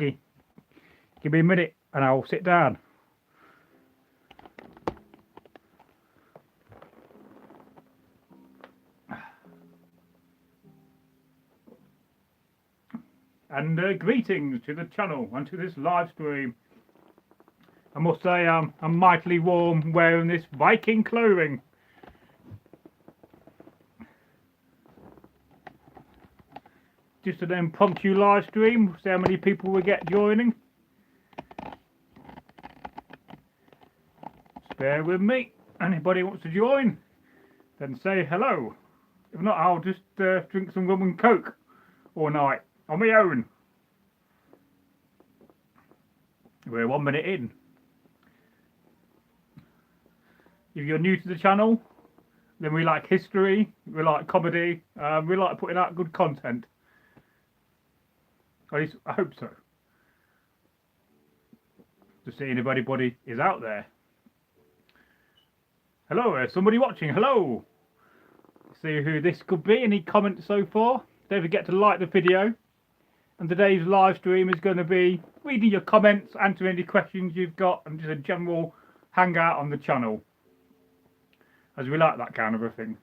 Give me a minute and I'll sit down. And greetings to the channel and to this live stream. I must say I'm mightily warm wearing this Viking clothing. Just an impromptu live stream, see how many people we get joining. Just bear with me. Anybody wants to join, then say hello. If not, I'll just drink some rum and coke all night on my own. We're 1 minute in. If you're new to the channel, then we like history, we like comedy, we like putting out good content. At least I hope so. Just seeing if anybody is out there. Hello, somebody watching, hello. See who this could be. Any comments so far? Don't forget to like the video. And today's live stream is going to be reading your comments, answering any questions you've got, and just a general hangout on the channel, as we like that kind of a thing.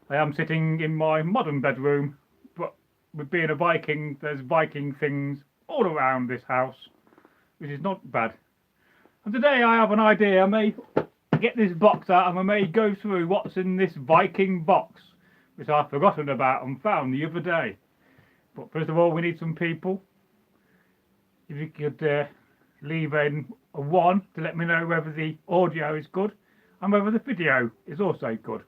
I am sitting in my modern bedroom, but with being a Viking, there's Viking things all around this house, which is not bad. And today I have an idea. I may get this box out and I may go through what's in this Viking box, which I've forgotten about and found the other day. But first of all, we need some people. If you could leave a 1 to let me know whether the audio is good and whether the video is also good.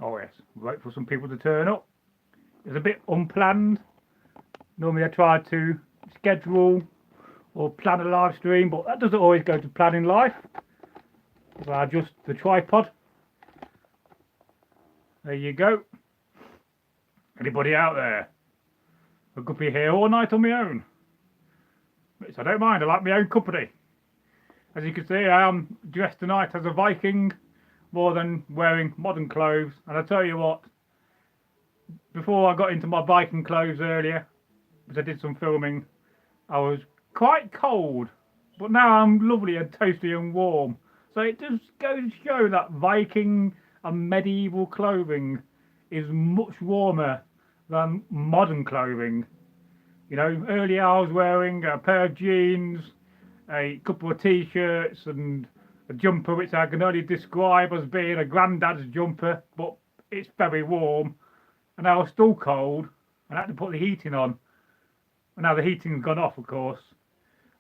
Oh yes, wait for some people to turn up. It's a bit unplanned. Normally I try to schedule or plan a live stream, but that doesn't always go to plan in life. If I adjust the tripod. There you go. Anybody out there? I could be here all night on my own. Which I don't mind, I like my own company. As you can see, I am dressed tonight as a Viking, more than wearing modern clothes. And I tell you what, before I got into my Viking clothes earlier, because I did some filming, I was quite cold. But now I'm lovely and toasty and warm. So it just goes to show that Viking and medieval clothing is much warmer than modern clothing. You know, earlier I was wearing a pair of jeans, a couple of t-shirts and a jumper which I can only describe as being a granddad's jumper, but it's very warm. And I was still cold and I had to put the heating on. And now the heating's gone off, of course.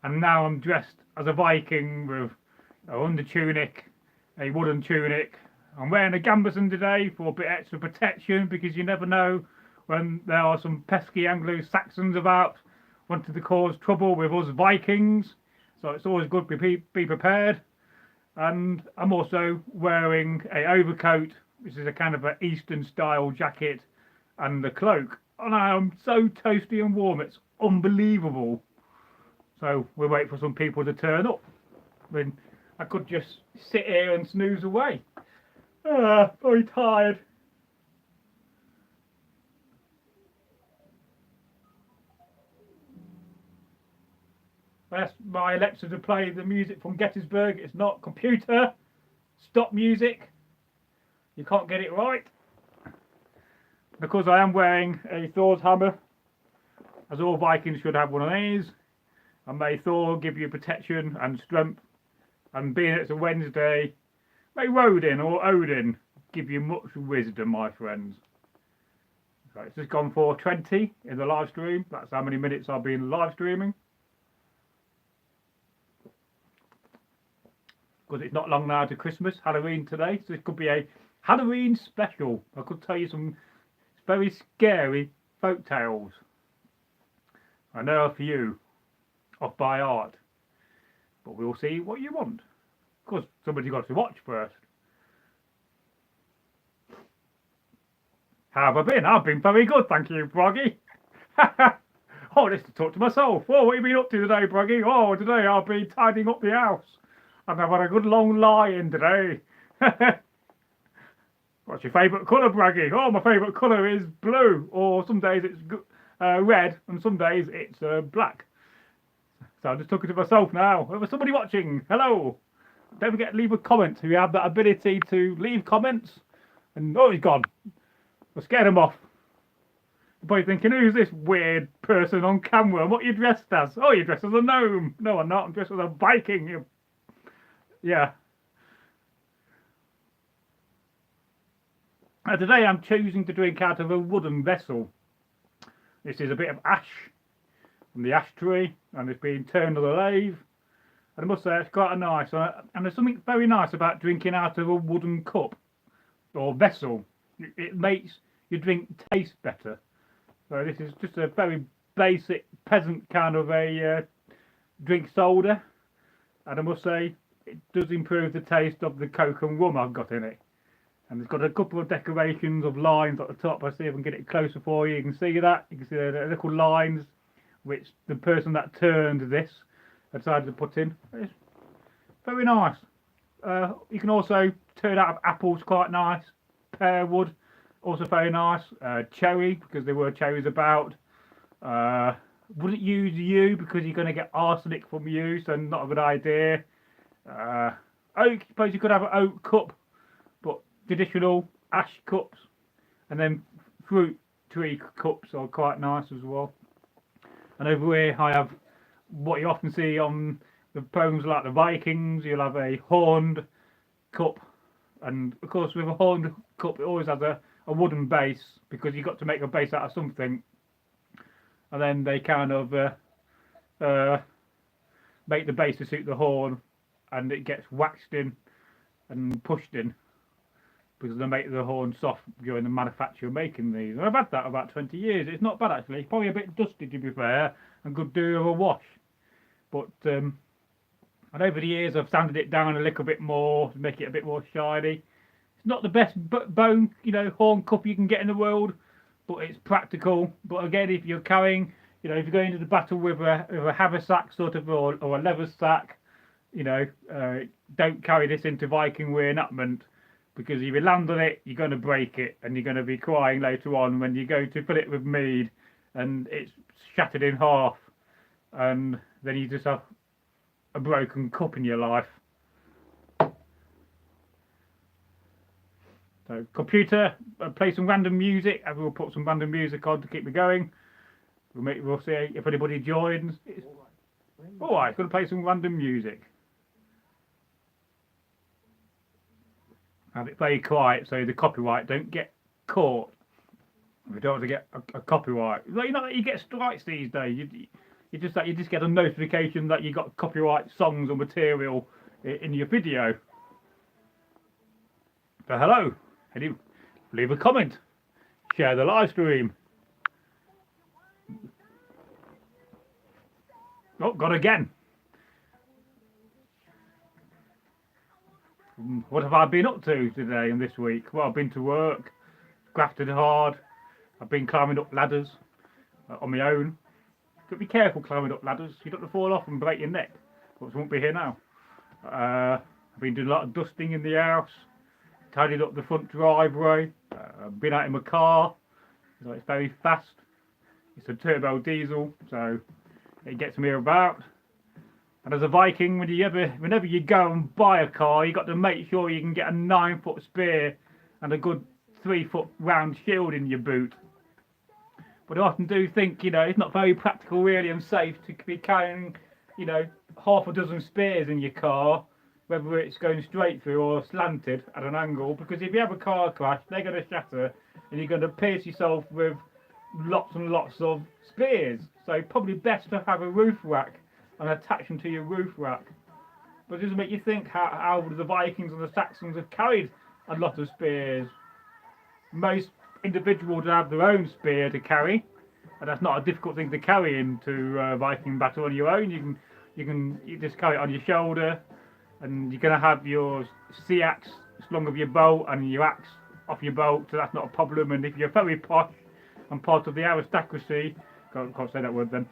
And now I'm dressed as a Viking with an under tunic, a woolen tunic. I'm wearing a gambeson today for a bit extra protection, because you never know when there are some pesky Anglo-Saxons about wanting to cause trouble with us Vikings. So it's always good to be prepared. And I'm also wearing a overcoat, which is a kind of an Eastern style jacket, and the cloak. And I am so toasty and warm, it's unbelievable. So we'll wait for some people to turn up. I mean, I could just sit here and snooze away. Very tired. I asked my Alexa to play the music from Gettysburg. It's not computer. Stop music. You can't get it right. Because I am wearing a Thor's hammer, as all Vikings should have one of these. And may Thor give you protection and strength. And being it's a Wednesday, may Rodin or Odin give you much wisdom, my friends. So it's just gone for 20 in the live stream. That's how many minutes I've been live streaming. Because it's not long now to Christmas, Halloween today. So it could be a Halloween special. I could tell you some very scary folk tales. I know a few off by heart. But we'll see what you want. Of course, somebody's got to watch first. How have I been? I've been very good, thank you, Bragi. Oh, let's talk to myself. Oh, what have you been up to today, Bragi? Oh, today I've been tidying up the house. And I've had a good long lie-in today. What's your favourite colour, Bragi? Oh, my favourite colour is blue, or some days it's red, and some days it's black. So I'm just talking to myself now. If there's somebody watching, hello. Don't forget to leave a comment. We have that ability to leave comments. And oh, he's gone. We'll scare him off. You're probably thinking, who's this weird person on camera? What are you dressed as? Oh, you're dressed as a gnome. No, I'm not. I'm dressed as a Viking. Yeah. Today I'm choosing to drink out of a wooden vessel. This is a bit of ash from the ash tree, and it's been turned on the lathe. And I must say it's quite nice. And there's something very nice about drinking out of a wooden cup or vessel. It makes your drink taste better. So this is just a very basic peasant kind of a drink soda, and I must say it does improve the taste of the Coke and rum I've got in it. And it's got a couple of decorations of lines at the top. I see if I can get it closer for you. You can see that. You can see the little lines which the person that turned this decided to put in. It's very nice. You can also turn out of apples, quite nice. Pear wood, also very nice. Cherry, because there were cherries about. Wouldn't use yew because you're going to get arsenic from yew, so not a good idea. Oak, suppose you could have an oak cup, but traditional ash cups, and then fruit tree cups are quite nice as well. And over here I have what you often see on the poems like the Vikings. You'll have a horned cup, and of course with a horned cup it always has a wooden base, because you've got to make a base out of something, and then they kind of make the base to suit the horn, and it gets waxed in and pushed in because they make the horn soft during the manufacture of making these. And I've had that about 20 years. It's not bad actually. Probably a bit dusty to be fair, and could do with a wash. But and over the years I've sanded it down a little bit more to make it a bit more shiny. It's not the best bone, horn cup you can get in the world, but it's practical. But again, if you're carrying, if you're going into the battle with a haversack sort of or a leather sack, don't carry this into Viking re-enactment, because if you land on it, you're going to break it, and you're going to be crying later on when you go to fill it with mead, and it's shattered in half, and then you just have a broken cup in your life. So, computer, play some random music. I will put some random music on to keep me going. We'll see if anybody joins. Alright, going to play some random music. Have it very quiet so the copyright don't get caught. We don't want to get a copyright. You get strikes these days. You just get a notification that you got copyright songs or material in your video. So hello, leave a comment, share the live stream. Oh, gone again. What have I been up to today and this week? Well, I've been to work, grafted hard. I've been climbing up ladders on my own. Got to be careful climbing up ladders. You don't want to fall off and break your neck. But won't be here now. I've been doing a lot of dusting in the house, tidied up the front driveway. I've been out in my car. So it's very fast. It's a turbo diesel, so it gets me about. And as a Viking, whenever you go and buy a car, you got to make sure you can get a 9-foot spear and a good 3-foot round shield in your boot. But I often do think, it's not very practical really and safe to be carrying, half a dozen spears in your car, whether it's going straight through or slanted at an angle, because if you have a car crash, they're going to shatter and you're going to pierce yourself with lots and lots of spears. So probably best to have a roof rack and attach them to your roof rack. But it does make you think how the Vikings and the Saxons have carried a lot of spears. Most individuals have their own spear to carry, and that's not a difficult thing to carry into Viking battle on your own. You just carry it on your shoulder, and you're going to have your sea axe slung off your bow and your axe off your bow, so that's not a problem. And if you're very posh and part of the aristocracy, can't say that word then,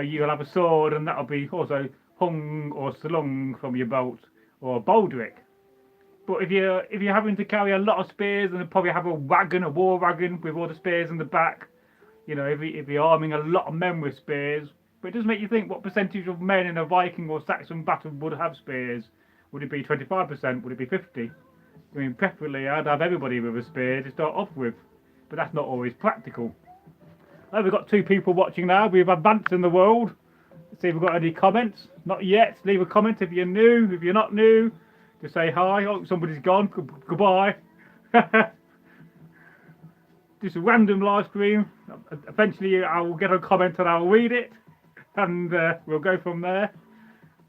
you'll have a sword, and that'll be also hung or slung from your belt or a baldric. But if you're having to carry a lot of spears, and probably have a wagon, a war wagon with all the spears in the back, you know, if you're arming a lot of men with spears, but it does make you think what percentage of men in a Viking or Saxon battle would have spears. Would it be 25%? Would it be 50? I mean, preferably I'd have everybody with a spear to start off with, but that's not always practical. Oh, we've got 2 people watching now. We've advanced in the world. Let's see if we've got any comments. Not yet. Leave a comment if you're new. If you're not new, just say hi. Oh, somebody's gone. Goodbye. Just a random live stream. Eventually I will get a comment and I'll read it, and we'll go from there.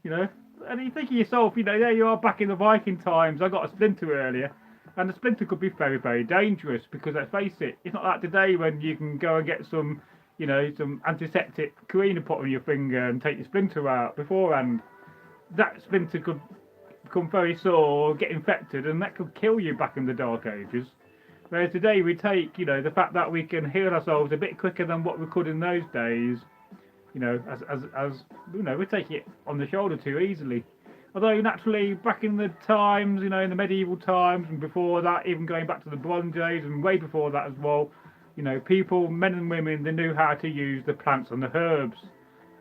You know, and you think of yourself, you know, there you are back in the Viking times. I got a splinter earlier, and the splinter could be very, very dangerous, because let's face it, it's not like today when you can go and get some, you know, some antiseptic cream to put on your finger and take your splinter out beforehand. That splinter could become very sore, get infected, and that could kill you back in the Dark Ages. Whereas today we take, you know, the fact that we can heal ourselves a bit quicker than what we could in those days, you know, as you know, we take it on the shoulder too easily. Although naturally, back in the times, you know, in the medieval times, and before that, even going back to the Bronze Age and way before that as well, you know, people, men and women, they knew how to use the plants and the herbs.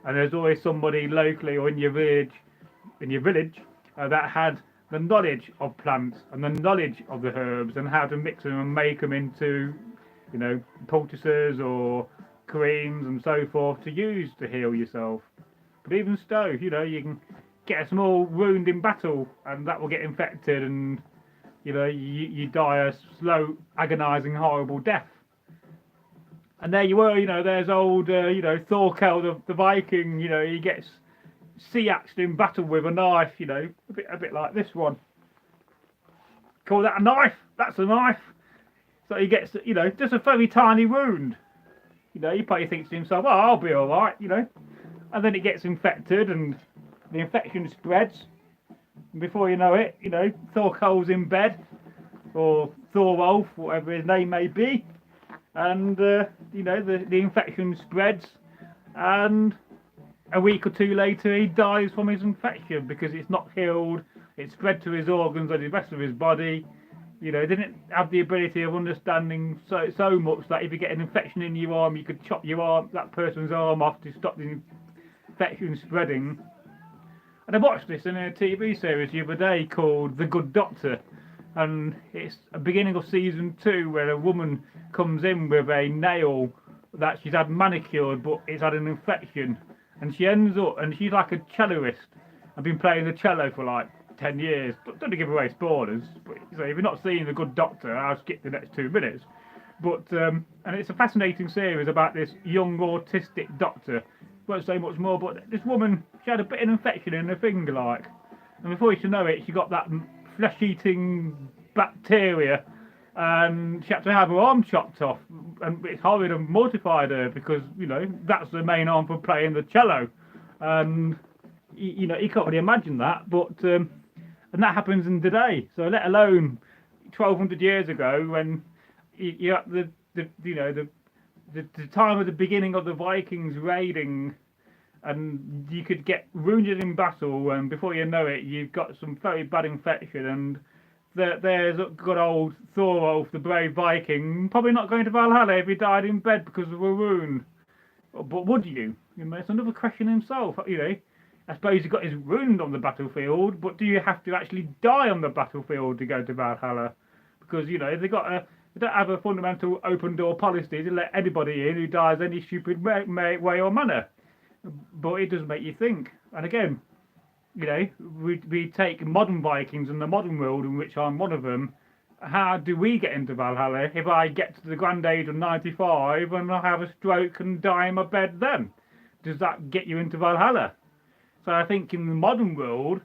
And there's always somebody locally or in your village, that had the knowledge of plants and the knowledge of the herbs and how to mix them and make them into, you know, poultices or creams and so forth to use to heal yourself. But even so, you know, you can get a small wound in battle and that will get infected, and you know, you die a slow, agonizing, horrible death. And there you were, you know, there's old, you know, Thorkel the Viking, you know, he gets sea-axed in battle with a knife, you know, a bit like this one. Call that a knife? That's a knife. So he gets, you know, just a very tiny wound. You know, he probably thinks to himself, oh, I'll be alright, you know. And then it gets infected and the infection spreads. And before you know it, you know, Thorkel's in bed. Or Thorolf, whatever his name may be. And, you know, the infection spreads. And a week or 2 later, he dies from his infection because it's not healed. It's spread to his organs and the rest of his body. You know, didn't have the ability of understanding so much that if you get an infection in your arm, you could chop that person's arm off to stop the infection spreading. And I watched this in a TV series the other day called The Good Doctor, and it's a beginning of season 2 where a woman comes in with a nail that she's had manicured, but it's had an infection, and she ends up, and she's like a celloist. I've been playing the cello for like 10 years. Don't give away spoilers, but so if you're not seeing The Good Doctor, I'll skip the next 2 minutes. But and it's a fascinating series about this young autistic doctor. Won't say much more, but this woman, she had a bit of infection in her finger, like, and before you know it, she got that flesh-eating bacteria, and she had to have her arm chopped off, and it horrid and mortified her because, you know, that's the main arm for playing the cello, and you know, you can't really imagine that, but and that happens in today. So let alone 1200 years ago, when you're at the time of the beginning of the Vikings raiding, and you could get wounded in battle, and before you know it, you've got some very bad infection, and there's good old Thorolf, the brave Viking, probably not going to Valhalla if he died in bed because of a wound. But would you? You know, it's another question himself. You know, I suppose he got his wound on the battlefield, but do you have to actually die on the battlefield to go to Valhalla? Because, you know, they don't have a fundamental open door policy to let anybody in who dies any stupid way or manner. But it does make you think. And again, you know, we take modern Vikings and the modern world, in which I'm one of them. How do we get into Valhalla if I get to the grand age of 95 and I have a stroke and die in my bed then? Does that get you into Valhalla? So I think in the modern world,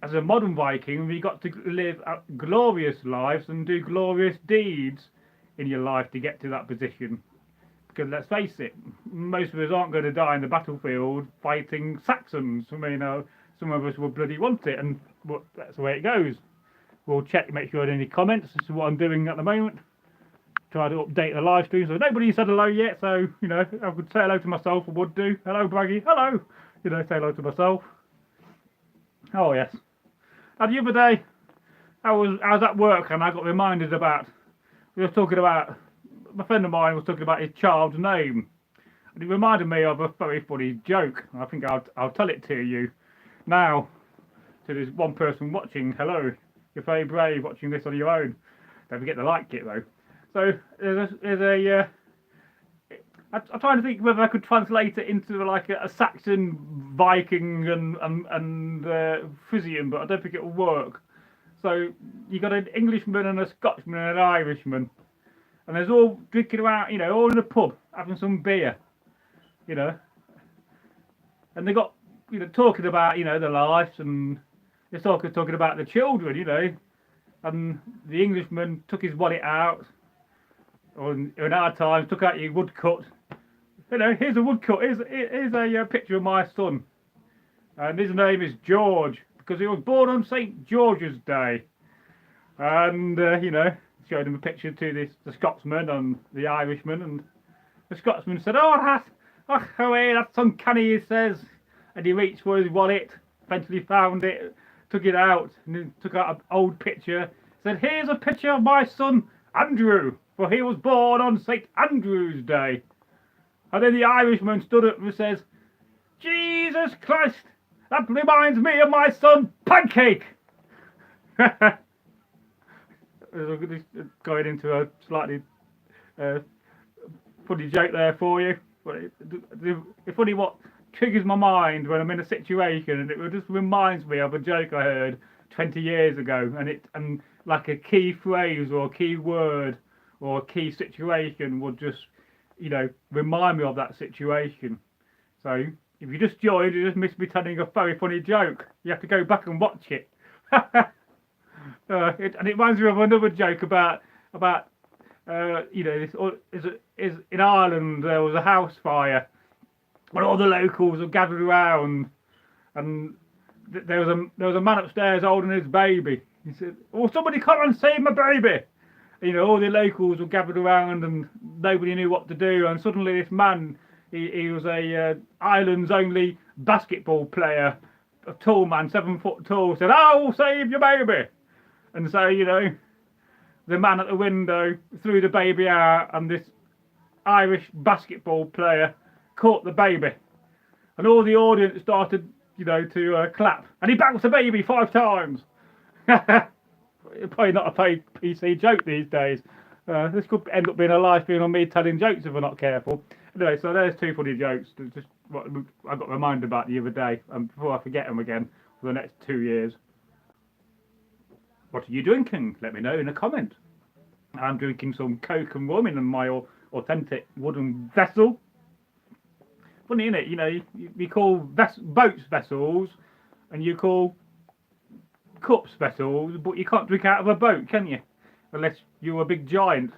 as a modern Viking, we got to live glorious lives and do glorious deeds in your life to get to that position. Because let's face it, most of us aren't going to die in the battlefield fighting Saxons. I mean, some of us will bloody want it, and that's the way it goes. We'll check, make sure there are any comments. This is what I'm doing at the moment. Try to update the live stream. So nobody said hello yet, so, you know, I could say hello to myself, I would do. Hello, Bragi. Hello. You know, say hello to myself. Oh, yes. And the other day, I was at work and I got reminded about, we were talking about, a friend of mine was talking about his child's name. And it reminded me of a very funny joke. I think I'll tell it to you now. To this one person watching, hello. You're very brave watching this on your own. Don't forget to like it though. So I'm trying to think whether I could translate it into like a Saxon, Viking and Frisian, but I don't think it will work. So you got an Englishman and a Scotsman and an Irishman, and they're all drinking around, you know, all in a pub having some beer, you know, and they got, you know, talking about, you know, their lives, and they're talking about the children, you know, and the Englishman took his wallet out, or in our times took out your woodcut. You know, here's a woodcut. Here's a picture of my son, and his name is George because he was born on St. George's Day. And you know, showed him a picture to the Scotsman and the Irishman, and the Scotsman said, "Oh, that's uncanny," he says, and he reached for his wallet, eventually found it, took it out, and then took out an old picture. Said, "Here's a picture of my son Andrew, for he was born on St. Andrew's Day." And then the Irishman stood up and says, "Jesus Christ, that reminds me of my son Pancake." Going into a slightly funny joke there for you. But it's funny what triggers my mind when I'm in a situation, and it just reminds me of a joke I heard 20 years ago, and like a key phrase or a key word or a key situation would just, you know, remind me of that situation. So if you just joined, you just missed me telling a very funny joke. You have to go back and watch it. And it reminds me of another joke about you know, is in Ireland there was a house fire, and all the locals were gathered around, and there was a man upstairs holding his baby. He said, "Oh, somebody come and save my baby!" You know, all the locals were gathered around, and nobody knew what to do. And suddenly, this man, he was a Ireland's only basketball player, a tall man, 7 foot tall, said, "I'll save your baby." And so, you know, the man at the window threw the baby out, and this Irish basketball player caught the baby, and all the audience started, you know, to clap, and he bounced the baby 5 times. Probably not a paid PC joke these days. This could end up being a live stream on me telling jokes if we're not careful. Anyway, so there's 2 funny jokes. Just what I got reminded about the other day, before I forget them again for the next 2 years. What are you drinking? Let me know in a comment. I'm drinking some Coke and rum in my authentic wooden vessel. Funny, isn't it? You know, we call boats vessels, and you call cups vessels, but you can't drink out of a boat, can you? Unless you're a big giant.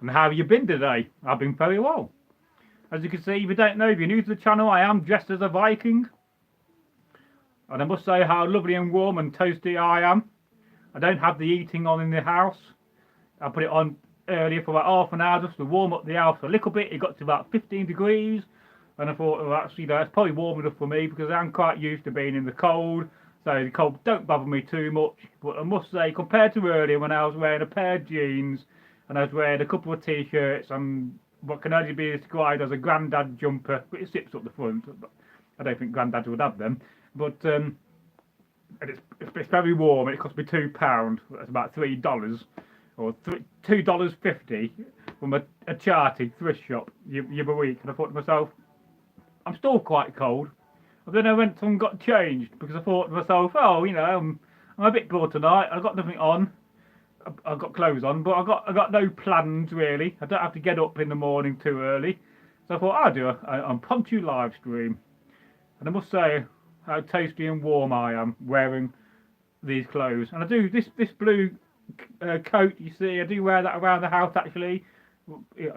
And how have you been today? I've been very well. As you can see, if you don't know, if you're new to the channel, I am dressed as a Viking. And I must say how lovely and warm and toasty I am. I don't have the heating on in the house. I put it on earlier for about half an hour just to warm up the house a little bit. It got to about 15 degrees. And I thought, well, actually, that's probably warm enough for me because I'm quite used to being in the cold. So the cold don't bother me too much. But I must say, compared to earlier when I was wearing a pair of jeans and I was wearing a couple of t-shirts and what can only be described as a grandad jumper, but it zips up the front. But I don't think granddads would have them. But and it's very warm, and it cost me £2. That's about $3 or $2.50 from a charity thrift shop the other week. And I thought to myself, I'm still quite cold. And then I went and got changed because I thought to myself, oh, you know, I'm a bit bored tonight. I've got nothing on. I've got clothes on, but I got no plans really. I don't have to get up in the morning too early. So I thought I'll do an impromptu live stream. And I must say how toasty and warm I am wearing these clothes. And I do this blue coat you see, I do wear that around the house actually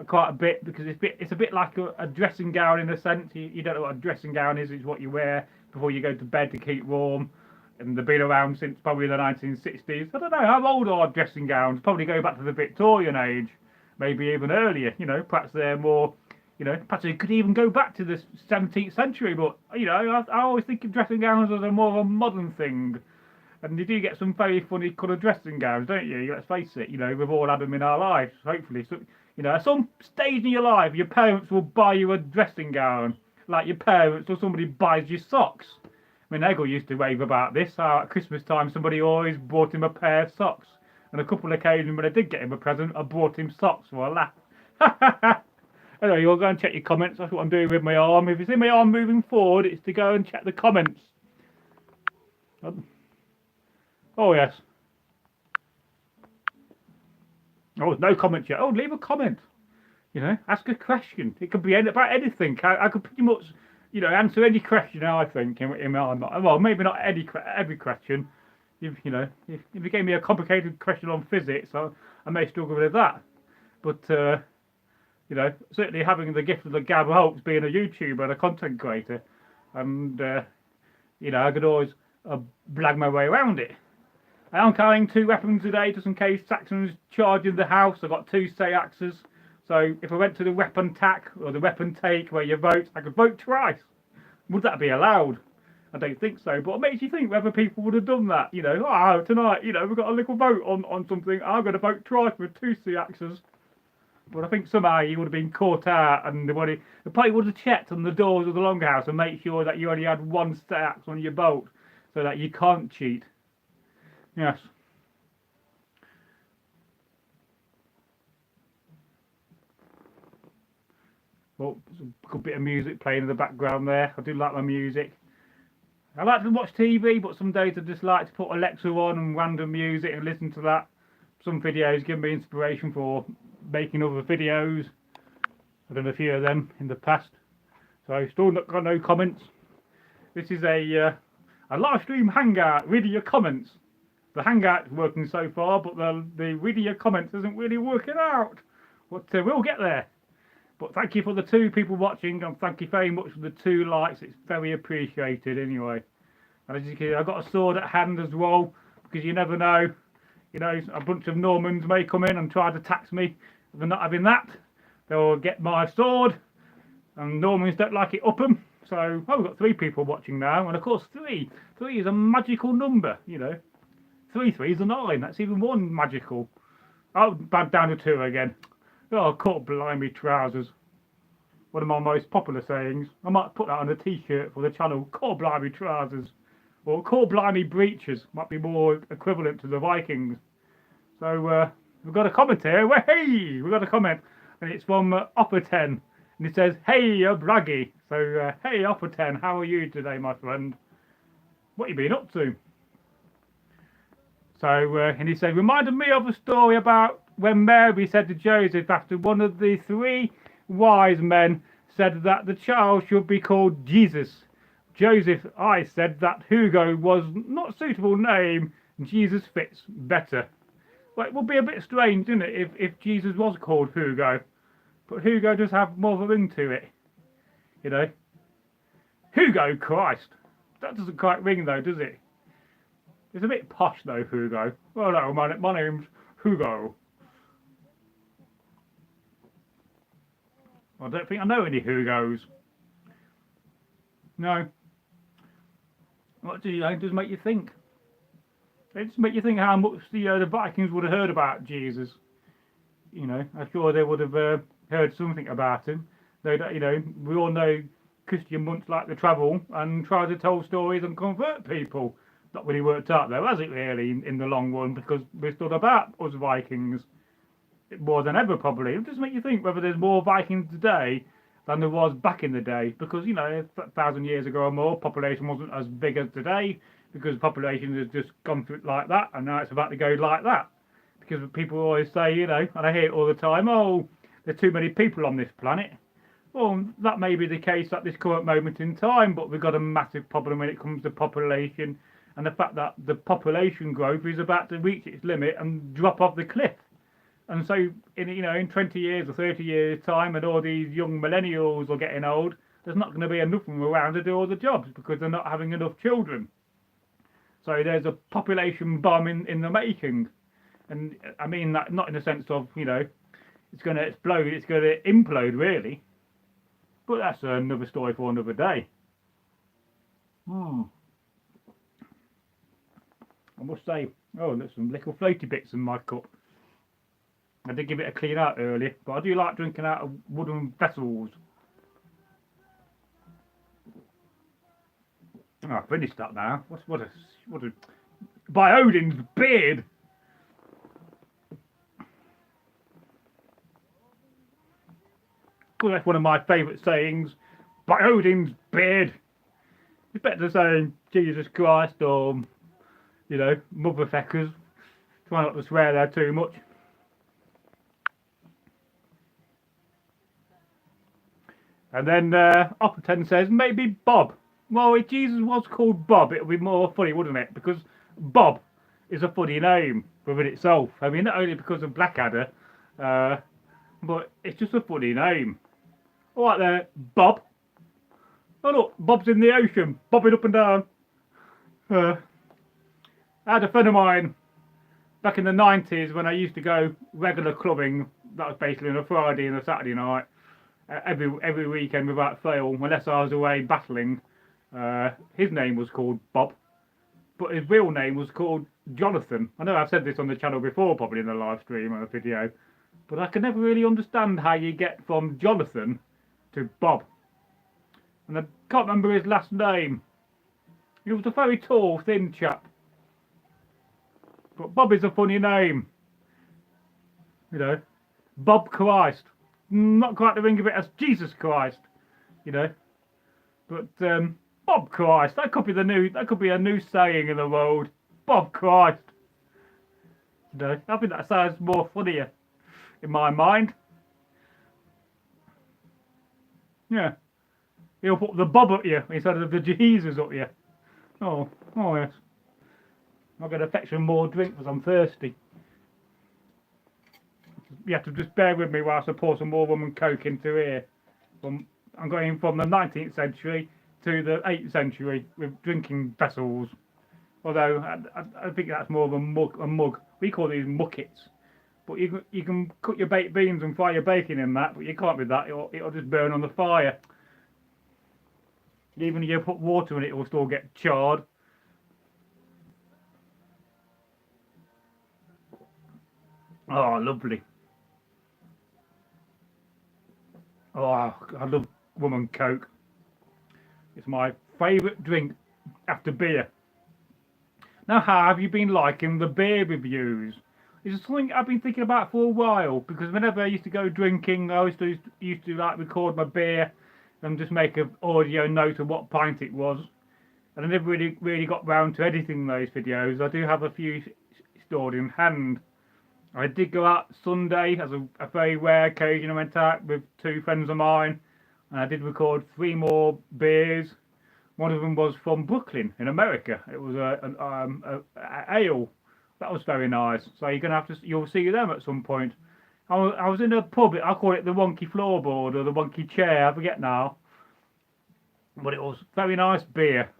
quite a bit because it's a bit like a dressing gown in a sense. You don't know what a dressing gown is. It's what you wear before you go to bed to keep warm. And they've been around since probably the 1960s. I don't know, how old are dressing gowns? Probably go back to the Victorian age, maybe even earlier, you know, perhaps they're more You know, perhaps it could even go back to the 17th century, but, you know, I always think of dressing gowns as a more of a modern thing. And you do get some very funny coloured dressing gowns, don't you? Let's face it, you know, we've all had them in our lives, hopefully. So, you know, at some stage in your life, your parents will buy you a dressing gown, like your parents or somebody buys you socks. I mean, Eggle used to rave about this, how at Christmas time somebody always bought him a pair of socks. And a couple of occasions when I did get him a present, I bought him socks for a laugh. Anyway, you'll go and check your comments. That's what I'm doing with my arm. If you see my arm moving forward, it's to go and check the comments. Oh, yes. Oh, no comments yet. Oh, leave a comment. You know, ask a question. It could be about anything. I could pretty much, you know, answer any question, I think, in my mind. Well, maybe not every question. If you gave me a complicated question on physics, I may struggle with that. But, you know, certainly having the gift of the gab helps being a YouTuber and a content creator. And, you know, I could always blag my way around it. I am carrying 2 weapons today, just in case Saxons charge in the house. I've got 2 stay-axes. So if I went to the weapon tack or the weapon take where you vote, I could vote twice. Would that be allowed? I don't think so, but it makes you think whether people would have done that. You know, oh, tonight, you know, we've got a little vote on something. I'm going to vote twice with 2 stay-axes. But I think somehow you would have been caught out, and they probably would have checked on the doors of the longhouse and made sure that you only had 1 stay-axe on your bolt, so that you can't cheat. Yes. Well, there's a good bit of music playing in the background there. I do like my music. I like to watch TV, but some days I just like to put Alexa on and random music and listen to that. Some videos give me inspiration for making other videos. I've done a few of them in the past. So still not got no comments. This is a live stream hangout. Reading your comments. The hangout's working so far, but the reading your comments isn't really working out. But we'll get there. But thank you for the 2 people watching, and thank you very much for the 2 likes. It's very appreciated anyway. And as you can see, I've got a sword at hand as well, because you never know. You know, a bunch of Normans may come in and try to tax me. If they're not having that, they'll get my sword. And Normans don't like it up them. So, we've got 3 people watching now. And of course, 3. 3 is a magical number, you know. 3 3s are 9. That's even more magical. Oh, back down to 2 again. Oh, caught blimey trousers. One of my most popular sayings. I might put that on a t-shirt for the channel. Caught blimey trousers. Or caught blimey breeches. Might be more equivalent to the Vikings. So, we've got a comment here. Well, hey! We've got a comment. And it's from Opper10. And it says, hey, Bragi. So, hey, Opper10, how are you today, my friend? What you been up to? So, and he said, reminded me of a story about when Mary said to Joseph after one of the 3 wise men said that the child should be called Jesus. Joseph, I said that Hugo was not a suitable name, Jesus fits better. Well, it would be a bit strange, isn't it, if Jesus was called Hugo. But Hugo does have more of a ring to it, you know. Hugo Christ. That doesn't quite ring though, does it? It's a bit posh though, Hugo. Oh no, my name's Hugo. I don't think I know any Hugos. No. What do you know? It does make you think. It just make you think how much the Vikings would have heard about Jesus. You know, I'm sure they would have heard something about him. Though, you know, we all know Christian monks like to travel and try to tell stories and convert people. Not really worked out though, has it really, in the long run, because we're still about us Vikings more than ever probably. It just make you think whether there's more Vikings today than there was back in the day, because, you know, 1,000 years ago or more, population wasn't as big as today, because population has just gone through it like that, and now it's about to go like that. Because people always say, you know, and I hear it all the time, oh, there's too many people on this planet. Well, that may be the case at this current moment in time, but we've got a massive problem when it comes to population, and the fact that the population growth is about to reach its limit and drop off the cliff. And so, in 20 years or 30 years' time, and all these young millennials are getting old, there's not going to be enough of them around to do all the jobs because they're not having enough children. So there's a population bomb in the making. And I mean that not in the sense of, it's going to explode, it's going to implode, really. But that's another story for another day. I must say, oh, there's some little floaty bits in my cup. I did give it a clean out earlier, but I do like drinking out of wooden vessels. Oh, I finished that now. What a by Odin's beard. Well, that's one of my favourite sayings. By Odin's beard. It's better than saying Jesus Christ or, you know, motherfuckers. Try not to swear there too much. And then Opperton says maybe Bob. Well, if Jesus was called Bob, it would be more funny, wouldn't it? Because Bob is a funny name within itself. I mean, not only because of Blackadder, but it's just a funny name. All right there, Bob. Oh look, Bob's in the ocean, bobbing up and down. I had a friend of mine back in the 90s when I used to go regular clubbing. That was basically on a Friday and a Saturday night. Every weekend without fail, unless I was away battling. His name was called Bob, but his real name was called Jonathan. I know I've said this on the channel before, probably in the live stream or a video, but I can never really understand how you get from Jonathan to Bob. And I can't remember his last name. He was a very tall, thin chap. But Bob is a funny name. You know, Bob Christ. Not quite the ring of it as Jesus Christ, you know. But Bob Christ, that could be a new saying in the world. Bob Christ. You know, I think that sounds more funnier in my mind. Yeah. He'll put the Bob at you instead of the Jesus at you. Oh yes. I'll get a fetch some more drink because I'm thirsty. You have to just bear with me whilst I pour some more rum and coke into here. I'm going from the 19th century to the 8th century with drinking vessels. Although I think that's more of a mug. We call these muckets. But you can cook your baked beans and fry your bacon in that, but you can't with that. It'll just burn on the fire. Even if you put water in it, it will still get charred. Oh, lovely. Oh, I love rum and coke. It's my favourite drink after beer. Now, how have you been liking the beer reviews? It's something I've been thinking about for a while, because whenever I used to go drinking, I used to like record my beer and just make an audio note of what pint it was. And I never really got round to editing those videos. I do have a few stored in hand. I did go out Sunday as a very rare occasion. I went out with two friends of mine and I did record 3 more beers. One of them was from Brooklyn in America. It was an ale. That was very nice. So you'll see them at some point. I was in a pub. I call it the wonky floorboard or the wonky chair. I forget now. But it was very nice beer.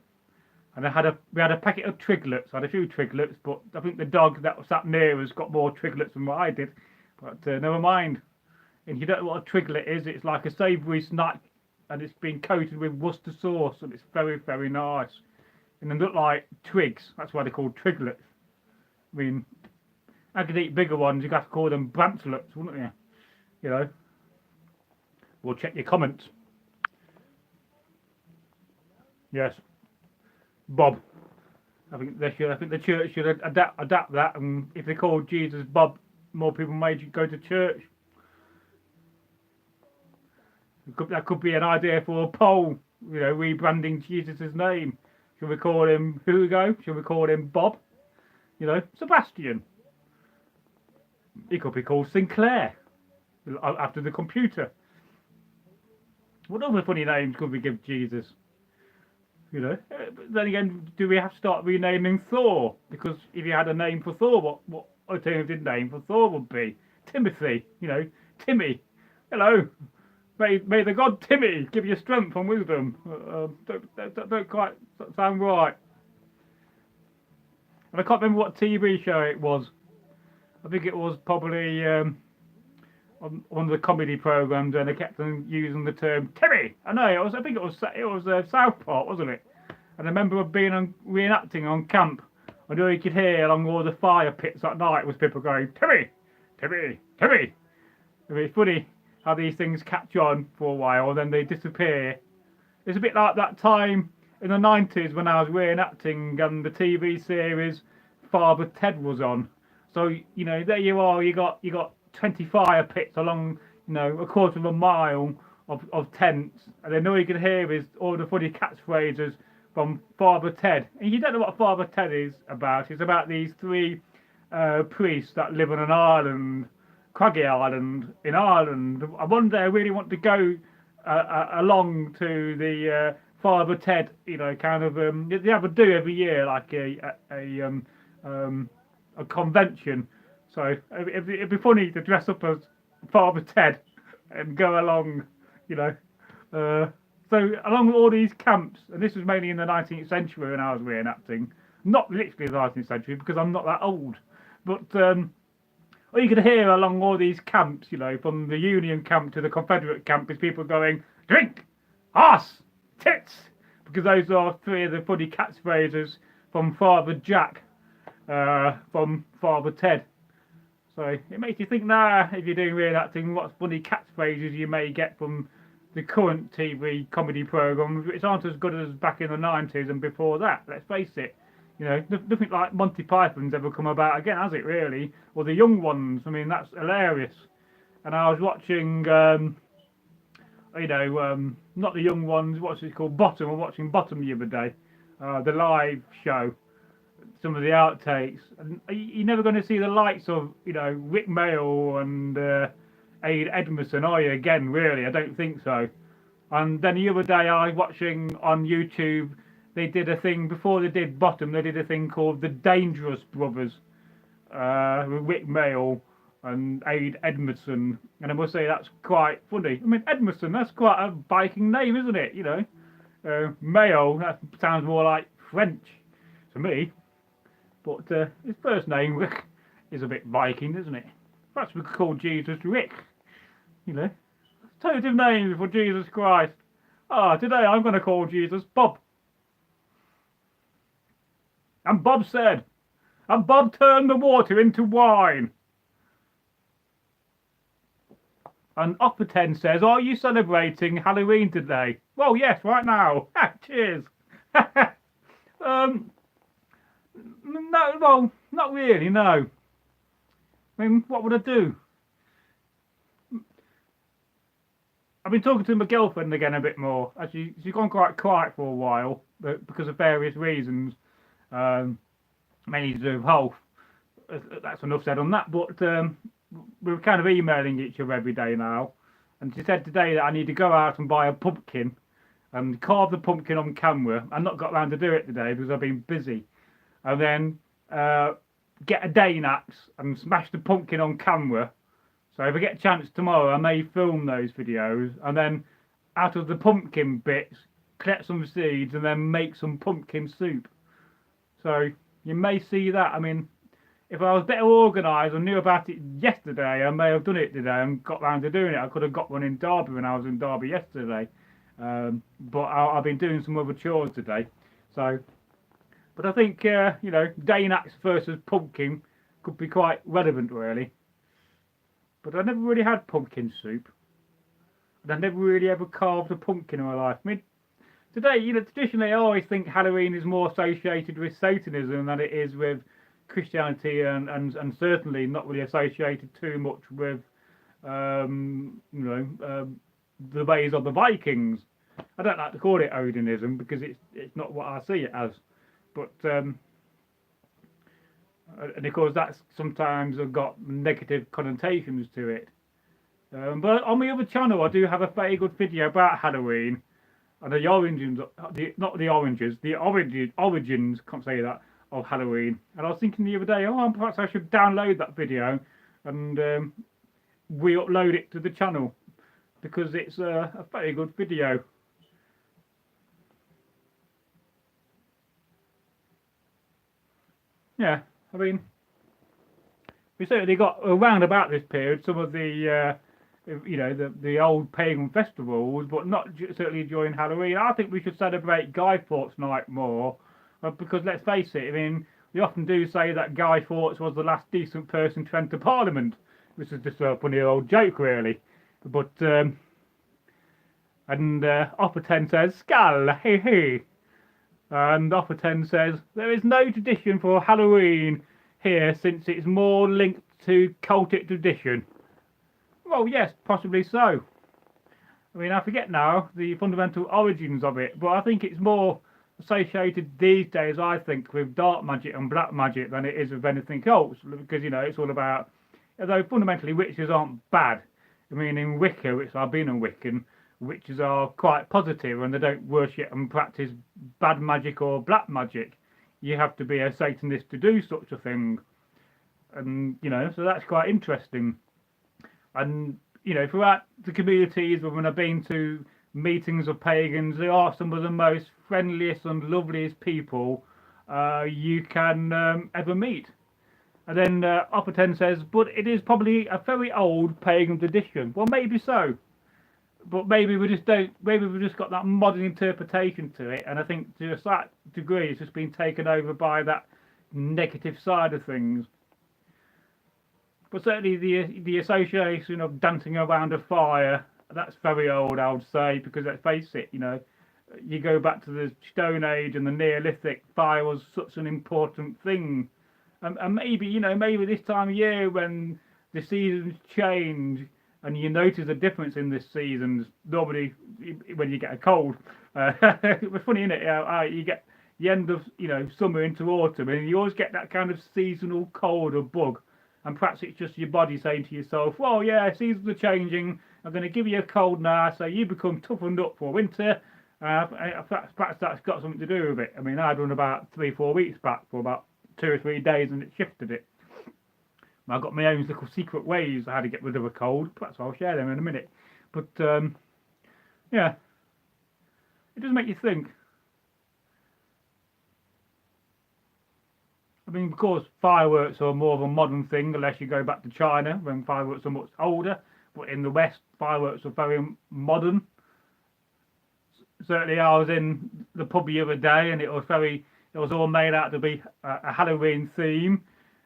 And we had a packet of Triglets. I had a few Triglets, but I think the dog that sat near us got more Triglets than what I did. But never mind. And if you don't know what a Triglet is, it's like a savoury snack, and it's been coated with Worcester sauce, and it's very, very nice. And they look like twigs. That's why they're called Triglets. I mean, I could eat bigger ones. You'd have to call them Branchlets, wouldn't you? You know. We'll check your comments. Yes. Bob. I think the church should adapt that, and if they call Jesus Bob, more people may go to church. That could be an idea for a poll. You know, rebranding Jesus' name. Should we call him Hugo? Should we call him Bob? You know, Sebastian. He could be called Sinclair after the computer. What other funny names could we give Jesus? You know, but then again, do we have to start renaming Thor? Because if you had a name for Thor, what alternative name for Thor would be? Timothy, you know, Timmy. Hello, may the god Timmy give you strength and wisdom. Don't quite sound right. And I can't remember what TV show it was. I think it was probably on one of the comedy programs, and they kept on using the term Timmy. I know I think it was South Park, wasn't it? And I remember being on reenacting on camp, and all you could hear along all the fire pits at night was people going Timmy, Timmy, Timmy. It's funny how these things catch on for a while and then they disappear. It's a bit like that time in the 90s when I was reenacting and the TV series Father Ted was on. So, you know, there you are, you got 20 fire pits along, you know, a quarter of a mile of tents, and then all you can hear is all the funny catchphrases from Father Ted. And you don't know what Father Ted is about. It's about these three priests that live on an island, Craggy Island in Ireland. And one day I really want to go along to the Father Ted, you know, kind of they have a do every year, like a convention. So it'd be funny to dress up as Father Ted and go along, you know. So along all these camps, and this was mainly in the 19th century when I was reenacting, not literally the 19th century because I'm not that old, but all you could hear along all these camps, you know, from the Union camp to the Confederate camp, is people going, drink, arse, tits, because those are three of the funny catchphrases from Father Jack, from Father Ted. So it makes you think now, if you're doing reenacting, what funny catchphrases you may get from the current TV comedy programs, which aren't as good as back in the 90s and before that, let's face it. You know, nothing like Monty Python's ever come about again, has it really? Or the young ones, I mean, that's hilarious. And I was watching, you know, not the young ones, what's it called, Bottom. I'm watching Bottom the other day, the live show, some of the outtakes. And you're never going to see the likes of, you know, Rick Mail and Aid Edmondson, are you, again, really? I don't think so. And then the other day I was watching on YouTube, they did a thing, before they did Bottom, they did a thing called The Dangerous Brothers, with Rick Mail and Aid Edmondson. And I must say that's quite funny. I mean, Edmondson, that's quite a Viking name, isn't it? You know, Mail, that sounds more like French to me. But his first name, Rick, is a bit Viking, isn't it? Perhaps we could call Jesus Rick. You know, alternative names for Jesus Christ. Today I'm going to call Jesus Bob. And Bob said, and Bob turned the water into wine. And Upper 10 says, are you celebrating Halloween today? Well, yes, right now. Cheers. No, well, not really, no. I mean, what would I do? I've been talking to my girlfriend again a bit more. Actually, she's gone quite quiet for a while, but because of various reasons, mainly to do with health. That's enough said on that. But we're kind of emailing each other every day now, and she said today that I need to go out and buy a pumpkin and carve the pumpkin on camera. I've not got around to do it today because I've been busy, and then get a Dane axe and smash the pumpkin on camera. So if I get a chance tomorrow, I may film those videos, and then out of the pumpkin bits, collect some seeds and then make some pumpkin soup. So you may see that. I mean, if I was better organised and knew about it yesterday, I may have done it today and got round to doing it. I could have got one in Derby when I was in Derby yesterday. But I've been doing some other chores today. So, but I think, you know, Dane axe versus pumpkin could be quite relevant, really. But I never really had pumpkin soup. And I never really ever carved a pumpkin in my life. I mean, today, you know, traditionally I always think Halloween is more associated with Satanism than it is with Christianity, and certainly not really associated too much with, you know, the ways of the Vikings. I don't like to call it Odinism because it's not what I see it as. But and of course that's sometimes got negative connotations to it. But on my other channel I do have a very good video about Halloween and the origins, the origins, can't say that, of Halloween. And I was thinking the other day, perhaps I should download that video and re-upload it to the channel because it's a very good video. I mean, we certainly got around about this period some of the you know, the old pagan festivals, but not certainly during Halloween. I think we should celebrate Guy Fawkes Night more, because let's face it, I mean, we often do say that Guy Fawkes was the last decent person to enter Parliament. This is just a funny old joke, really. But, and Offer 10 says, Skull, hey hey. And Offer 10 says, there is no tradition for Halloween here since it's more linked to Celtic tradition. Well, yes, possibly so. I mean, I forget now the fundamental origins of it, but I think it's more associated these days, I think, with dark magic and black magic than it is with anything else, because, you know, it's all about, although fundamentally witches aren't bad. I mean, in Wicca, which I've been in Wiccan, witches are quite positive and they don't worship and practice bad magic or black magic. You have to be a Satanist to do such a thing. And, you know, so that's quite interesting. And, you know, throughout the communities when I've been to meetings of pagans, they are some of the most friendliest and loveliest people you can ever meet. And then Upper 10 says, but it is probably a very old pagan tradition. Well, maybe so. But maybe we just don't, maybe we've just got that modern interpretation to it. And I think to a slight degree it's just been taken over by that negative side of things. But certainly the association of dancing around a fire, that's very old, I would say, because let's face it, you know, you go back to the Stone Age and the Neolithic, fire was such an important thing. And maybe, you know, maybe this time of year when the seasons change and you notice a difference in the seasons, normally when you get a cold, it's funny, isn't it? You get the end of, you know, summer into autumn and you always get that kind of seasonal cold or bug. And perhaps it's just your body saying to yourself, well, yeah, seasons are changing. I'm going to give you a cold now, so you become toughened up for winter. Perhaps that's got something to do with it. I mean, I'd run about 3-4 weeks back for about 2 or 3 days and it shifted it. I've got my own little secret ways I had to get rid of a cold. Perhaps I'll share them in a minute. But, yeah, it does make you think. I mean, of course, fireworks are more of a modern thing, unless you go back to China, when fireworks are much older. But in the West, fireworks are very modern. Certainly, I was in the pub the other day, and it was all made out to be a Halloween theme.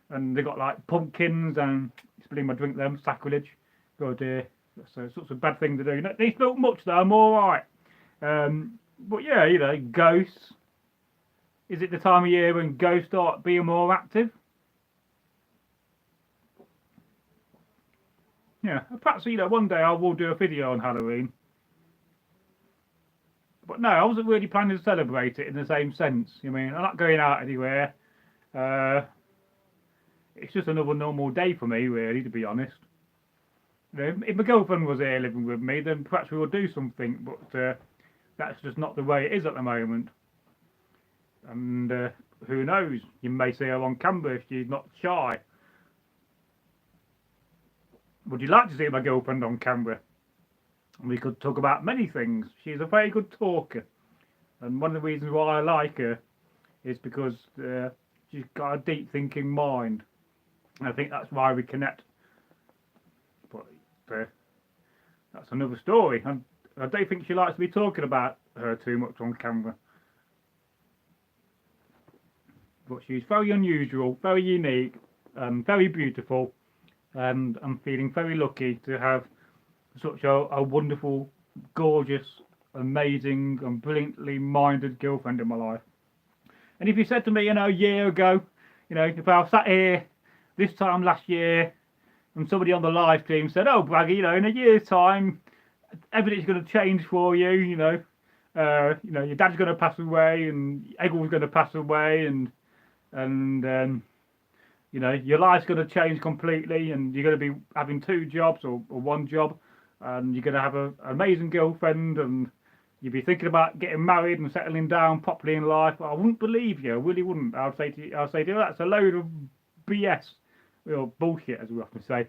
And they got like pumpkins and spilling my drink them, sacrilege. Oh dear, that's such a bad thing to do. They smelt much though, I'm alright. But yeah, you know, ghosts. Is it the time of year when ghosts start being more active? Yeah, perhaps, you know, one day I will do a video on Halloween. But no, I wasn't really planning to celebrate it in the same sense. I mean, I'm not going out anywhere. It's just another normal day for me, really, to be honest. You know, if my girlfriend was here living with me, then perhaps we would do something, but that's just not the way it is at the moment. And who knows, you may see her on camera if she's not shy. Would you like to see my girlfriend on camera? We could talk about many things. She's a very good talker. And one of the reasons why I like her is because she's got a deep thinking mind. I think that's why we connect. But that's another story. And I don't think she likes to be talking about her too much on camera. But she's very unusual, very unique, and very beautiful. And I'm feeling very lucky to have such a wonderful, gorgeous, amazing, and brilliantly minded girlfriend in my life. And if you said to me, you know, a year ago, you know, if I sat here this time last year and somebody on the live stream said, oh, Bragi, you know, in a year's time, everything's going to change for you, you know, your dad's going to pass away and Eggle's going to pass away and you know, your life's going to change completely and you're going to be having 2 jobs or 1 job and you're going to have an amazing girlfriend and you'd be thinking about getting married and settling down properly in life. I wouldn't believe you, I really wouldn't. I'll say to you, that's a load of BS, or bullshit as we often say,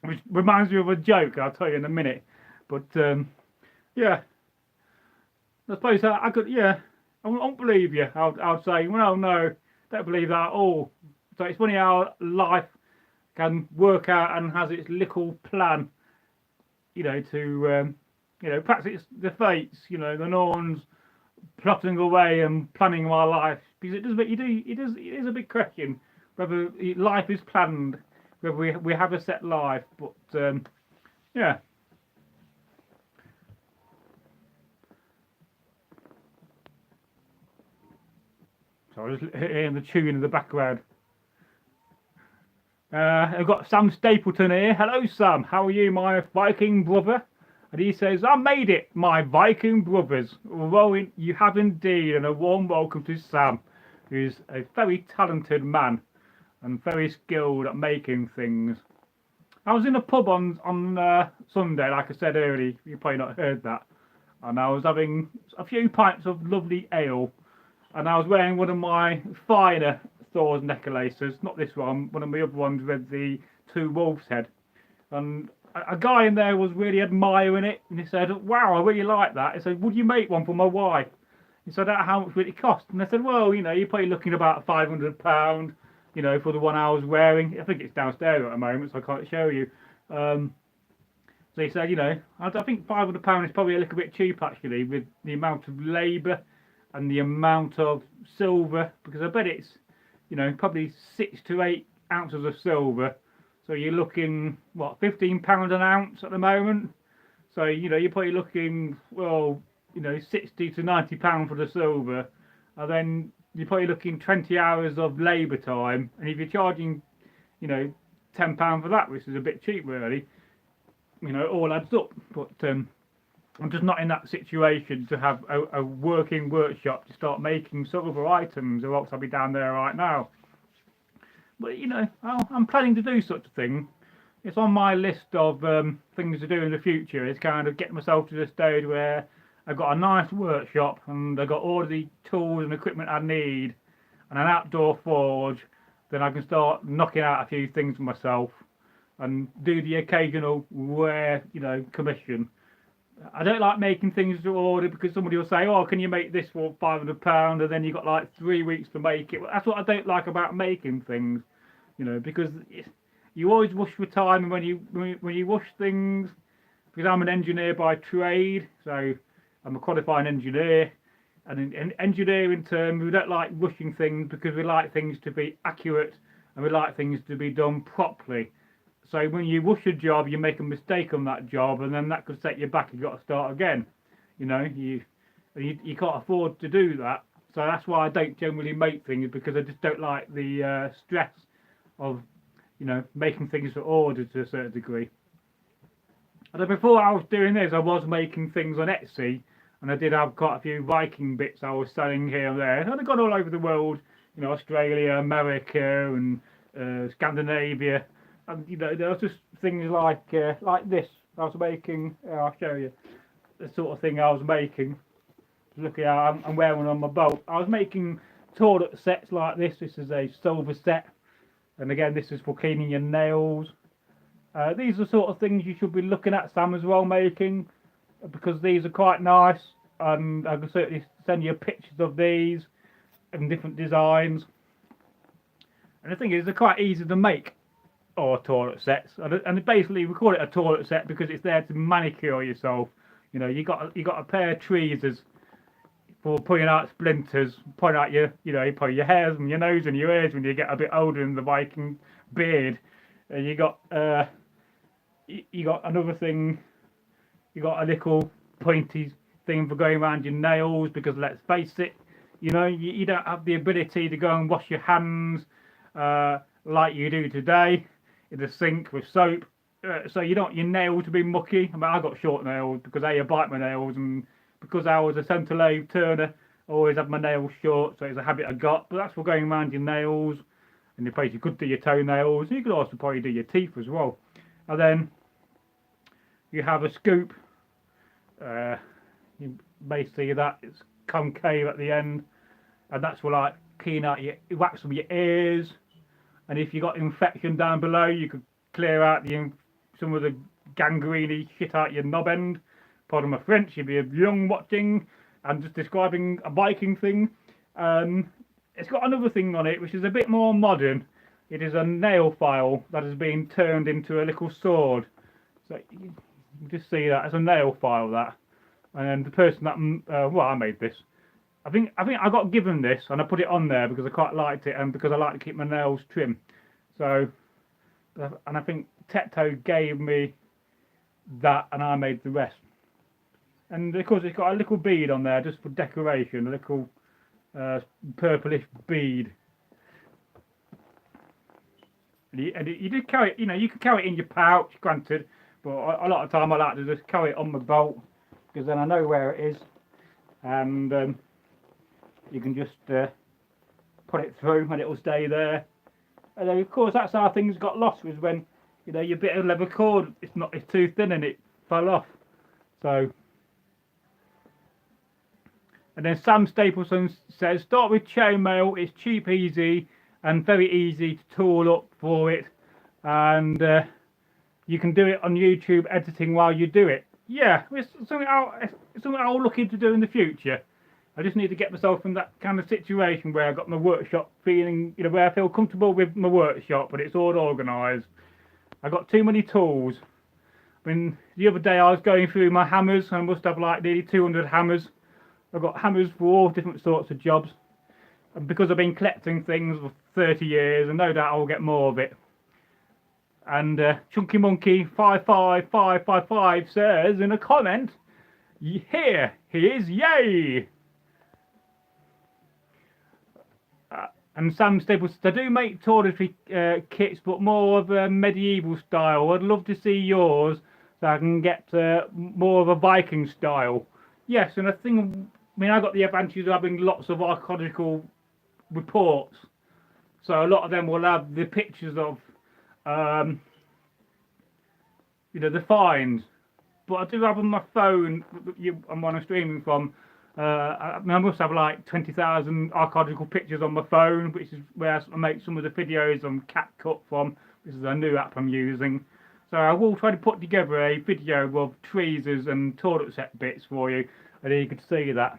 which reminds me of a joke I'll tell you in a minute. But yeah, I suppose I could, yeah, I won't believe you. I'll say, well, no, don't believe that at all. So it's funny how life can work out and has its little plan, you know, to perhaps it's the fates, you know, the Norns plotting away and planning my life, because it is a big question whether life is planned, whether we have a set life, but yeah. So I was hearing the tune in the background. I've got Sam Stapleton here. Hello, Sam. How are you, my Viking brother? And he says, I made it, my Viking brothers. Well, you have indeed, and a warm welcome to Sam, who's a very talented man and very skilled at making things. I was in a pub on Sunday, like I said earlier. You probably not heard that. And I was having a few pints of lovely ale. And I was wearing one of my finer Thor's necklaces, not this one of my other ones with the two wolves' head. And a guy in there was really admiring it, and he said, wow, I really like that. He said, would you make one for my wife? He said, how much would it cost? And I said, well, you know, you're probably looking about £500, you know, for the one I was wearing. I think it's downstairs at the moment, so I can't show you. So he said, you know, I think £500 is probably a little bit cheap, actually, with the amount of labour and the amount of silver, because I bet it's, you know, probably 6 to 8 ounces of silver. So you're looking, what, £15 an ounce at the moment? So, you know, you're probably looking, well, you know, £60 to £90 for the silver. And then you're probably looking 20 hours of labour time. And if you're charging, you know, £10 for that, which is a bit cheap really, you know, it all adds up. But I'm just not in that situation to have a working workshop to start making silver items, or else I'll be down there right now. But, you know, I'm planning to do such a thing. It's on my list of things to do in the future. It's kind of getting myself to the stage where I've got a nice workshop and I've got all the tools and equipment I need and an outdoor forge. Then I can start knocking out a few things for myself and do the occasional rare, you know, commission. I don't like making things to order, because somebody will say, oh, can you make this for £500? And then you've got like 3 weeks to make it. Well, that's what I don't like about making things, you know, because you always rush for time. And when you rush things, because I'm an engineer by trade, so I'm a qualified engineer, and in engineering terms, we don't like rushing things because we like things to be accurate and we like things to be done properly. So when you rush a job, you make a mistake on that job, and then that could set you back. You've got to start again. You know, you can't afford to do that. So that's why I don't generally make things, because I just don't like the stress of, you know, making things to order to a certain degree. And before I was doing this, I was making things on Etsy, and I did have quite a few Viking bits I was selling here and there. And I got all over the world, you know, Australia, America, and Scandinavia. And, you know, there was just things like this I was making. I'll show you the sort of thing I was making. Look at how I'm wearing on my belt. I was making toilet sets like this. This is a silver set, and again, this is for cleaning your nails. These are the sort of things you should be looking at, Sam, as well, making, because these are quite nice, and I can certainly send you pictures of these and different designs. And the thing is, they're quite easy to make. Or toilet sets, and basically we call it a toilet set because it's there to manicure yourself. You know, you got a pair of tweezers for pulling out splinters, pulling out your, you know, you pull your hairs and your nose and your ears when you get a bit older in the Viking beard. And you got another thing. You got a little pointy thing for going around your nails, because let's face it, you know, you don't have the ability to go and wash your hands like you do today in the sink with soap, so you don't want your nails to be mucky. I mean, I got short nails because I bite my nails, and because I was a centre lathe turner, I always had my nails short, so it's a habit I got. But that's for going around your nails, and the place you could do your toenails. You could also probably do your teeth as well. And then you have a scoop. You may see that it's concave at the end, and that's for like clean out your wax from your ears. And if you got infection down below, you could clear out some of the gangrene shit out your knob end. Pardon my French, if you're young watching and just describing a Viking thing. It's got another thing on it which is a bit more modern. It is a nail file that has been turned into a little sword. So you can just see that it's a nail file, that. And the person that well, I made this. I think I got given this and I put it on there because I quite liked it and because I like to keep my nails trim. So, and I think Teto gave me that and I made the rest. And of course it's got a little bead on there just for decoration, a little purplish bead. And you did carry it, you know, you can carry it in your pouch, granted, but a lot of time I like to just carry it on my belt because then I know where it is, and you can just put it through and it will stay there. And then of course that's how things got lost, was when, you know, your bit of leather cord, it's too thin and it fell off. So, and then Sam Stapleton says, start with chainmail, it's cheap, easy and very easy to tool up for it, and you can do it on YouTube editing while you do it. Yeah, it's something I'll look into do in the future. I just need to get myself in that kind of situation where I've got my workshop feeling, you know, where I feel comfortable with my workshop, but it's all organised. I've got too many tools. I mean, the other day I was going through my hammers, and I must have like nearly 200 hammers. I've got hammers for all different sorts of jobs. And because I've been collecting things for 30 years, and no doubt I'll get more of it. And Chunky Monkey 55555 says in a comment, here he is, yay! And Sam Staples, I do make toiletry kits, but more of a medieval style. I'd love to see yours, so I can get more of a Viking style. Yes, and I mean, I got the advantage of having lots of archaeological reports, so a lot of them will have the pictures of, you know, the finds. But I do have on my phone, I'm on a streaming from. I must have like 20,000 archaeological pictures on my phone, which is where I make some of the videos on CapCut from. This is a new app I'm using. So I will try to put together a video of tweezers and toilet set bits for you, and you can see that.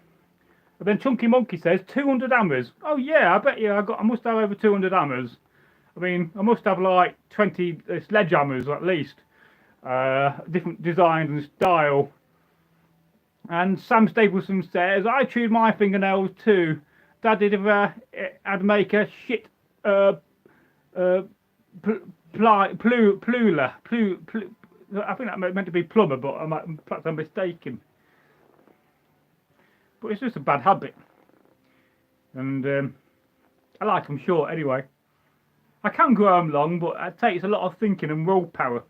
And then Chunky Monkey says 200 hammers. Oh yeah, I bet you I must have over 200 hammers. I mean, I must have like 20 sledgehammers at least, different designs and style. And Sam Stapleton says, I chewed my fingernails too. Dad did I'd make a shit pluler. I think that meant to be plumber, but perhaps I'm mistaken. But it's just a bad habit. And I like them short anyway. I can grow them long, but it takes a lot of thinking and willpower.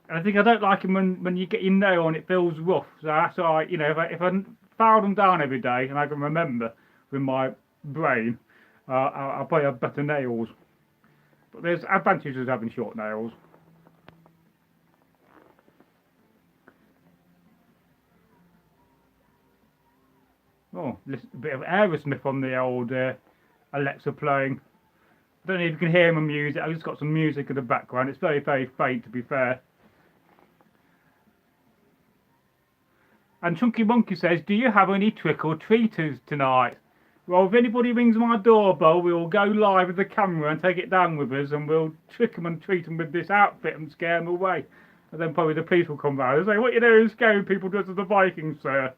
And I think I don't like them when you get your nail and it feels rough. So that's why, you know, if I file them down every day and I can remember with my brain, I'll probably have better nails. But there's advantages of having short nails. Oh, a bit of Aerosmith on the old Alexa playing. I don't know if you can hear my music. I've just got some music in the background. It's very, very faint, to be fair. And Chunky Monkey says, do you have any trick or treaters tonight? Well, if anybody rings my doorbell, we'll go live with the camera and take it down with us, and we'll trick them and treat them with this outfit and scare them away. And then probably the police will come round and say, what are you doing scaring people dressed as the Vikings, sir?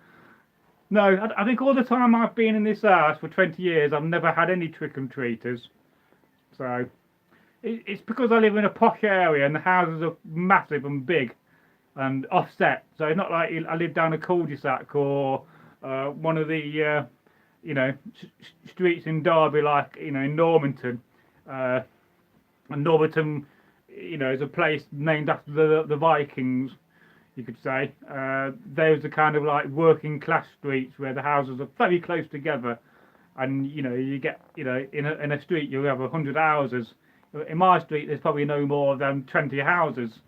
No, I think all the time I've been in this house for 20 years, I've never had any trick and treaters. So, it's because I live in a posh area and the houses are massive and big and offset. So it's not like I live down a cul-de-sac or one of the, you know, streets in Derby, like, you know, in Normanton. And Normanton, you know, is a place named after the Vikings, you could say. Those are kind of like working class streets where the houses are very close together. And, you know, you get, you know, in a street you'll have 100 houses. In my street there's probably no more than 20 houses.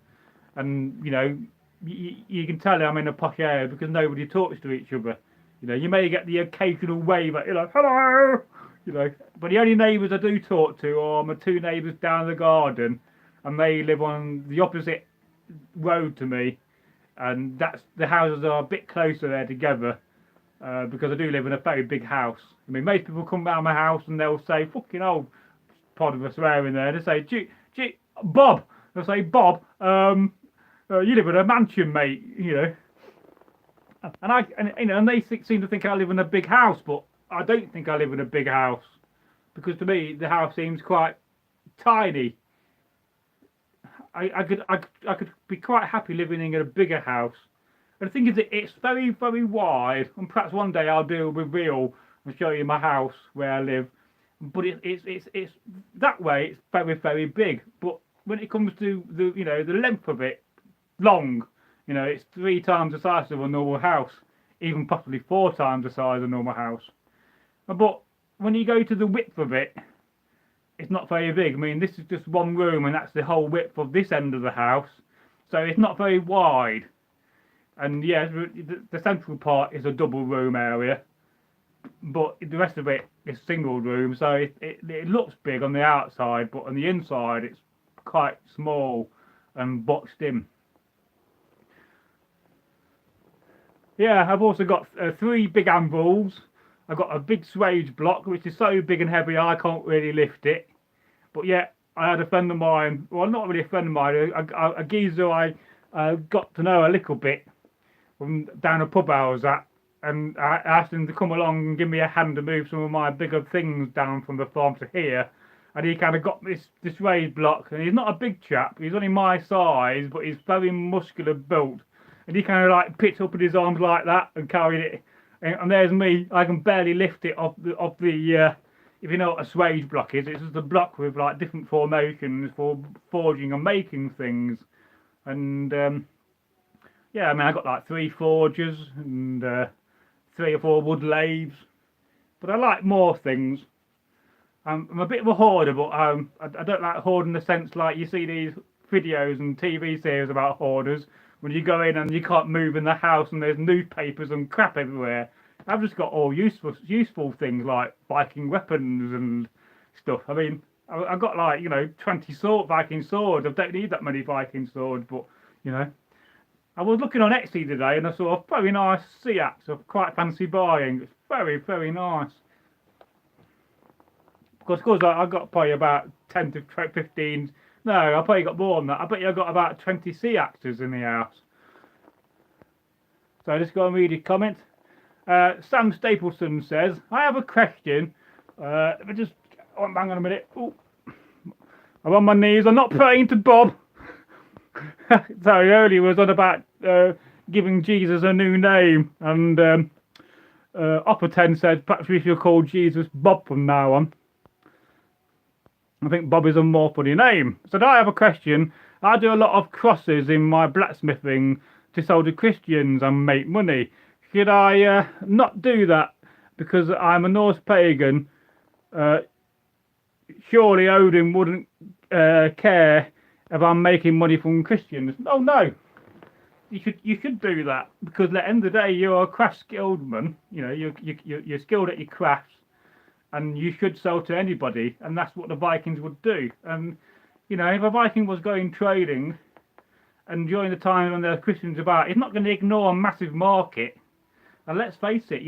And, you know, you can tell I'm in a posh area because nobody talks to each other. You know, you may get the occasional wave at, you know, hello, you know, but the only neighbours I do talk to are my two neighbours down the garden, and they live on the opposite road to me, and that's, the houses are a bit closer there together, because I do live in a very big house. I mean, most people come round my house and they'll say, fucking hell, pod of a swearing there. They say, Bob. They'll say, Bob, you live in a mansion, mate, you know. And they seem to think I live in a big house, but I don't think I live in a big house, because to me the house seems quite tiny. I could be quite happy living in a bigger house. And the thing is that it's very, very wide, and perhaps one day I'll do a reveal and show you my house where I live. But it's that way it's very, very big. But when it comes to the length of it, long, it's 3 times the size of a normal house, even possibly 4 times the size of a normal house. But when you go to the width of it, it's not very big. I mean, this is just one room, and that's the whole width of this end of the house, so it's not very wide. And yeah, the central part is a double room area, but the rest of it is single room, so it looks big on the outside, but on the inside it's quite small and boxed in. Yeah, I've also got 3 big anvils. I've got a big swage block, which is so big and heavy I can't really lift it. But yeah, I had a friend of mine, well, not really a friend of mine, a geezer I got to know a little bit from down a pub I was at, and I asked him to come along and give me a hand to move some of my bigger things down from the farm to here. And he kind of got this swage block, and he's not a big chap, he's only my size, but he's very muscular built. And he kind of like picked up with his arms like that and carried it. And there's me, I can barely lift it off the if you know what a swage block is, it's just a block with like different formations for forging and making things. And yeah, I mean, I got like 3 forges and 3 or 4 wood lathes, but I like more things. I'm a bit of a hoarder, but I don't like hoarding in the sense like you see these videos and TV series about hoarders, when you go in and you can't move in the house and there's newspapers and crap everywhere. I've just got all useful things like Viking weapons and stuff. I mean, I've got like 20 Viking swords. I don't need that many Viking swords, but I was looking on Etsy today and I saw a very nice sea axe. I quite fancy buying. It's very, very nice. Of course, I got probably about 10 to 15. No, I probably got more than that. I bet you I got about 20 sea axes in the house. So I just go and read a comment. Sam Stapleton says, I have a question. Let me just, hang on a minute. Ooh. I'm on my knees. I'm not praying to Bob. Sorry, earlier was on about giving Jesus a new name. And Upper 10 said, perhaps we should call Jesus Bob from now on. I think Bob is a more funny name. So I have a question. I do a lot of crosses in my blacksmithing to sell to Christians and make money. Should I not do that because I'm a Norse pagan? Surely Odin wouldn't care if I'm making money from Christians. Oh no, you should do that, because at the end of the day you're a craft skilled man. You're skilled at your crafts, and you should sell to anybody, and that's what the Vikings would do. And if a Viking was going trading, and during the time when there are Christians about, he's not going to ignore a massive market. And let's face it,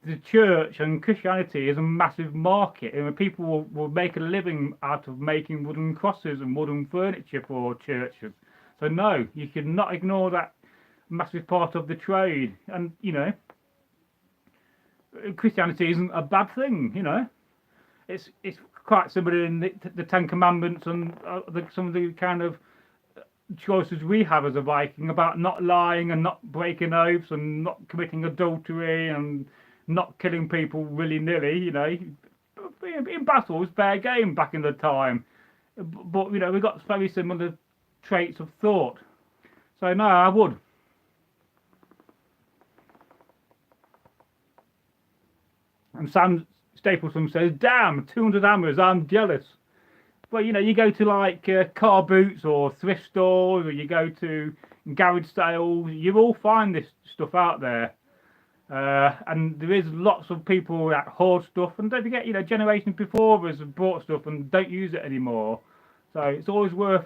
the church and Christianity is a massive market, and people will make a living out of making wooden crosses and wooden furniture for churches. So no, you should not ignore that massive part of the trade. And Christianity isn't a bad thing. It's quite similar in the 10 Commandments and some of the kind of choices we have as a Viking about not lying and not breaking oaths and not committing adultery and not killing people willy-nilly. In battle was fair game back in the time, but we got very similar traits of thought. So no, I would. And Sam Stapleton says, damn, 200 hammers, I'm jealous. Well, you go to like car boots or thrift stores, or you go to garage sales, you will find this stuff out there. And there is lots of people that hoard stuff, and don't forget, generations before us have bought stuff and don't use it anymore. So it's always worth,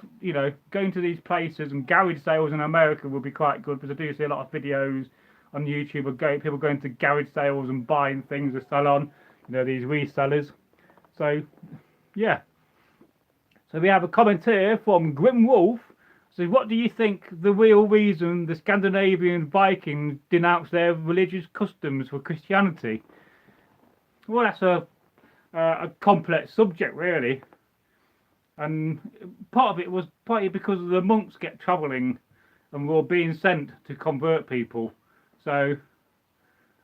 going to these places, and garage sales in America will be quite good, because I do see a lot of videos on YouTube of people going to garage sales and buying things to sell on, these resellers. So yeah. So we have a comment here from Grim Wolf. So what do you think the real reason the Scandinavian Vikings denounced their religious customs for Christianity? Well, that's a complex subject, really. And part of it was partly because the monks kept travelling and were being sent to convert people. So,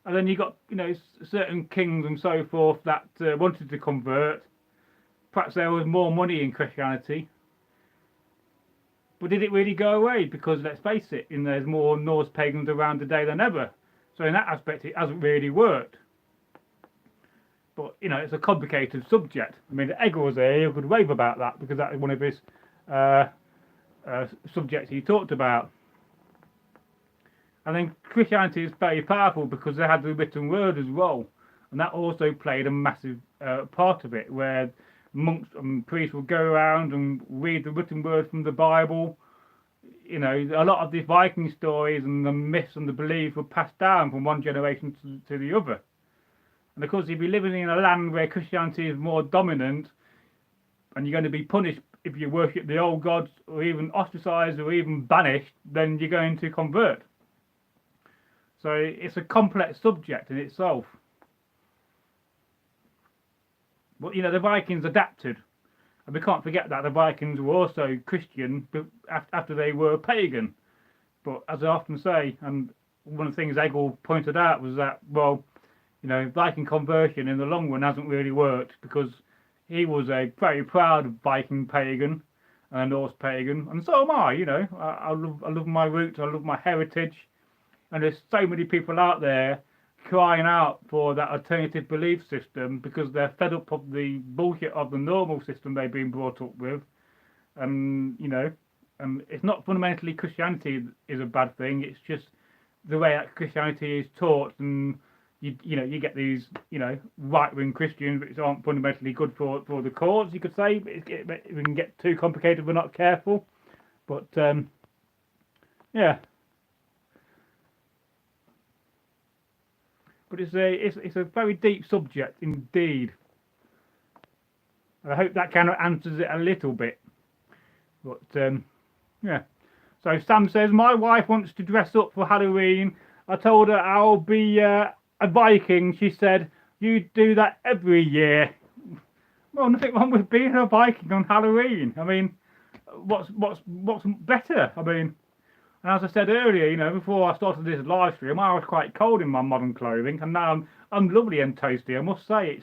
and then you got, you know, certain kings and so forth that wanted to convert. Perhaps there was more money in Christianity. But did it really go away? Because let's face it, there's more Norse pagans around today than ever. So in that aspect, it hasn't really worked. But, you know, it's a complicated subject. I mean, Egger was here, he could rave about that because that is one of his subjects he talked about. And then Christianity is very powerful because they had the written word as well. And that also played a massive part of it, where monks and priests would go around and read the written word from the Bible. You know, a lot of the Viking stories and the myths and the beliefs were passed down from one generation to the other. And of course, if you're living in a land where Christianity is more dominant, and you're going to be punished if you worship the old gods, or even ostracized, or even banished, then you're going to convert. So it's a complex subject in itself. But, you know, the Vikings adapted. And we can't forget that the Vikings were also Christian after they were pagan. But as I often say, and one of the things Egil pointed out was that, well, you know, Viking conversion in the long run hasn't really worked, because he was a very proud Viking pagan and a Norse pagan, and so am I. You know, I love my roots, I love my heritage, and there's so many people out there crying out for that alternative belief system because they're fed up of the bullshit of the normal system they've been brought up with. And, you know, and it's not fundamentally Christianity is a bad thing, it's just the way that Christianity is taught. And you know, you get these, you know, right-wing Christians which aren't fundamentally good for the cause, you could say. It can get too complicated if we're not careful. But yeah. But it's a very deep subject indeed. And I hope that kind of answers it a little bit. But yeah. So Sam says, my wife wants to dress up for Halloween. I told her I'll be a Viking. She said, you do that every year. Well, nothing wrong with being a Viking on Halloween. I mean, what's better? I mean, and as I said earlier, you know, before I started this live stream, I was quite cold in my modern clothing, and now I'm lovely and toasty. I must say,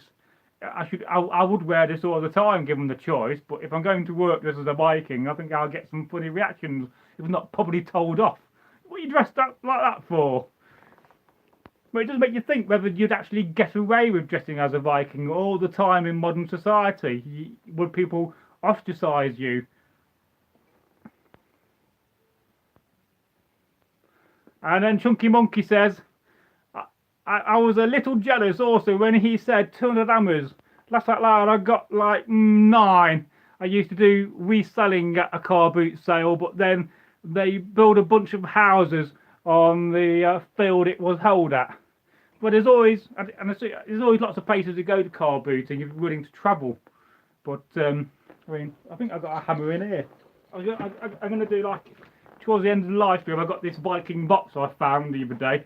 I would wear this all the time given the choice. But if I'm going to work this as a Viking, I think I'll get some funny reactions if not probably told off. What are you dressed up like that for? Well, it does make you think whether you'd actually get away with dressing as a Viking all the time in modern society. Would people ostracize you? And then Chunky Monkey says, I was a little jealous also when he said 200 hammers. Laugh out loud, I got like 9. I used to do reselling at a car boot sale, but then they built a bunch of houses on the field it was held at. But there's always lots of places to go to car booting if you're willing to travel. But I mean, I think I've got a hammer in here. I'm going to do, like, towards the end of the live stream, I got this Viking box I found the other day,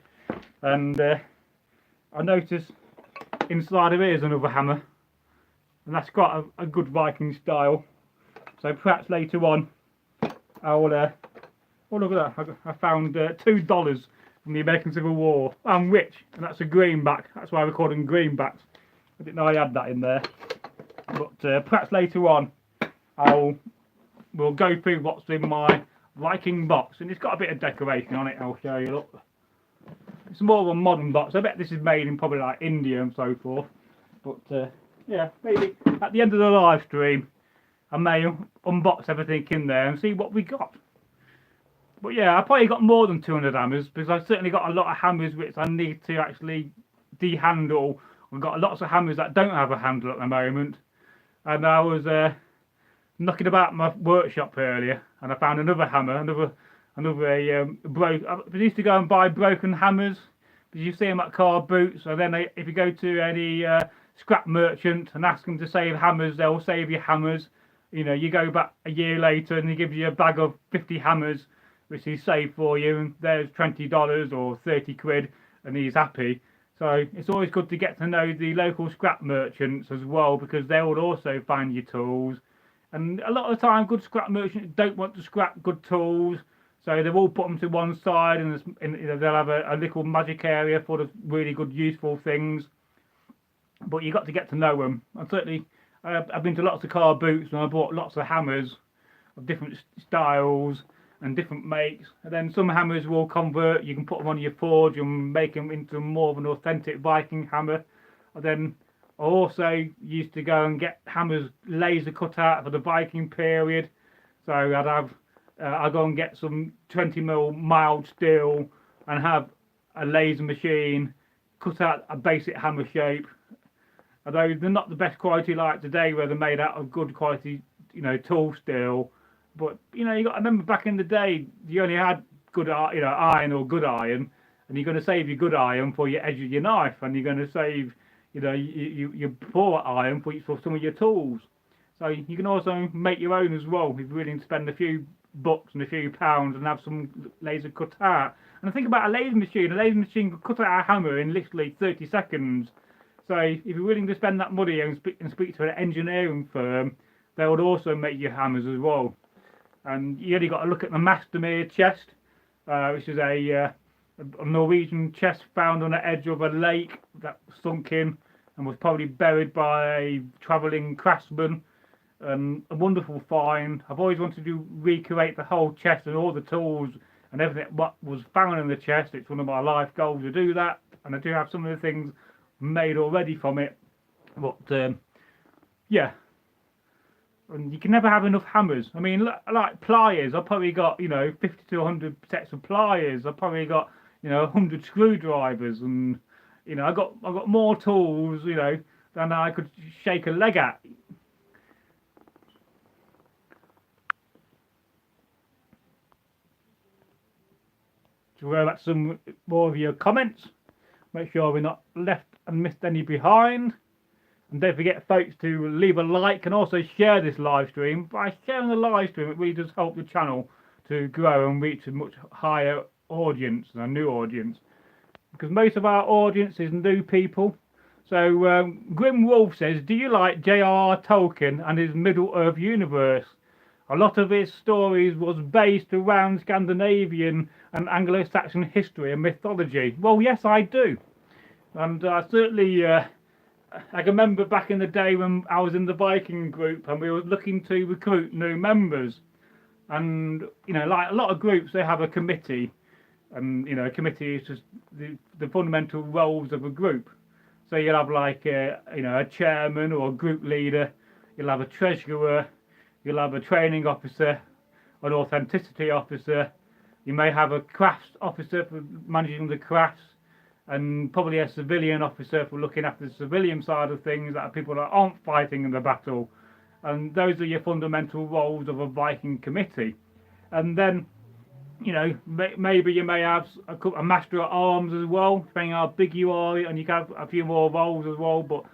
and I noticed inside of here is another hammer, and that's quite a good Viking style. So perhaps later on I'll oh, look at that, I found $2 from the American Civil War. I'm rich, and that's a greenback. That's why we're calling greenbacks. I didn't know I had that in there. But perhaps later on we'll go through what's in my Viking box, and it's got a bit of decoration on it. I'll show you. Look, it's more of a modern box. I bet this is made in probably like India and so forth. But yeah, maybe at the end of the live stream I may unbox everything in there and see what we got. But yeah, I probably got more than 200 hammers, because I've certainly got a lot of hammers which I need to actually de-handle. I've got lots of hammers that don't have a handle at the moment. And I was knocking about my workshop earlier, and I found another hammer, I used to go and buy broken hammers, because you see them at car boots. And then if you go to any scrap merchant and ask them to save hammers, they'll save you hammers. You know, you go back a year later and he gives you a bag of 50 hammers, which he's saved for you, and there's $20 or 30 quid, and he's happy. So it's always good to get to know the local scrap merchants as well, because they will also find your tools. And a lot of the time, good scrap merchants don't want to scrap good tools, so they've all put them to one side, and you know, they'll have a little magic area full of really good, useful things. But you got to get to know them. And certainly, I've been to lots of car boots, and I bought lots of hammers of different styles and different makes. And then some hammers will convert. You can put them on your forge and make them into more of an authentic Viking hammer. And then I also used to go and get hammers laser cut out for the Viking period. So I'd go and get some 20mm mild steel and have a laser machine cut out a basic hammer shape. Although they're not the best quality like today, where they're made out of good quality, you know, tool steel. But you know, you got to remember back in the day, you only had good, you know, iron or good iron, and you're going to save your good iron for your edge of your knife, and you're going to save, you know, your poor iron for some of your tools. So you can also make your own as well if you're willing to spend a few bucks and a few pounds and have some laser cut out. And think about a laser machine. A laser machine could cut out a hammer in literally 30 seconds. So if you're willing to spend that money and speak to an engineering firm, they would also make your hammers as well. And you only got to look at the Mastermere chest, which is a Norwegian chest found on the edge of a lake that sunk in and was probably buried by a travelling craftsman. A wonderful find. I've always wanted to recreate the whole chest and all the tools and everything what was found in the chest. It's one of my life goals to do that, and I do have some of the things made already from it. But yeah, and you can never have enough hammers. I mean, like pliers, I've probably got, you know, 50 to 100 sets of pliers. I've probably got, you know, 100 screwdrivers, and you know, I've got more tools, you know, than I could shake a leg at. So we'll go back to some more of your comments. Make sure we're not left and missed any behind. And don't forget, folks, to leave a like and also share this live stream. By sharing the live stream, it really does help the channel to grow and reach a much higher audience and a new audience. Because most of our audience is new people. So Grim Wolf says, do you like J.R.R. Tolkien and his Middle-earth universe? A lot of his stories was based around Scandinavian and Anglo-Saxon history and mythology. Well, yes, I do. And certainly, I can remember back in the day when I was in the Viking group and we were looking to recruit new members. And, you know, like a lot of groups, they have a committee. And, you know, a committee is just the fundamental roles of a group. So you'll have like, you know, a chairman or a group leader. You'll have a treasurer. You'll have a training officer, an authenticity officer. You may have a crafts officer for managing the crafts, and probably a civilian officer for looking after the civilian side of things, that are people that aren't fighting in the battle. And those are your fundamental roles of a Viking committee. And then, you know, maybe you may have a master at arms as well, depending on how big you are, and you can have a few more roles as well. But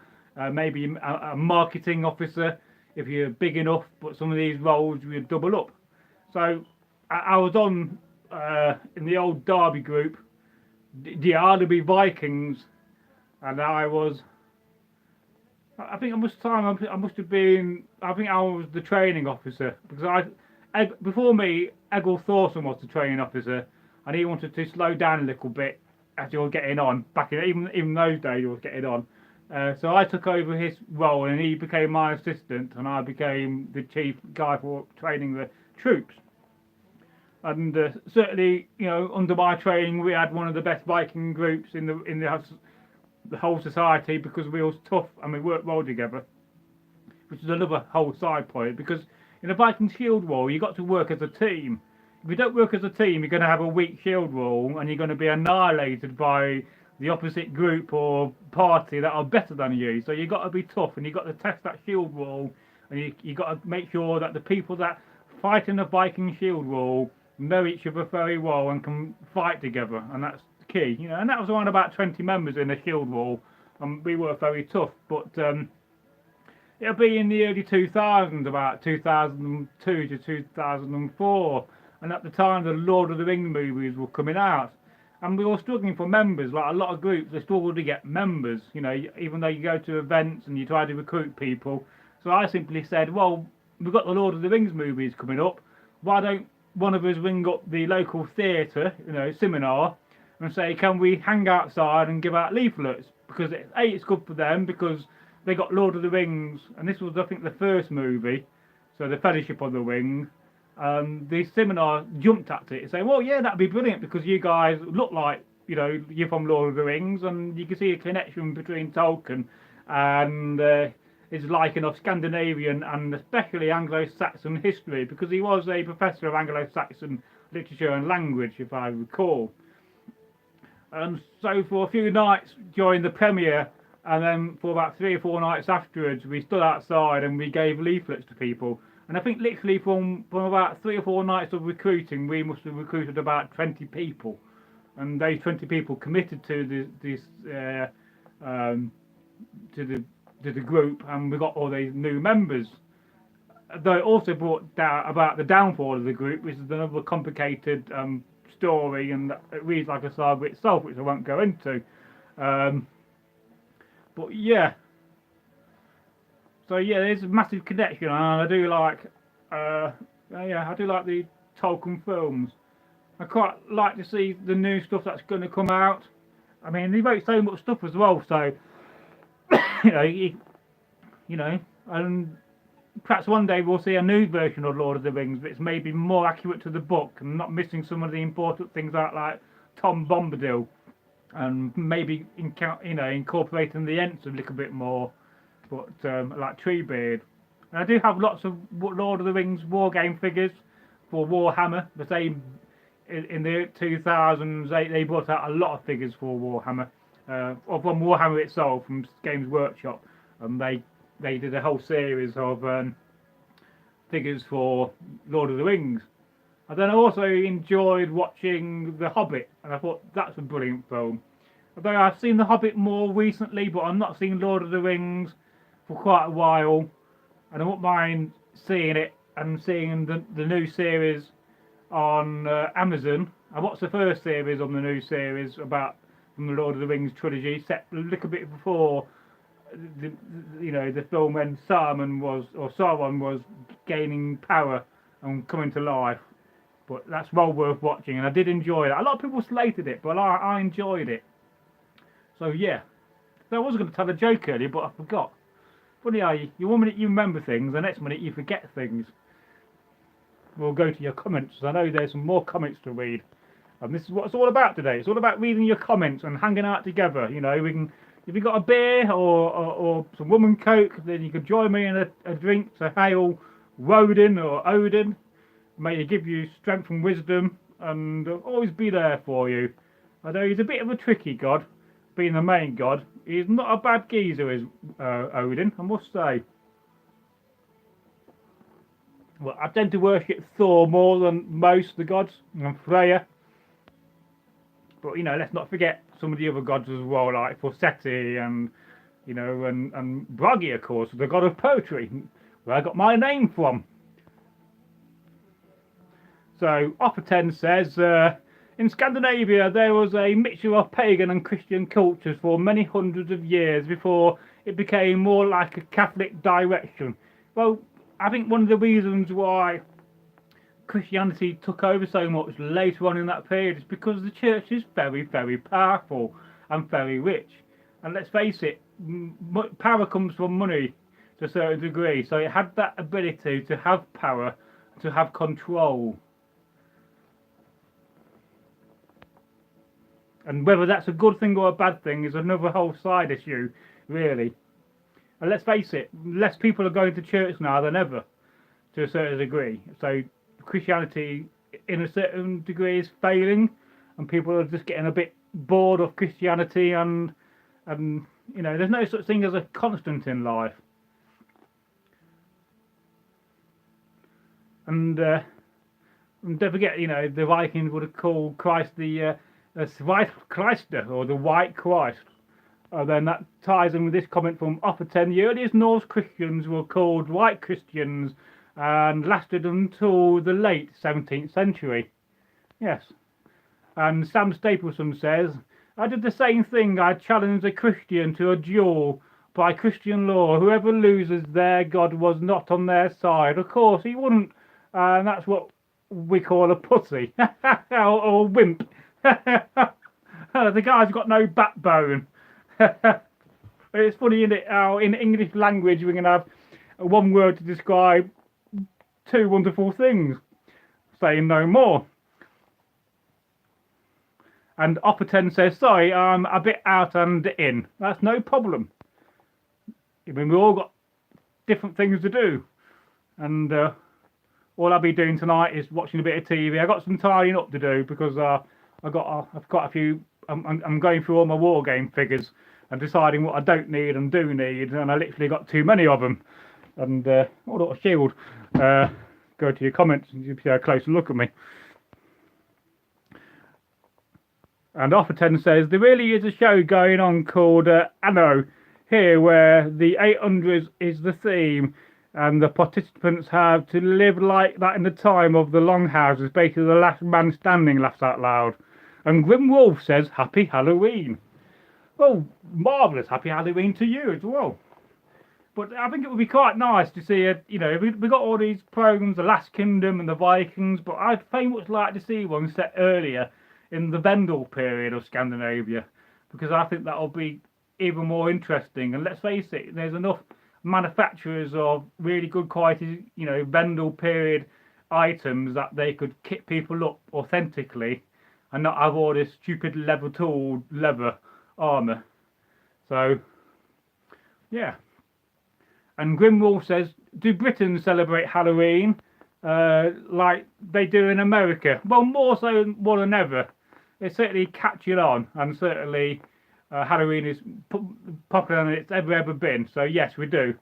maybe a marketing officer if you're big enough. But some of these roles you double up. So I was on in the old Derby group, the Derby Vikings, and I was. I think I must have been. I think I was the training officer, because before me, Egil Thorson was the training officer, and he wanted to slow down a little bit as he was getting on. Back in even those days, he was getting on. So I took over his role, and he became my assistant, and I became the chief guy for training the troops. And certainly, you know, under my training, we had one of the best Viking groups in the whole society, because we were tough and we worked well together, which is another whole side point. Because in a Viking shield wall, you got to work as a team. If you don't work as a team, you're going to have a weak shield wall, and you're going to be annihilated by the opposite group or party that are better than you. So you got to be tough, and you got to test that shield wall, and you got to make sure that the people that fight in the Viking shield wall know each other very well and can fight together, and that's key. You know, and that was around about 20 members in the shield wall, and we were very tough. But it'll be in the early 2000s, about 2002 to 2004, and at the time the Lord of the Rings movies were coming out, and we were struggling for members. Like a lot of groups, they struggle to get members, you know, even though you go to events and you try to recruit people. So I simply said, well, we've got the Lord of the Rings movies coming up, why don't one of us ring up the local theatre, you know, seminar, and say, can we hang outside and give out leaflets? Because it's good for them, because they got Lord of the Rings, and this was, I think, the first movie, so the Fellowship of the Ring. The seminar jumped at it, saying, well, yeah, that'd be brilliant, because you guys look like, you know, you're from Lord of the Rings, and you can see a connection between Tolkien and his liking of Scandinavian and especially Anglo-Saxon history, because he was a professor of Anglo-Saxon literature and language, if I recall. And so for a few nights during the premiere, and then for about 3 or 4 nights afterwards, we stood outside and we gave leaflets to people. And I think literally from about 3 or 4 nights of recruiting, we must have recruited about 20 people. And those 20 people committed to the group, and we got all these new members. Though it also brought down about the downfall of the group, which is another complicated story, and it reads like a saga itself, which I won't go into. But yeah, so yeah, there's a massive connection, and I do like, yeah, I do like the Tolkien films. I quite like to see the new stuff that's going to come out. I mean, he wrote so much stuff as well, so you know, and perhaps one day we'll see a new version of Lord of the Rings that's maybe more accurate to the book and not missing some of the important things out like Tom Bombadil, and maybe incorporating the Ents a little bit more, but like Treebeard. And I do have lots of Lord of the Rings war game figures for Warhammer. The same in the 2000s, they brought out a lot of figures for Warhammer, or from Warhammer itself, from Games Workshop, and they did a whole series of figures for Lord of the Rings. And then I also enjoyed watching The Hobbit, and I thought that's a brilliant film. Although I've seen The Hobbit more recently, but I've not seen Lord of the Rings for quite a while, and I wouldn't mind seeing it and seeing the new series on Amazon. I watched the first series on the new series from the Lord of the Rings trilogy, set a little bit before the film when Sauron was gaining power and coming to life. But that's well worth watching, and I did enjoy it. A lot of people slated it, but I enjoyed it. So yeah, I was going to tell a joke earlier, but I forgot. Funny how you one minute you remember things, the next minute you forget things. We'll go to your comments. I know there's some more comments to read, and this is what it's all about today. It's all about reading your comments and hanging out together. You know, we can. If you've got a beer or some rum and coke, then you can join me in a drink to hail Woden or Odin. May he give you strength and wisdom, and always be there for you. Although he's a bit of a tricky god, being the main god, he's not a bad geezer, is Odin, I must say. Well, I tend to worship Thor more than most of the gods, and Freya. But let's not forget some of the other gods as well, like Forseti and and Bragi, of course, the god of poetry, where I got my name from. So Offer10 says, in Scandinavia there was a mixture of pagan and Christian cultures for many hundreds of years before it became more like a Catholic direction. Well, I think one of the reasons why Christianity took over so much later on in that period is because the church is very, very powerful and very rich. And let's face it, power comes from money to a certain degree. So it had that ability to have power, to have control. And whether that's a good thing or a bad thing is another whole side issue, really. And let's face it, less people are going to church now than ever, to a certain degree. So Christianity, in a certain degree, is failing, and people are just getting a bit bored of Christianity, and there's no such thing as a constant in life. And don't forget, the Vikings would have called Christ the White Christ, or the White Christ. Then that ties in with this comment from Offerten. The earliest Norse Christians were called White Christians and lasted until the late 17th century. Yes. And Sam Stapleton says, I did the same thing. I challenged a Christian to a duel. By Christian law, whoever loses, their God was not on their side. Of course, he wouldn't. And that's what we call a pussy. or a wimp. The guy's got no backbone. It's funny, isn't it, how in English language we can have one word to describe two wonderful things. Saying no more. And Opperton says, sorry, I'm a bit out and in. That's no problem. I mean, we've all got different things to do. And all I'll be doing tonight is watching a bit of TV. I've got some tidying up to do because I've got a few. I'm going through all my war game figures and deciding what I don't need and do need, and I literally got too many of them. And hold on, shield. Go to your comments and you see a closer look at me. And Offerton says there really is a show going on called Anno here, where the 800s is the theme, and the participants have to live like that in the time of the Longhouses. Basically, the last man standing laughs out loud. And Grim Wolf says, Happy Halloween. Well, marvellous Happy Halloween to you as well. But I think it would be quite nice to see, you know, we got all these programs, The Last Kingdom and the Vikings, but I'd very much like to see one set earlier in the Vendel period of Scandinavia, because I think that'll be even more interesting. And let's face it, there's enough manufacturers of really good quality, you know, Vendel period items that they could kit people up authentically and not have all this stupid leather-tooled leather armour. So, yeah. And Grimwolf says, do Britons celebrate Halloween like they do in America? Well, more so more than ever. It's certainly catching on, and certainly Halloween is popular than it's ever been. So yes, we do.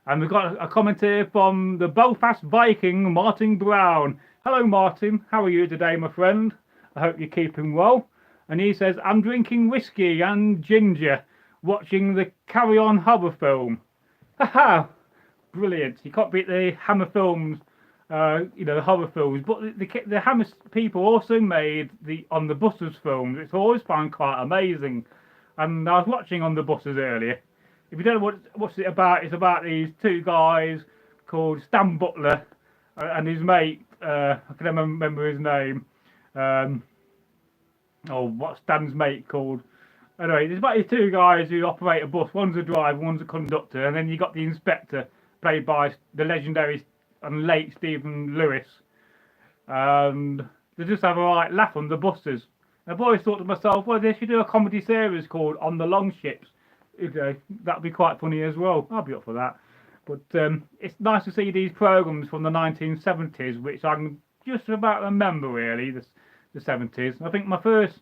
And we've got a comment here from the Belfast Viking, Martin Brown. Hello, Martin. How are you today, my friend? I hope you're keeping well. And he says, I'm drinking whiskey and ginger, watching the Carry On Horror film. Haha, brilliant. You can't beat the Hammer films, you know, the horror films. But the Hammer people also made the On the Buses films. It's always found quite amazing. And I was watching On the Buses earlier. If you don't know what's it about, it's about these two guys called Stan Butler and his mate, I can never remember his name. What's Stan's mate called? Anyway, there's about these two guys who operate a bus. One's a driver, one's a conductor, and then you got the inspector, played by the legendary and late Stephen Lewis. And they just have a right laugh on the buses. And I've always thought to myself, well, they should do a comedy series called On the Long Ships. You know, that'd be quite funny as well. I'll be up for that. But it's nice to see these programs from the 1970s, which I can just about remember, really, the 70s. I think my first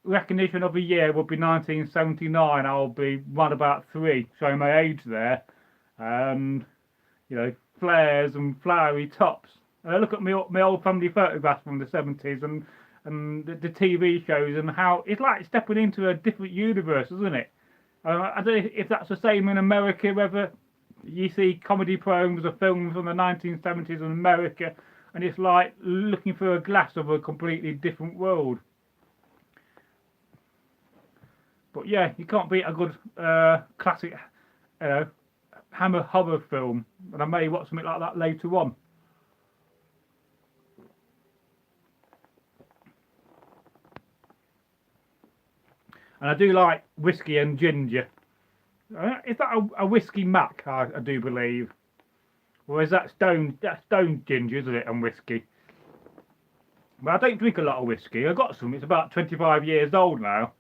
recognition of a year would be 1979. I'll be right about 3, showing my age there. And, you know, flares and flowery tops. Look at my old family photographs from the 70s and the TV shows, and how it's like stepping into a different universe, isn't it? I don't know if that's the same in America, whether you see comedy programs or films from the 1970s in America, and it's like looking through a glass of a completely different world. But yeah, you can't beat a good classic, Hammer horror film, and I may watch something like that later on. And I do like whiskey and ginger. Is that a whiskey mac? I do believe. Or is that stone ginger, isn't it, and whiskey? But I don't drink a lot of whiskey. I got some. It's about 25 years old now,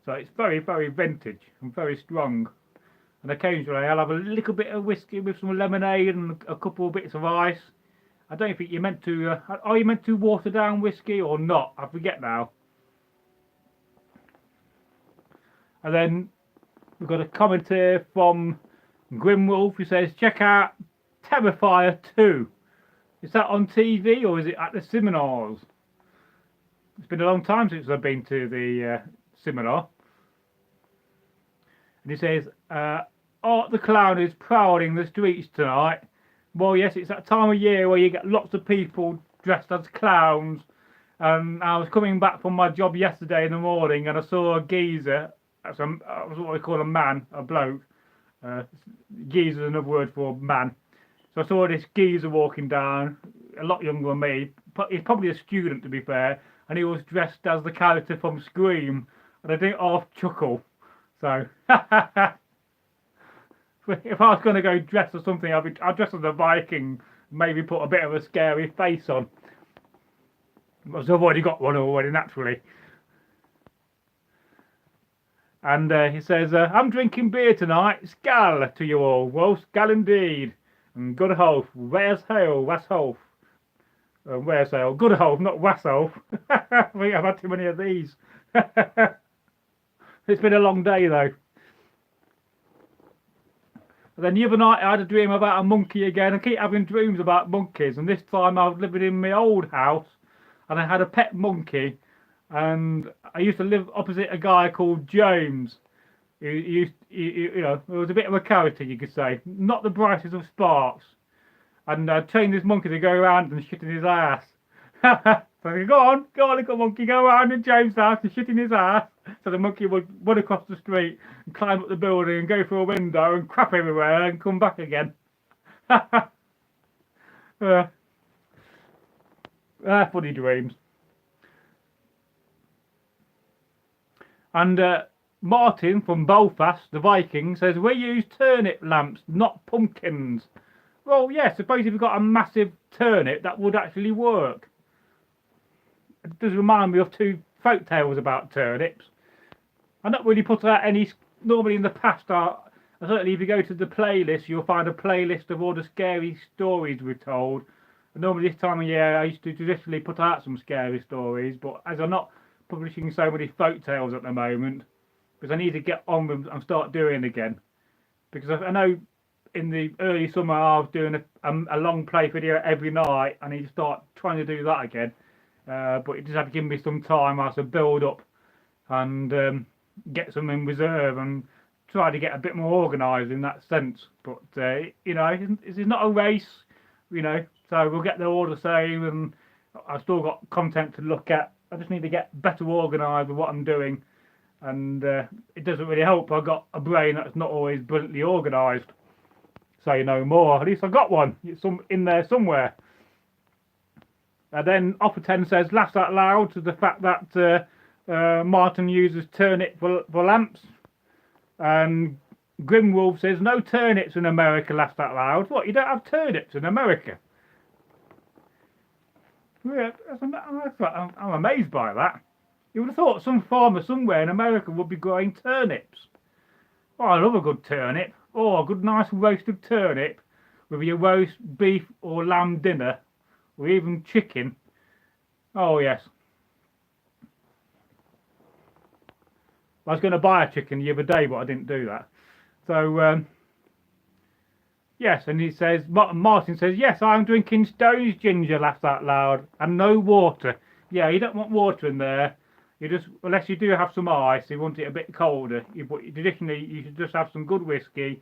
so it's very, very vintage and very strong. And occasionally I'll have a little bit of whiskey with some lemonade and a couple of bits of ice. I don't think you're meant to. Are you meant to water down whiskey or not? I forget now. And then we've got a comment here from Grimwolf who says, check out Terrifier 2. Is that on TV or is it at the seminars? It's been a long time since I've been to the similar. And he says, Art the Clown is prowling the streets tonight. Well, yes, it's that time of year where you get lots of people dressed as clowns. And I was coming back from my job yesterday in the morning and I saw a geezer. That's what we call a man, a bloke. Geezer is another word for man. So I saw this geezer walking down, a lot younger than me. He's probably a student, to be fair. And he was dressed as the character from Scream. And I didn't half chuckle. So, if I was going to go dress as something, I'd dress as a Viking. Maybe put a bit of a scary face on. Because I've already got one already, naturally. And he says, I'm drinking beer tonight. Skål to you all. Well, skål indeed. And good health. Where's hale? Where's health? Where's hale? Good health, not was health. I think I've had too many of these. It's been a long day, though. And then the other night I had a dream about a monkey again. I keep having dreams about monkeys. And this time I was living in my old house. And I had a pet monkey. And I used to live opposite a guy called James. He was a bit of a character, you could say. Not the brightest of sparks. And I trained this monkey to go around and shit in his ass. So I go on, little monkey, go around in James' house and shit in his ass. So the monkey would run across the street and climb up the building and go through a window and crap everywhere and come back again. Funny dreams. And Martin from Belfast, the Viking, says, we use turnip lamps, not pumpkins. Well, yeah, suppose if you've got a massive turnip, that would actually work. It does remind me of two folk tales about turnips. I don't really put out any, normally in the past, certainly if you go to the playlist, you'll find a playlist of all the scary stories we've told. And normally this time of year, I used to traditionally put out some scary stories, but as I'm not publishing so many folk tales at the moment, because I need to get on with and start doing again. Because I know in the early summer I was doing a long play video every night. I need to start trying to do that again. But it just had to give me some time. I had to build up and get some in reserve and try to get a bit more organised in that sense. But you know, this is not a race, you know, so we'll get there all the same, and I've still got content to look at. I just need to get better organised with what I'm doing, and it doesn't really help. I've got a brain that's not always brilliantly organised. Say no more. At least I got one. It's in there somewhere. And then Offer 10 says, laughs out loud to the fact that Martin uses turnip for lamps. And Grimwolf says, no turnips in America, laughs out loud. What, you don't have turnips in America? Yeah, I'm amazed by that. You would have thought some farmer somewhere in America would be growing turnips. Oh, I love a good turnip. Oh, a good nice roasted turnip with your roast beef or lamb dinner, or even chicken. Oh yes. I was going to buy a chicken the other day, but I didn't do that. So yes, and he says, Martin says, yes, I'm drinking Stone's ginger, laughs out loud, and no water. Yeah, you don't want water in there. You just, unless you do have some ice, you want it a bit colder. But traditionally, you should just have some good whiskey,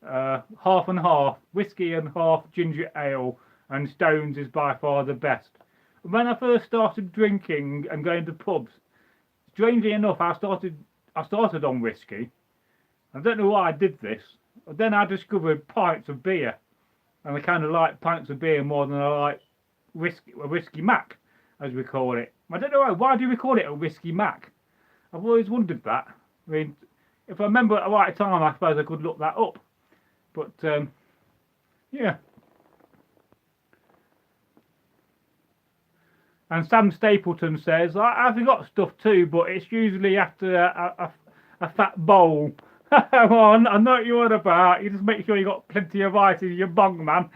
half and half, whiskey and half ginger ale, and Stone's is by far the best. When I first started drinking and going to pubs, strangely enough, I started on whiskey. I don't know why I did this. But then I discovered pints of beer, and I kind of like pints of beer more than I like whiskey mac, as we call it. I don't know why do we call it a whiskey mac? I've always wondered that. I mean, if I remember at the right time, I suppose I could look that up. But yeah. And Sam Stapleton says, I've got stuff too, but it's usually after a fat bowl. Well, I know what you're on about. You just make sure you got plenty of ice in your bong, man.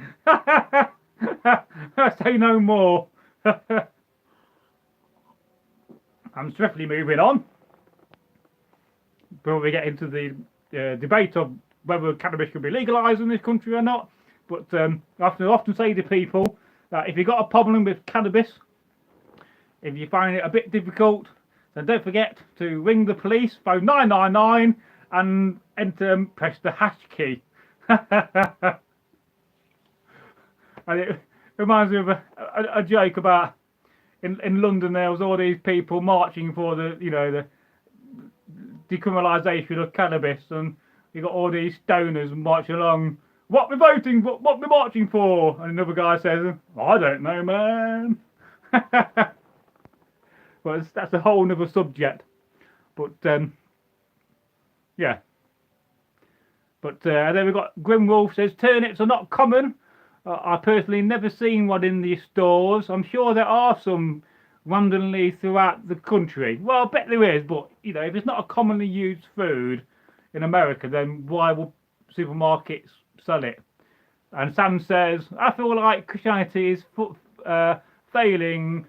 Say no more. I'm swiftly moving on. Before we get into the debate of whether cannabis should be legalised in this country or not. But I often say to people that if you've got a problem with cannabis, if you find it a bit difficult, So don't forget to ring the police, phone 999 and enter, press the hash key. And it reminds me of a joke about in London there was all these people marching for the, you know, the decriminalisation of cannabis, and you got all these stoners marching along. What we voting? What we marching for? And another guy says, I don't know, man. Well, that's a whole other subject. But yeah. But then we've got Grimwolf says turnips are not common. I personally never seen one in these stores. I'm sure there are some randomly throughout the country. Well, I bet there is, but you know, if it's not a commonly used food in America, then why will supermarkets sell it? And Sam says, I feel like Christianity is failing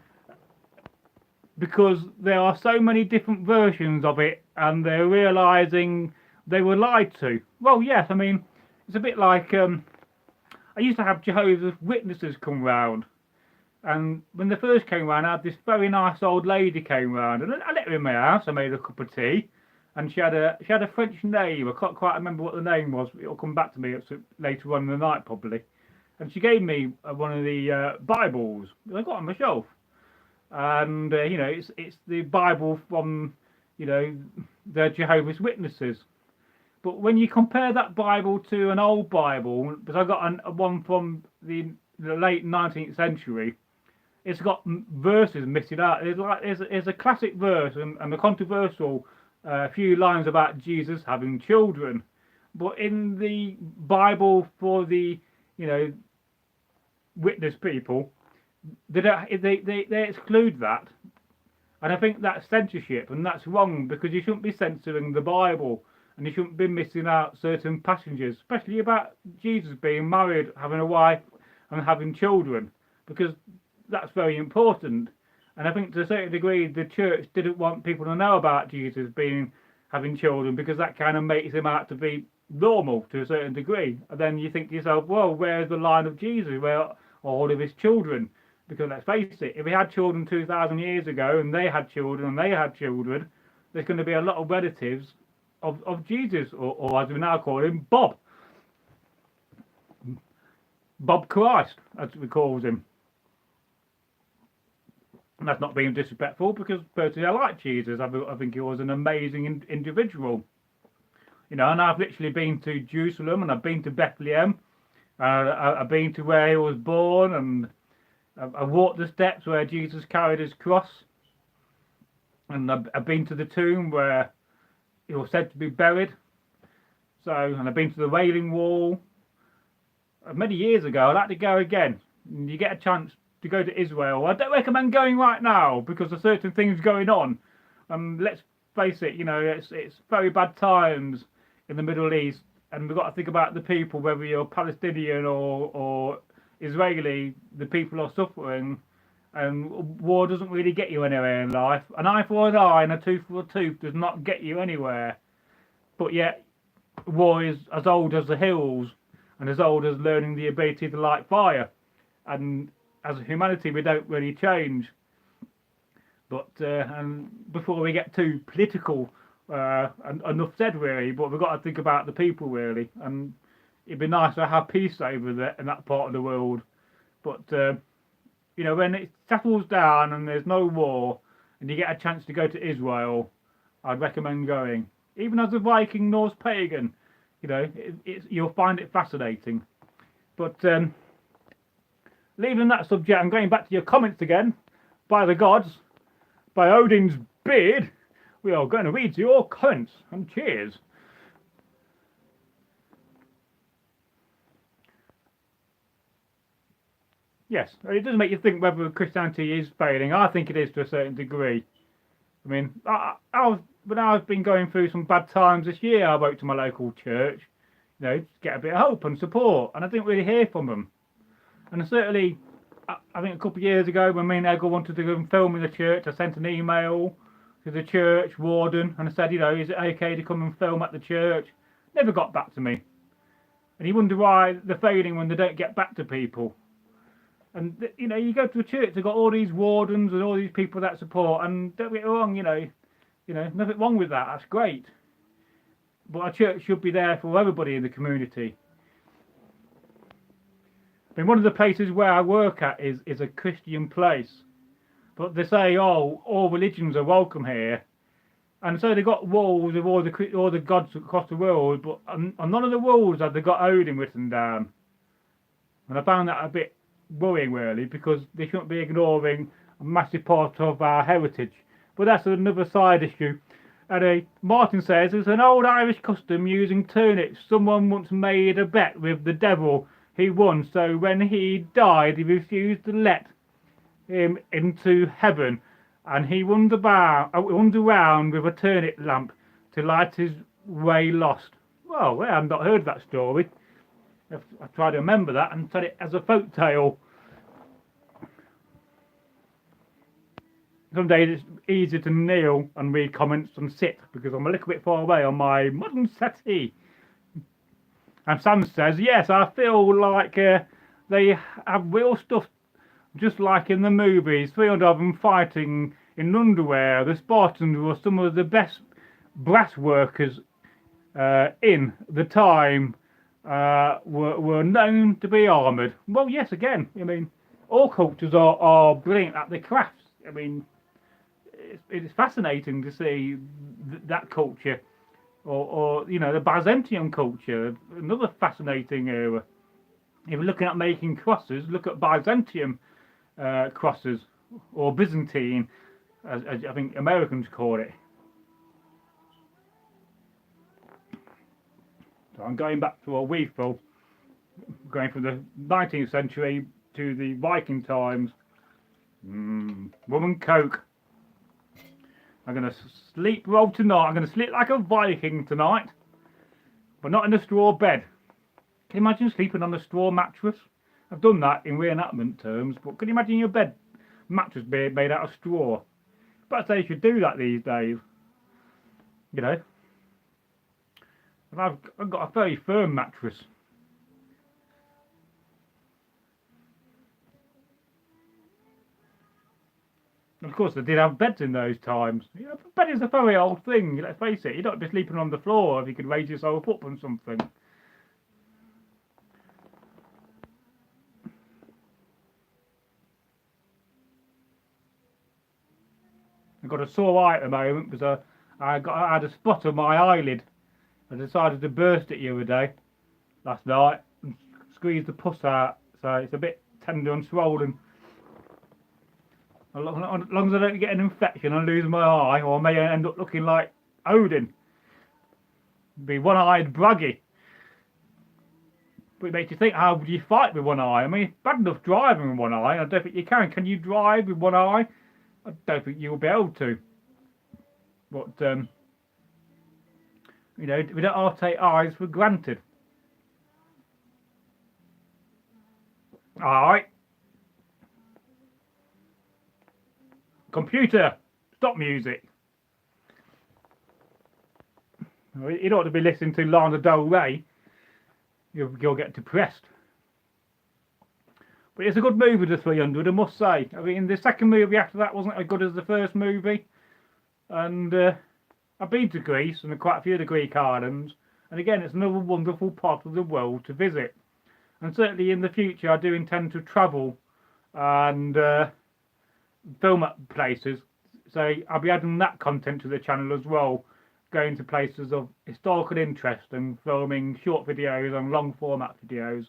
because there are so many different versions of it, and they're realising they were lied to. Well, yes, I mean, it's a bit like I used to have Jehovah's Witnesses come round, and when they first came round, I had this very nice old lady came round, and I let her in my house. I made her a cup of tea, and she had a French name. I can't quite remember what the name was. It'll come back to me later on in the night probably. And she gave me one of the Bibles that I got on my shelf, and you know, it's the Bible from, you know, the Jehovah's Witnesses. But when you compare that Bible to an old Bible, because I got one from the late 19th century, it's got verses missing out. There's a classic verse and a controversial few lines about Jesus having children, but in the Bible for the, you know, witness people, they exclude that, and I think that's censorship, and that's wrong, because you shouldn't be censoring the Bible. And you shouldn't be missing out certain passages, especially about Jesus being married, having a wife, and having children, because that's very important. And I think to a certain degree, the church didn't want people to know about Jesus having children, because that kind of makes him out to be normal to a certain degree. And then you think to yourself, well, where's the line of Jesus? Where are all of his children? Because let's face it, if he had children 2,000 years ago, and they had children, there's going to be a lot of relatives of Jesus, or as we now call him, Bob Christ, as we call him. And that's not being disrespectful, because personally I like Jesus. I think he was an amazing individual. You know, and I've literally been to Jerusalem, and I've been to Bethlehem, I've been to where he was born, and I walked the steps where Jesus carried his cross, and I've been to the tomb where he was said to be buried. So, and I've been to the Wailing Wall many years ago. I'd like to go again. And you get a chance to go to Israel. I don't recommend going right now because of certain things going on. Let's face it, you know, it's very bad times in the Middle East, and we've got to think about the people, whether you're Palestinian or Israeli. The people are suffering. And war doesn't really get you anywhere in life. An eye for an eye and a tooth for a tooth does not get you anywhere. But yet, war is as old as the hills, and as old as learning the ability to light fire. And as a humanity, we don't really change. But and before we get too political, enough said really. But we've got to think about the people really. And it'd be nice to have peace over there in that part of the world. But you know, when it settles down and there's no war, and you get a chance to go to Israel, I'd recommend going. Even as a Viking Norse pagan, you know, you'll find it fascinating. But leaving that subject and going back to your comments again, by the gods, by Odin's beard, we are going to read your comments, and cheers. Yes, it does make you think whether Christianity is failing. I think it is to a certain degree. I mean, when I've been going through some bad times this year, I wrote to my local church, you know, to get a bit of hope and support, and I didn't really hear from them. And certainly, I think a couple of years ago, when me and Edgar wanted to go and film in the church, I sent an email to the church warden, and I said, you know, is it okay to come and film at the church? Never got back to me. And you wonder why they're failing when they don't get back to people. And you know, you go to a church, they've got all these wardens and all these people that support. And don't get me wrong, you know, nothing wrong with that. That's great. But a church should be there for everybody in the community. I mean, one of the places where I work at is a Christian place, but they say, oh, all religions are welcome here, and so they've got walls of all the gods across the world, but on none of the walls have they got Odin written down, and I found that a bit worrying, really, because they shouldn't be ignoring a massive part of our heritage. But that's another side issue. And Martin says it's an old Irish custom using turnips. Someone once made a bet with the devil. He won, so when he died, he refused to let him into heaven, and he wandered around with a turnip lamp to light his way lost. Well, I've not heard that story. I try to remember that and tell it as a folk tale. Some days it's easier to kneel and read comments than sit because I'm a little bit far away on my modern settee. And Sam says, yes, I feel like they have real stuff just like in the movies. 300 of them fighting in underwear. The Spartans were some of the best brass workers in the time, were known to be armoured. Well, yes, again, I mean, all cultures are brilliant at their crafts. I mean, it's fascinating to see that culture. Or you know, the Byzantium culture, another fascinating era. If you're looking at making crosses, look at Byzantium crosses, or Byzantine, as I think Americans call it. So I'm going back to a refill, going from the 19th century to the Viking times. Rum and Coke. I'm going to sleep well tonight. I'm going to sleep like a Viking tonight, but not in a straw bed. Can you imagine sleeping on a straw mattress? I've done that in reenactment terms, but can you imagine your bed mattress being made out of straw? But I say you should do that these days. You know. And I've got a very firm mattress. Of course, they did have beds in those times. You know, bed is a very old thing, let's face it. You don't be sleeping on the floor if you could raise yourself up on something. I've got a sore eye at the moment because I had a spot on my eyelid. I decided to burst it the other day, last night, and squeeze the pus out, so it's a bit tender and swollen. As long as I don't get an infection and lose my eye, or I may end up looking like Odin. Be one-eyed Bragi. But it makes you think, how would you fight with one eye? I mean, it's bad enough driving with one eye. I don't think you can. Can you drive with one eye? I don't think you'll be able to. But, you know, we don't all take eyes for granted. Alright. Computer, stop music. You don't want to be listening to Lana Del Rey. You'll get depressed. But it's a good movie, the 300, I must say. I mean, the second movie after that wasn't as good as the first movie. And I've been to Greece and quite a few of the Greek islands. And again, it's another wonderful part of the world to visit. And certainly in the future, I do intend to travel and film at places, so I'll be adding that content to the channel as well, going to places of historical interest and filming short videos and long format videos.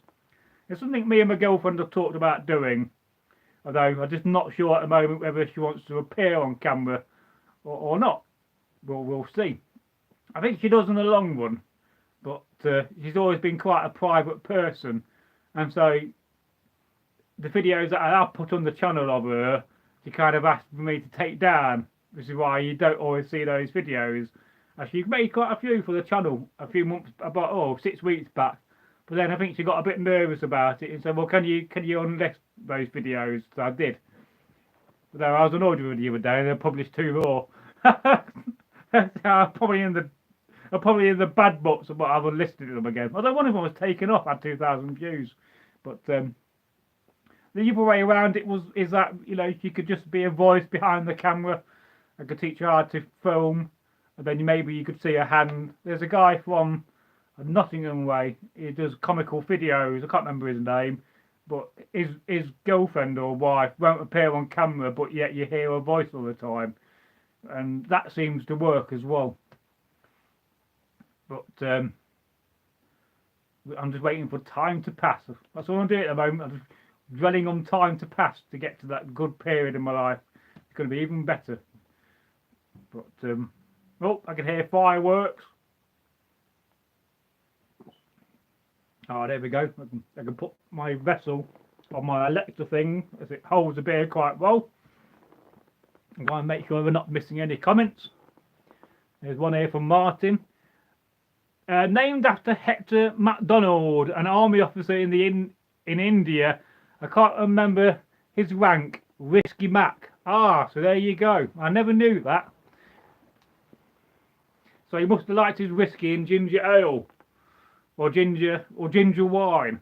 It's something me and my girlfriend have talked about doing, although I'm just not sure at the moment whether she wants to appear on camera or not. We'll see. I think she does in the long run, but she's always been quite a private person, and so the videos that I have put on the channel of her, she kind of asked for me to take down, which is why you don't always see those videos. She made quite a few for the channel a few months, about 6 weeks back. But then I think she got a bit nervous about it and said, well, can you unlist those videos? So I did. But I was annoyed with her the other day and I published 2 more. I'm probably in the bad books, but I've unlisted them again. Although one of them was taken off, had 2,000 views. But The other way around it is that, you know, you could just be a voice behind the camera. I could teach you how to film, and then maybe you could see a hand. There's a guy from Nottingham way. He does comical videos. I can't remember his name, but his girlfriend or wife won't appear on camera, but yet you hear her voice all the time, and that seems to work as well. But I'm just waiting for time to pass. That's all I'm doing at the moment. I'm just dwelling on time to pass to get to that good period in my life. It's going to be even better. But oh, I can hear fireworks. Oh, there we go. I can put my vessel on my Alexa thing as it holds the beer quite well. I'm going to make sure we're not missing any comments. There's one here from Martin. Named after Hector MacDonald, an army officer in India. I can't remember his rank. Whiskey Mac. Ah, so there you go. I never knew that. So he must have liked his whiskey and ginger ale, or ginger wine.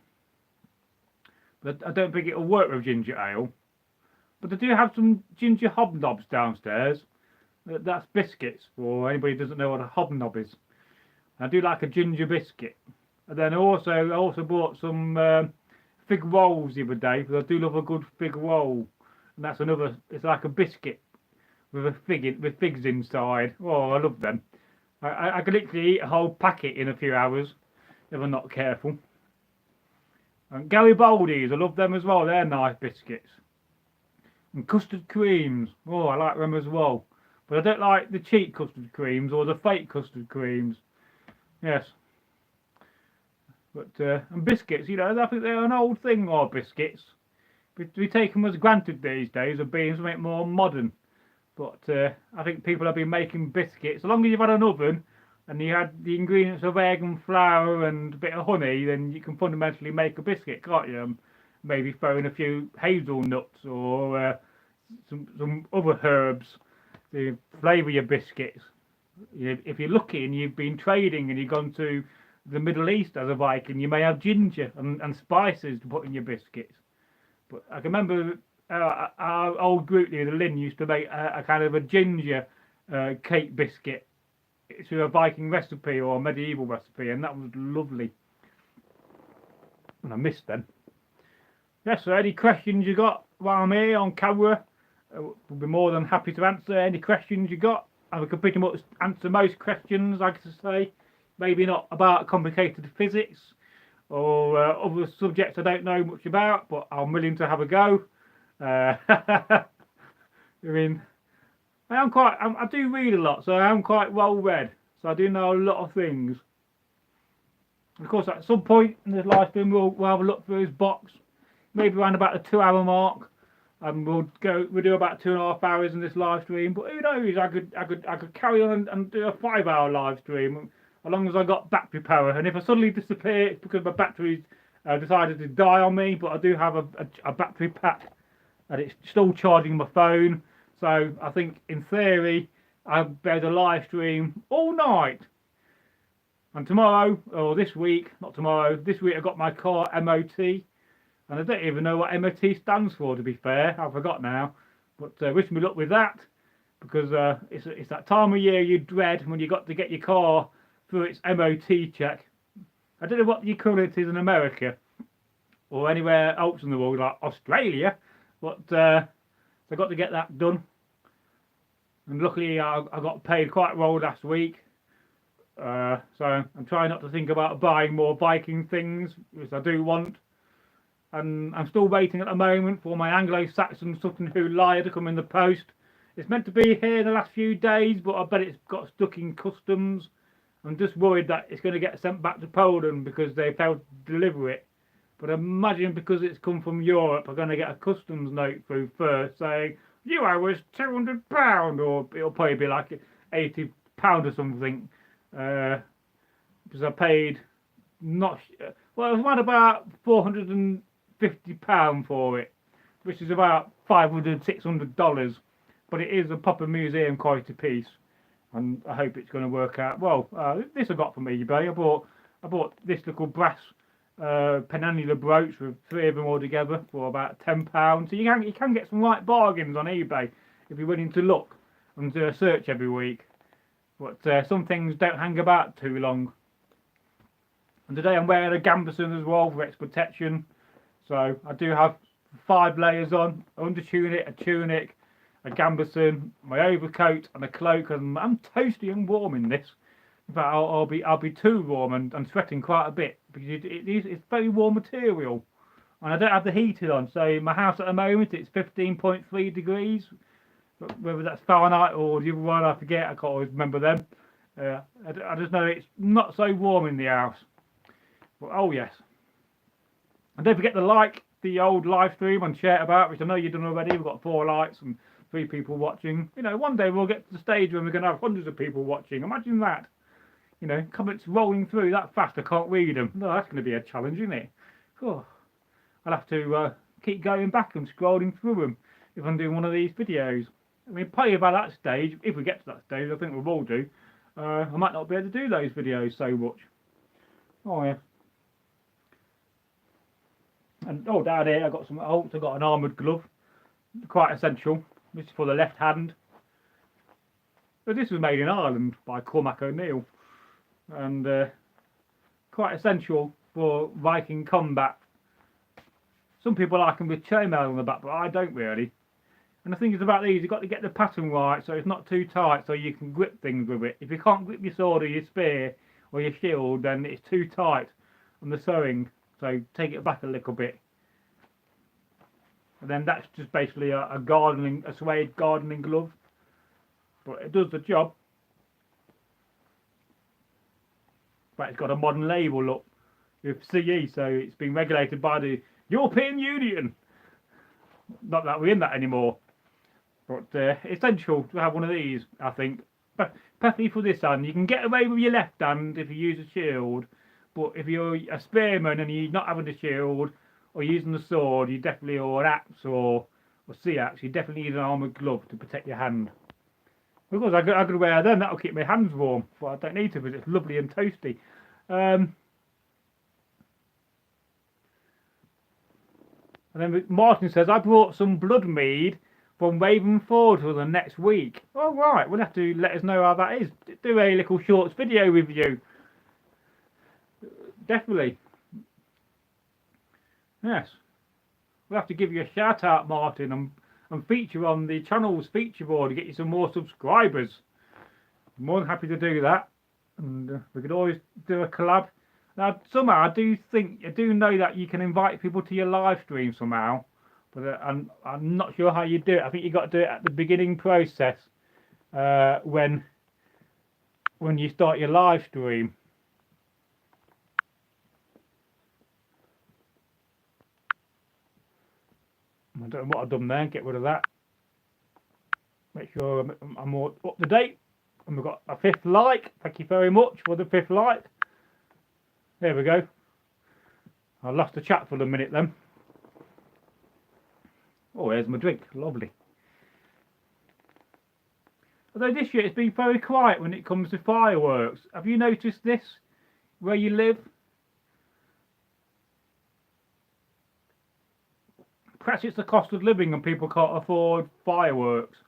But I don't think it'll work with ginger ale. But they do have some ginger hobnobs downstairs. That's biscuits, for anybody who doesn't know what a hobnob is. I do like a ginger biscuit. And then I also bought some fig rolls the other day, because I do love a good fig roll. And that's another, it's like a biscuit with with figs inside. Oh, I love them. I could literally eat a whole packet in a few hours if I'm not careful. And Garibaldi's, I love them as well. They're nice biscuits. And custard creams. Oh, I like them as well. But I don't like the cheap custard creams or the fake custard creams. Yes. But and biscuits, you know, I think they're an old thing, or biscuits. We take them as granted these days of being something more modern. But I think people have been making biscuits. As long as you've had an oven and you had the ingredients of egg and flour and a bit of honey, then you can fundamentally make a biscuit, can't you? Maybe throw in a few hazelnuts or some other herbs to flavour your biscuits. If you're lucky and you've been trading and you've gone to the Middle East as a Viking, you may have ginger and spices to put in your biscuits. But I can remember our old group leader, Lynn, used to make a kind of a ginger cake biscuit. It's a Viking recipe or a medieval recipe, and that was lovely. And I missed them. Yes, so any questions you got while I'm here on camera, we'll be more than happy to answer any questions you got. And we can pretty much answer most questions, like I say. Maybe not about complicated physics or other subjects I don't know much about, but I'm willing to have a go. I mean, I do read a lot, so I am quite well read. So I do know a lot of things. And of course, at some point in this live stream, we'll have a look through his box, maybe around about the 2-hour mark, and we'll do about 2.5 hours in this live stream. But who knows? I could carry on and do a 5-hour live stream, as long as I got battery power. And if I suddenly disappear, it's because my battery's decided to die on me. But I do have a battery pack, and it's still charging my phone. So I think, in theory, I'll be able to live stream all night. And tomorrow, or this week, not tomorrow, this week I got my car MOT. And I don't even know what MOT stands for, to be fair. I forgot now. But wish me luck with that. Because it's that time of year you dread when you got to get your car through its MOT check. I don't know what the equivalent is in America. Or anywhere else in the world, like Australia. But I got to get that done. And luckily I got paid quite well last week. So I'm trying not to think about buying more Viking things, which I do want. And I'm still waiting at the moment for my Anglo-Saxon Sutton Hoo Lyre to come in the post. It's meant to be here the last few days, but I bet it's got stuck in customs. I'm just worried that it's going to get sent back to Poland because they failed to deliver it. But I imagine because it's come from Europe, I'm going to get a customs note through first saying, you owe us £200, or it'll probably be like £80 or something. Because I paid well, it was around about £450 for it, which is about $500–600, but it is a proper museum quality piece, and I hope it's going to work out well. This I got from eBay. I bought this little brass penannular brooch with 3 of them all together for about £10. So you can get some right bargains on eBay if you're willing to look and do a search every week. But some things don't hang about too long. And today I'm wearing a gambeson as well for extra protection. So I do have 5 layers on: under tunic, a tunic, a gambeson, my overcoat, and a cloak. And I'm toasty and warm in this. In fact, I'll be too warm and I'm sweating quite a bit because it's very warm material, and I don't have the heating on. So in my house at the moment it's 15.3 degrees. Whether that's Fahrenheit or the other one, I forget. I can't always remember them. I just know it's not so warm in the house. But oh yes. And don't forget to like the old live stream and share it about, which I know you've done already. We've got 4 likes and 3 people watching. You know, one day we'll get to the stage when we're going to have hundreds of people watching. Imagine that. You know, comments rolling through that fast I can't read them. No, that's going to be a challenge, isn't it? Oh, I'll have to keep going back and scrolling through them if I'm doing one of these videos. I mean, probably by that stage, if we get to that stage, I think we will do, I might not be able to do those videos so much. Oh yeah. And oh, down here I got some. Oh, I got an armoured glove, quite essential. This is for the left hand. But this was made in Ireland by Cormac O'Neill, and quite essential for Viking combat. Some people like them with chainmail on the back, but I don't really. And the thing is about these, you've got to get the pattern right so it's not too tight, so you can grip things with it. If you can't grip your sword or your spear or your shield, then it's too tight on the sewing. So take it back a little bit. And then that's just basically a suede gardening glove. But it does the job. But it's got a modern label, look, with CE, so it's been regulated by the European Union. Not that we're in that anymore. But essential to have one of these, I think. Especially for this hand. You can get away with your left hand if you use a shield. But if you're a spearman and you're not having a shield or using the sword, you definitely, or an axe or sea axe, you definitely need an armoured glove to protect your hand. Because I could wear them, that'll keep my hands warm, but I don't need to because it's lovely and toasty. And then Martin says, I brought some blood mead from Ravenford for the next week. Oh right, we'll have to let us know how that is. Do a little shorts video review. Definitely. Yes. We'll have to give you a shout out, Martin, and feature on the channel's feature board to get you some more subscribers. I'm more than happy to do that. And we could always do a collab. Now, somehow, I do know that you can invite people to your live stream somehow. But I'm not sure how you do it. I think you've got to do it at the beginning process when you start your live stream. I don't know what I've done there. Get rid of that. Make sure I'm more up to date. And we've got a 5th like. Thank you very much for the 5th like. There we go. I lost the chat for a minute then. Oh, there's my drink. Lovely. Although this year it's been very quiet when it comes to fireworks. Have you noticed this where you live? Perhaps it's the cost of living and people can't afford fireworks.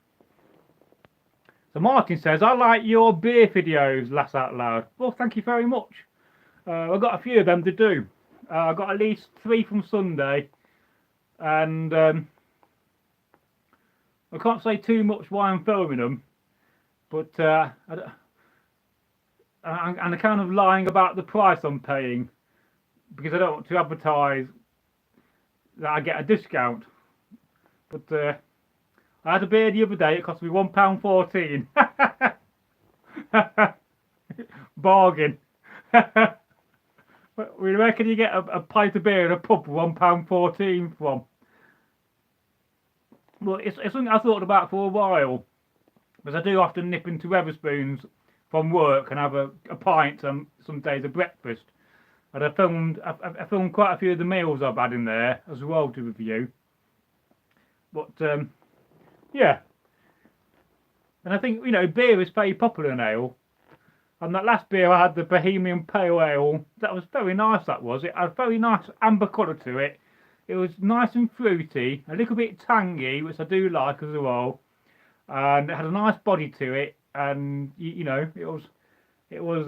So Martin says, I like your beer videos, laugh out loud. Well, thank you very much. I've got a few of them to do. I've got at least 3 from Sunday. And I can't say too much why I'm filming them. But I'm kind of lying about the price I'm paying. Because I don't want to advertise that I get a discount. But I had a beer the other day, it cost me £1.14. Bargain. Where can you get a pint of beer in a pub for £1.14 from? Well, it's something I thought about for a while. Because I do often nip into Wetherspoons from work and have a pint and some days of breakfast. And I filmed quite a few of the meals I've had in there as well to review. But yeah. And I think, you know, beer is very popular in ale. And that last beer I had, the Bohemian Pale Ale, that was very nice, that was. It had a very nice amber colour to it. It was nice and fruity, a little bit tangy, which I do like as well. And it had a nice body to it, and you know, it was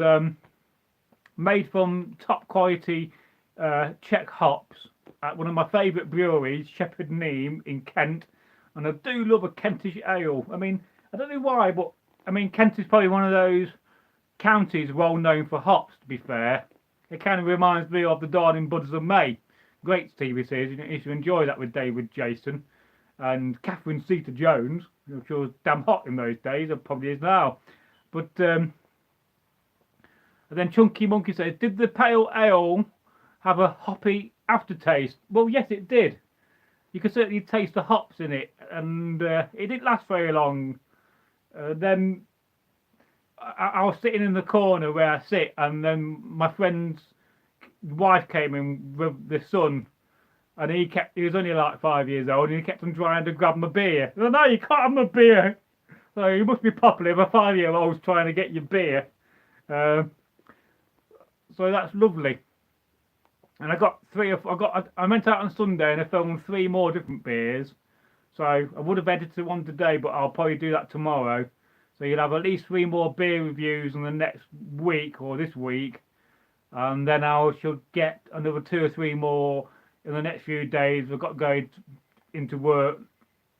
made from top quality Czech hops at one of my favourite breweries, Shepherd Neame in Kent. And I do love a Kentish ale. I mean, I don't know why, but I mean, Kent is probably one of those counties well known for hops, to be fair. It kind of reminds me of the Darling Buds of May. Great TV series. You should enjoy that with David Jason and Catherine Zeta-Jones, which was damn hot in those days, and probably is now. But and then Chunky Monkey says, did the pale ale have a hoppy aftertaste? Well, yes, it did. You could certainly taste the hops in it, and it didn't last very long. Then I was sitting in the corner where I sit, and then my friend's wife came in with the son, and he was only like 5 years old, and he kept on trying to grab my beer. I said, no, you can't have my beer. So you must be popular if a 5-year-old's trying to get your beer. So that's lovely. And I went out on Sunday and I filmed 3 more different beers. So I would have edited one today, but I'll probably do that tomorrow. So you'll have at least 3 more beer reviews in the next week or this week. And then I shall get another 2 or 3 more in the next few days. I've got to go into work.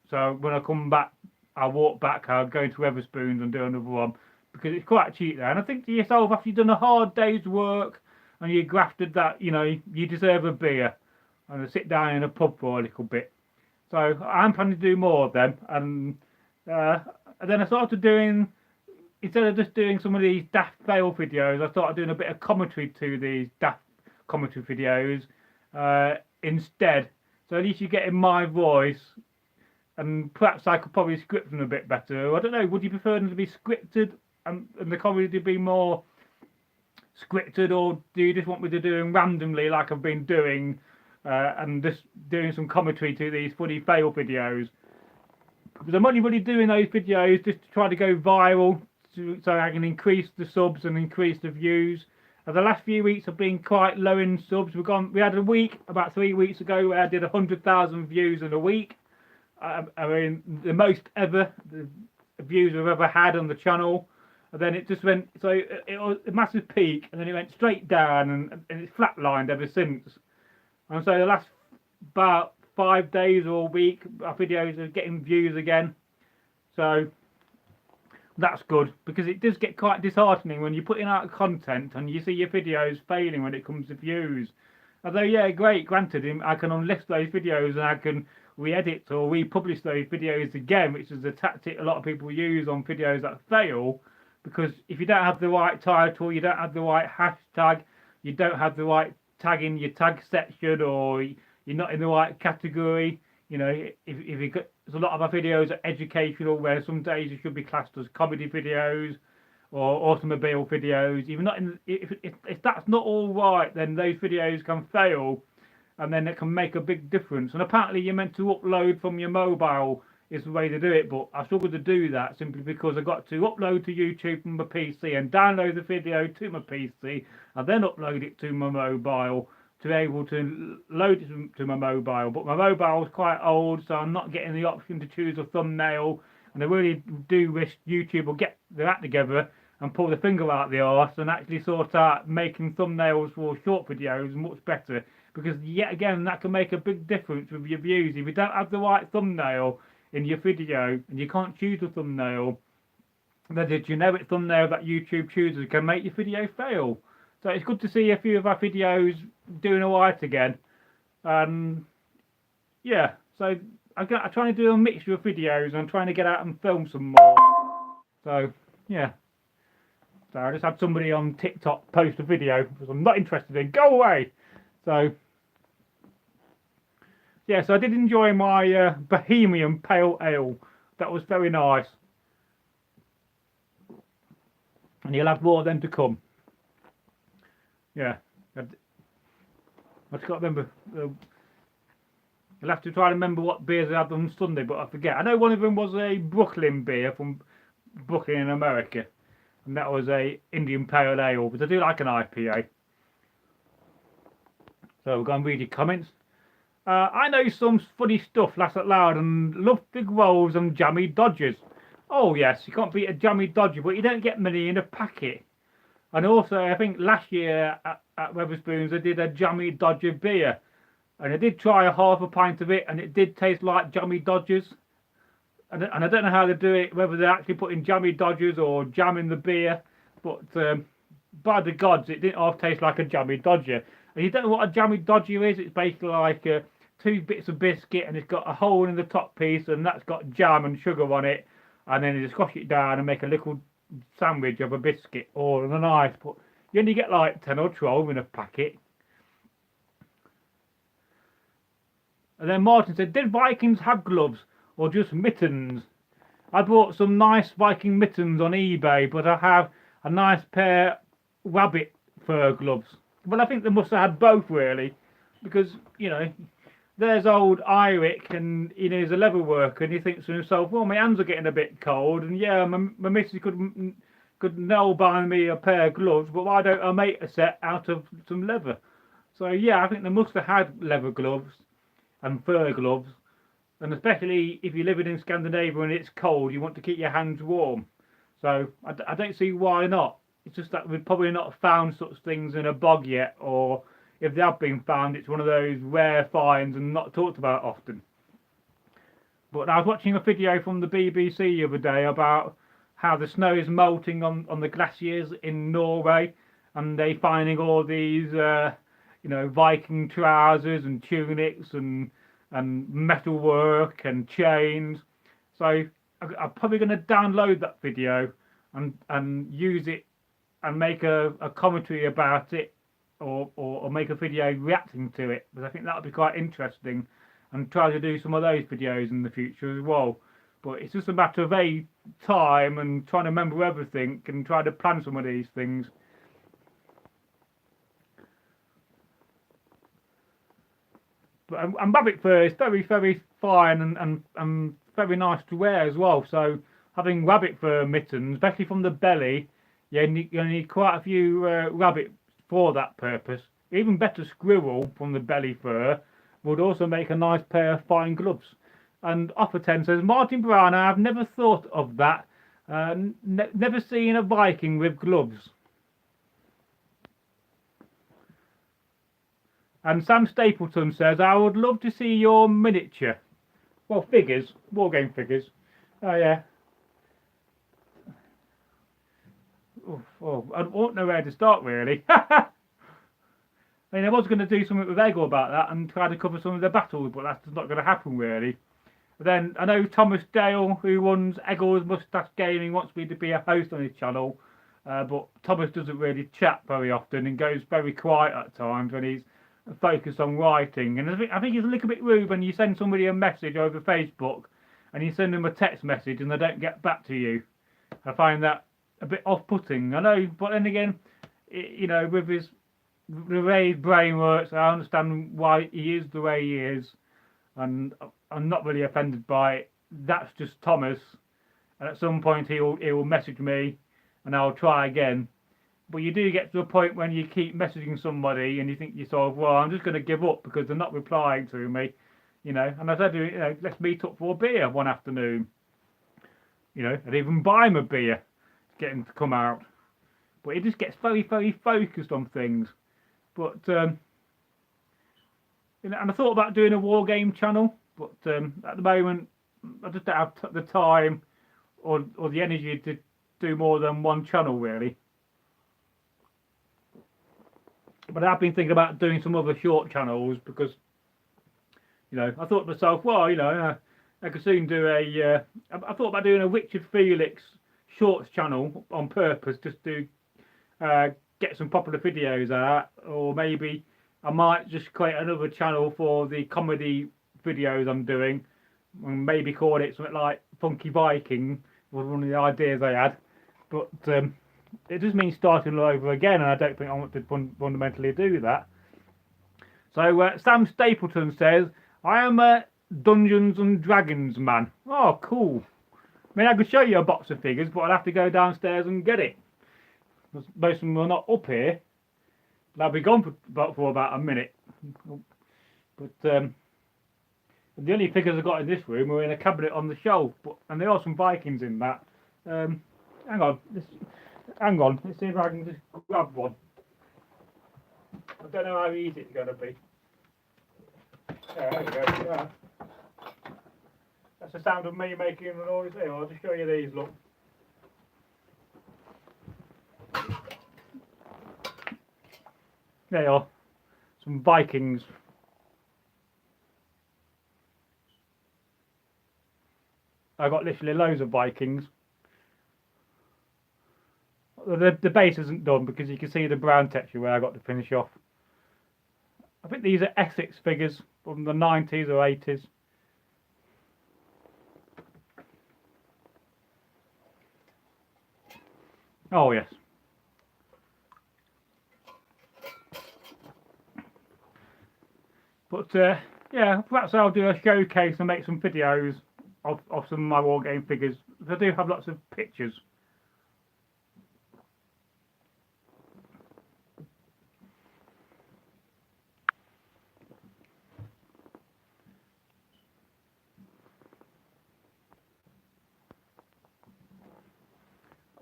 So when I come back, I'll walk back, I'll go into Wetherspoons and do another one. Because it's quite cheap there. And I think to yourself, after you've done a hard day's work and you grafted that, you know, you deserve a beer. And I sit down in a pub for a little bit. So I'm planning to do more of them. And then I started doing, instead of just doing some of these daft fail videos, I started doing a bit of commentary to these daft commentary videos instead. So at least you're getting my voice, and perhaps I could probably script them a bit better. I don't know, would you prefer them to be scripted and the comedy to be more scripted, or do you just want me to do them randomly like I've been doing and just doing some commentary to these funny fail videos? Because I'm only really doing those videos just to try to go viral, so I can increase the subs and increase the views. The last few weeks have been quite low in subs. We had a week about 3 weeks ago where I did 100,000 views in a week. I mean, the most ever the views I've ever had on the channel. And then it just went, so it was a massive peak, and then it went straight down, and it's flatlined ever since. And so the last about 5 days or a week, our videos are getting views again. So that's good, because it does get quite disheartening when you're putting out content and you see your videos failing when it comes to views. Although, yeah, great, granted, I can unlist those videos and I can re-edit or republish those videos again, which is a tactic a lot of people use on videos that fail. Because if you don't have the right title, you don't have the right hashtag, you don't have the right tag in your tag section, or you're not in the right category, you know, if you got, there's a lot of our videos are educational, where some days they should be classed as comedy videos or automobile videos. If you're not in, if that's not all right, then those videos can fail, and then it can make a big difference. And apparently you're meant to upload from your mobile is the way to do it, but I struggle to do that simply because I got to upload to YouTube from my PC and download the video to my PC and then upload it to my mobile to be able to load it to my mobile. But my mobile is quite old, so I'm not getting the option to choose a thumbnail, and I really do wish YouTube will get their act together and pull the finger out the arse and actually sort out making thumbnails for short videos much better, because yet again that can make a big difference with your views. If you don't have the right thumbnail in your video and you can't choose a thumbnail, then the generic thumbnail that YouTube chooses can make your video fail. So it's good to see a few of our videos doing alright again. Yeah, so I'm trying to do a mixture of videos, and I'm trying to get out and film some more. So yeah, so I just had somebody on TikTok post a video because I'm not interested in. Go away. So yeah, so I did enjoy my Bohemian Pale Ale. That was very nice. And you'll have more of them to come. Yeah. I just got to remember. You'll have to try to remember what beers I had on Sunday, but I forget. I know one of them was a Brooklyn beer from Brooklyn in America. and that was a Indian Pale Ale, but I do like an IPA. So we're going to read your comments. I know some funny stuff, laughs out loud, and love big rolls and jammy dodgers. Oh yes, you can't beat a jammy dodger, but you don't get many in a packet. And also, I think last year at Wetherspoons, I did a jammy dodger beer. And I did try a half a pint of it, and it did taste like jammy dodgers. And I don't know how they do it, whether they're actually putting jammy dodgers or jam in the beer. But by the gods, it didn't half taste like a jammy dodger. And you don't know what a jammy dodger is? It's basically like 2 bits of biscuit, and it's got a hole in the top piece, and that's got jam and sugar on it. And then you just squash it down and make a little sandwich of a biscuit or a knife. But you only get like 10 or 12 in a packet. And then Martin said, did Vikings have gloves or just mittens? I bought some nice Viking mittens on eBay, but I have a nice pair rabbit fur gloves. Well, I think they must have had both really, because, you know, there's old Iric, and you know, he's a leather worker, and he thinks to himself, well, my hands are getting a bit cold, and yeah, my missus could nail bind me a pair of gloves, but why don't I make a set out of some leather? So yeah, I think they must have had leather gloves and fur gloves, and especially if you're living in Scandinavia and it's cold, you want to keep your hands warm. So I don't see why not. It's just that we've probably not found such things in a bog yet, or if they have been found, it's one of those rare finds and not talked about often. But I was watching a video from the BBC the other day about how the snow is melting on the glaciers in Norway, and they finding all these you know, Viking trousers and tunics and metalwork and chains. So I'm probably going to download that video and use it and make a commentary about it, or make a video reacting to it, because I think that would be quite interesting, and try to do some of those videos in the future as well. But it's just a matter of time and trying to remember everything and try to plan some of these things. But and rabbit fur is very, very fine and very nice to wear as well. So having rabbit fur mittens, especially from the belly, you need quite a few rabbit for that purpose. Even better, squirrel from the belly fur would also make a nice pair of fine gloves. And Offer 10 says, Martin Brown, I have never thought of that. Never seen a Viking with gloves. And Sam Stapleton says, I would love to see your miniature. Well, figures, wargame figures. Oh yeah. Oh, I don't know where to start really. I mean, I was going to do something with Ego about that and try to cover some of the battles, but that's not going to happen really. But then I know Thomas Dale, who runs Eggle's Mustache Gaming, wants me to be a host on his channel, but Thomas doesn't really chat very often and goes very quiet at times when he's focused on writing. And I think it's a little bit rude when you send somebody a message over Facebook and you send them a text message and they don't get back to you. I find that a bit off-putting. I know, but then again, you know, with the way his brain works, I understand why he is the way he is, and I'm not really offended by it. That's just Thomas, and at some point he will message me and I'll try again. But you do get to a point when you keep messaging somebody and you think to yourself, well, I'm just going to give up because they're not replying to me, you know. And I said, you know, let's meet up for a beer one afternoon, you know, and even buy him a beer, get him to come out. But he just gets very, very focused on things. But you know, and I thought about doing a war game channel, but at the moment I just don't have the time or the energy to do more than one channel really. But I've been thinking about doing some other short channels because, you know, I thought to myself, well, you know, I could soon do a. I thought about doing a Richard Felix shorts channel on purpose, just to get some popular videos out, or maybe I might just create another channel for the comedy videos I'm doing, and maybe call it something like Funky Viking, was one of the ideas I had. But it just means starting all over again, and I don't think I want to fundamentally do that. So Sam Stapleton says, I am a Dungeons and Dragons man. Oh, cool. I mean, I could show you a box of figures, but I'd have to go downstairs and get it. Most of them are not up here. They'll be gone for about a minute. But the only figures I've got in this room are in a cabinet on the shelf. And there are some Vikings in that. Hang on. Let's see if I can just grab one. I don't know how easy it's going to be. There we go. Yeah. That's the sound of me making a noise there. I'll just show you these, look. There you are. Some Vikings. I got literally loads of Vikings. The base isn't done because you can see the brown texture where I got to finish off. I think these are Essex figures from the 90s or 80s. Oh yes. But yeah, perhaps I'll do a showcase and make some videos of some of my wargame figures. I do have lots of pictures.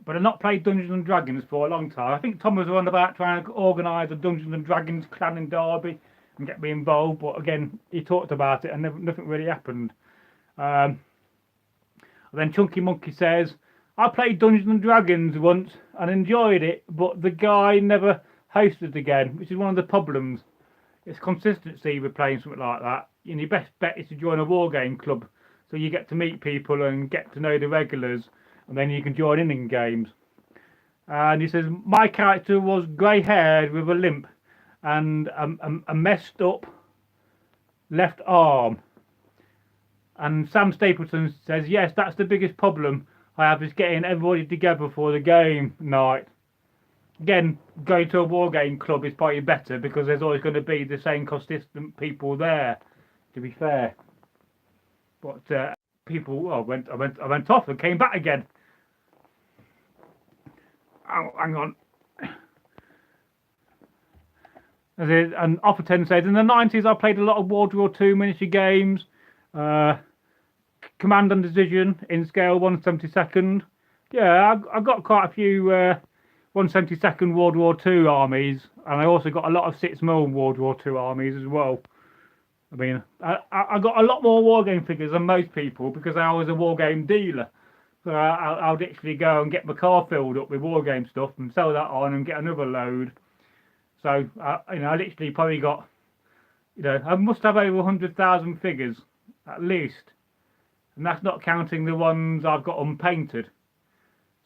But I've not played Dungeons and Dragons for a long time. I think Tom was on about trying to organise a Dungeons and Dragons clan in Derby and get me involved, but again, he talked about it and nothing really happened. And then Chunky Monkey says, I played Dungeons and Dragons once and enjoyed it, but the guy never hosted again, which is one of the problems. It's consistency with playing something like that. And your best bet is to join a wargame club, so you get to meet people and get to know the regulars, and then you can join in games. And he says, my character was grey-haired with a limp and a messed up left arm. And Sam Stapleton says, yes, that's the biggest problem I have, is getting everybody together for the game night. Again, going to a wargame club is probably better because there's always going to be the same consistent people there, to be fair. But people, well, I went off and came back again. Oh, hang on. And Offerton says, in the 90s I played a lot of World War II miniature games, Command and Decision in scale 1/72. Yeah, I got quite a few 1/72 World War II armies, and I also got a lot of 6mm World War II armies as well. I mean, I got a lot more wargame figures than most people because I was a wargame dealer. So I'll literally go and get my car filled up with wargame stuff and sell that on and get another load. So, you know, I literally probably got, you know, I must have over 100,000 figures, at least. And that's not counting the ones I've got unpainted.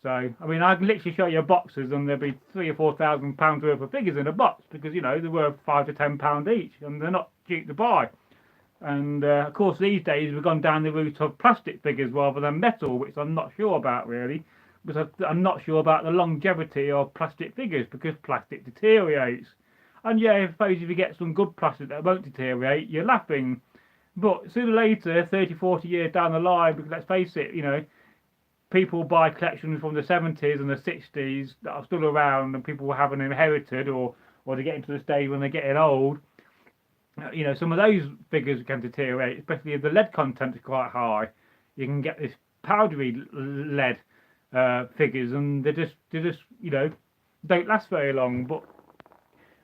So, I mean, I can literally show you boxes and there'll be £3,000 or £4,000 worth of figures in a box because, you know, they're worth £5 to £10 each and they're not cheap to buy. And of course, these days we've gone down the route of plastic figures rather than metal, which I'm not sure about really, because I'm not sure about the longevity of plastic figures because plastic deteriorates. And yeah, I suppose if you get some good plastic that won't deteriorate, you're laughing. But sooner or later, 30, 40 years down the line, because let's face it, you know, people buy collections from the 70s and the 60s that are still around and people haven't inherited or they're getting to the stage when they're getting old. You know, some of those figures can deteriorate, especially if the lead content is quite high. You can get this powdery lead figures, and they just you know, don't last very long. But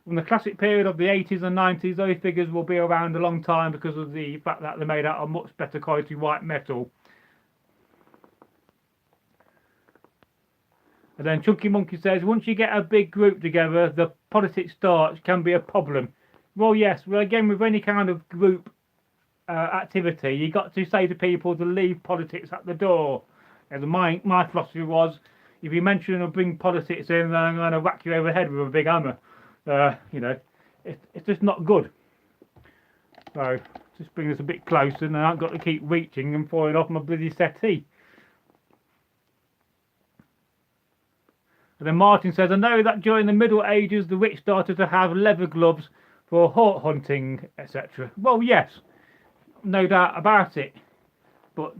from the classic period of the 80s and 90s, those figures will be around a long time because of the fact that they're made out of much better quality white metal. And then Chunky Monkey says, once you get a big group together, the politics starch can be a problem. Well, yes. Well, again, with any kind of group activity, you got to say to people to leave politics at the door. And my philosophy was, if you mention or bring politics in, then I'm going to whack you over the head with a big hammer. You know, it's just not good. So, just bring us a bit closer, and I've got to keep reaching and falling off my bloody settee. And then Martin says, I know that during the Middle Ages, the rich started to have leather gloves for hawk hunting, etc. Well, yes, no doubt about it. But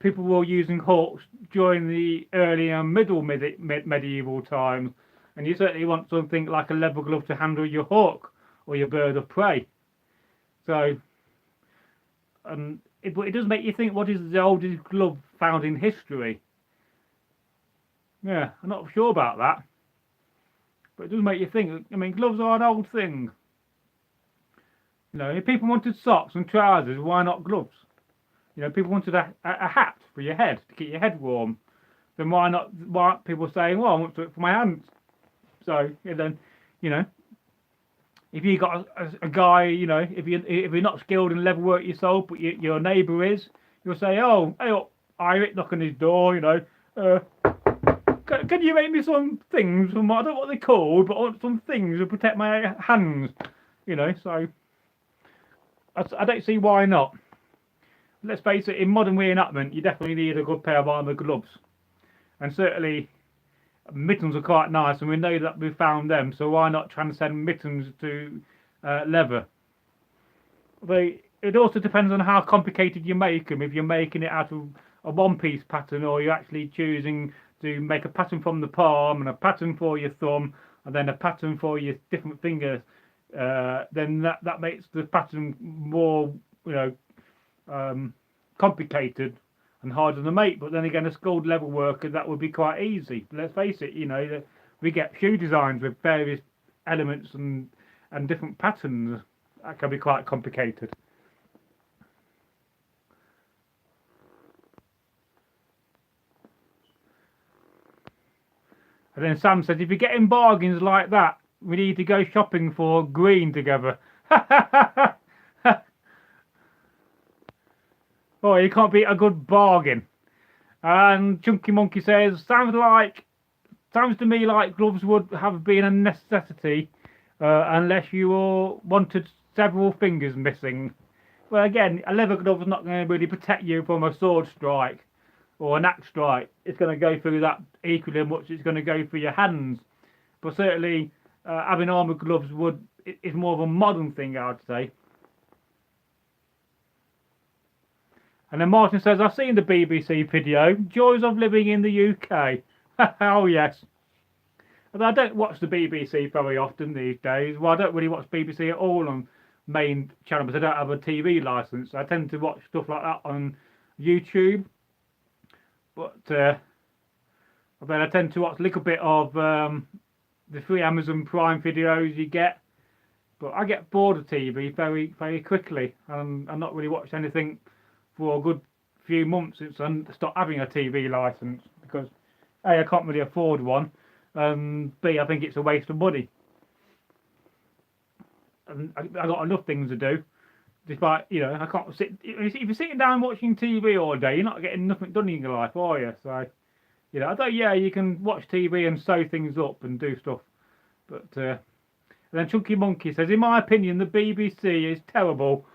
people were using hawks during the early and middle medieval times, and you certainly want something like a leather glove to handle your hawk or your bird of prey. So, it does make you think, what is the oldest glove found in history? Yeah, I'm not sure about that, but it does make you think. I mean, gloves are an old thing. You know, if people wanted socks and trousers, why not gloves? You know, people wanted a hat for your head to keep your head warm. Then why not? Why aren't people saying, well, I want it for my hands? So then, you know, if you got a guy, you know, if you're not skilled in leather work yourself, but your neighbour is, you'll say, oh, hey up, Irish, knock on his door, you know, can you make me some things from, I don't know what they're called, but I want some things to protect my hands, you know. So I don't see why not. Let's face it, in modern reenactment, you definitely need a good pair of armour gloves. And certainly, mittens are quite nice, and we know that we found them, so why not transcend mittens to leather? It also depends on how complicated you make them. If you're making it out of a one-piece pattern, or you're actually choosing to make a pattern from the palm, and a pattern for your thumb, and then a pattern for your different fingers, then that makes the pattern more, you know, complicated and harder to make. But then again, a skilled leather worker, that would be quite easy. Let's face it, you know, we get shoe designs with various elements and different patterns. That can be quite complicated. And then Sam says, if you're getting bargains like that, we need to go shopping for green together. Oh, you can't beat a good bargain. And Chunky Monkey says, sounds to me like gloves would have been a necessity unless you all wanted several fingers missing. Well, again, a leather glove is not going to really protect you from a sword strike or an axe strike. It's going to go through that equally much. It's going to go through your hands. But certainly, having armour gloves is more of a modern thing, I would say. And then Martin says, I've seen the BBC video, Joys of Living in the UK. Oh, yes. Although I don't watch the BBC very often these days. Well, I don't really watch BBC at all on main channel, because I don't have a TV licence. I tend to watch stuff like that on YouTube. But then I tend to watch a little bit of the free Amazon Prime videos you get. But I get bored of TV very, very quickly. And I'm not really watched anything for a good few months since I stopped having a TV licence, because A, I can't really afford one, B, I think it's a waste of money. And I got enough things to do. Despite, you know, I can't sit. If you're sitting down watching TV all day, you're not getting nothing done in your life, are you? So, you know, I thought, yeah, you can watch TV and sew things up and do stuff. But and then Chunky Monkey says, in my opinion, the BBC is terrible.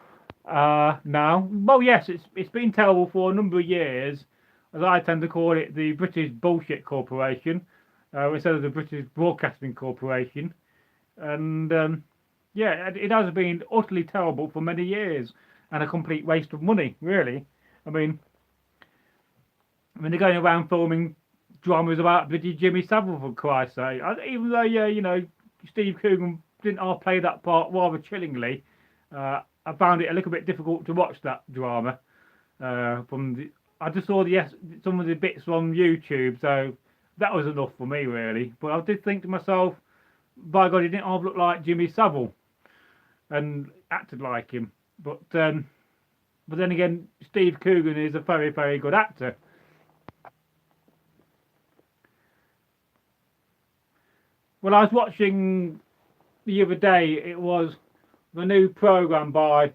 Now, well, yes, it's been terrible for a number of years, as I tend to call it, the British Bullshit Corporation, instead of the British Broadcasting Corporation. And yeah, it has been utterly terrible for many years, and a complete waste of money, really. I mean, they're going around filming dramas about bloody Jimmy Savile, for Christ's sake. Even though, yeah, you know, Steve Coogan didn't play that part rather chillingly, I found it a little bit difficult to watch that drama. I just saw some of the bits on YouTube, so that was enough for me, really. But I did think to myself, by God, he didn't half look like Jimmy Savile and acted like him. But then again, Steve Coogan is a very, very good actor. Well, I was watching the other day, it was the new programme by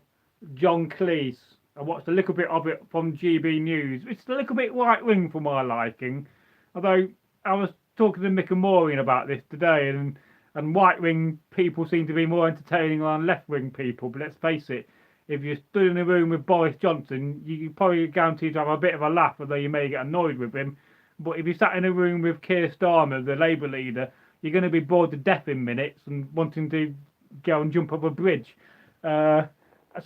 John Cleese. I watched a little bit of it from GB News. It's a little bit right-wing for my liking. Although I was talking to Mick and Maureen about this today, and right-wing people seem to be more entertaining than left-wing people. But let's face it, if you stood in a room with Boris Johnson, you probably guaranteed to have a bit of a laugh, although you may get annoyed with him. But if you sat in a room with Keir Starmer, the Labour leader, you're going to be bored to death in minutes and wanting to go and jump up a bridge. So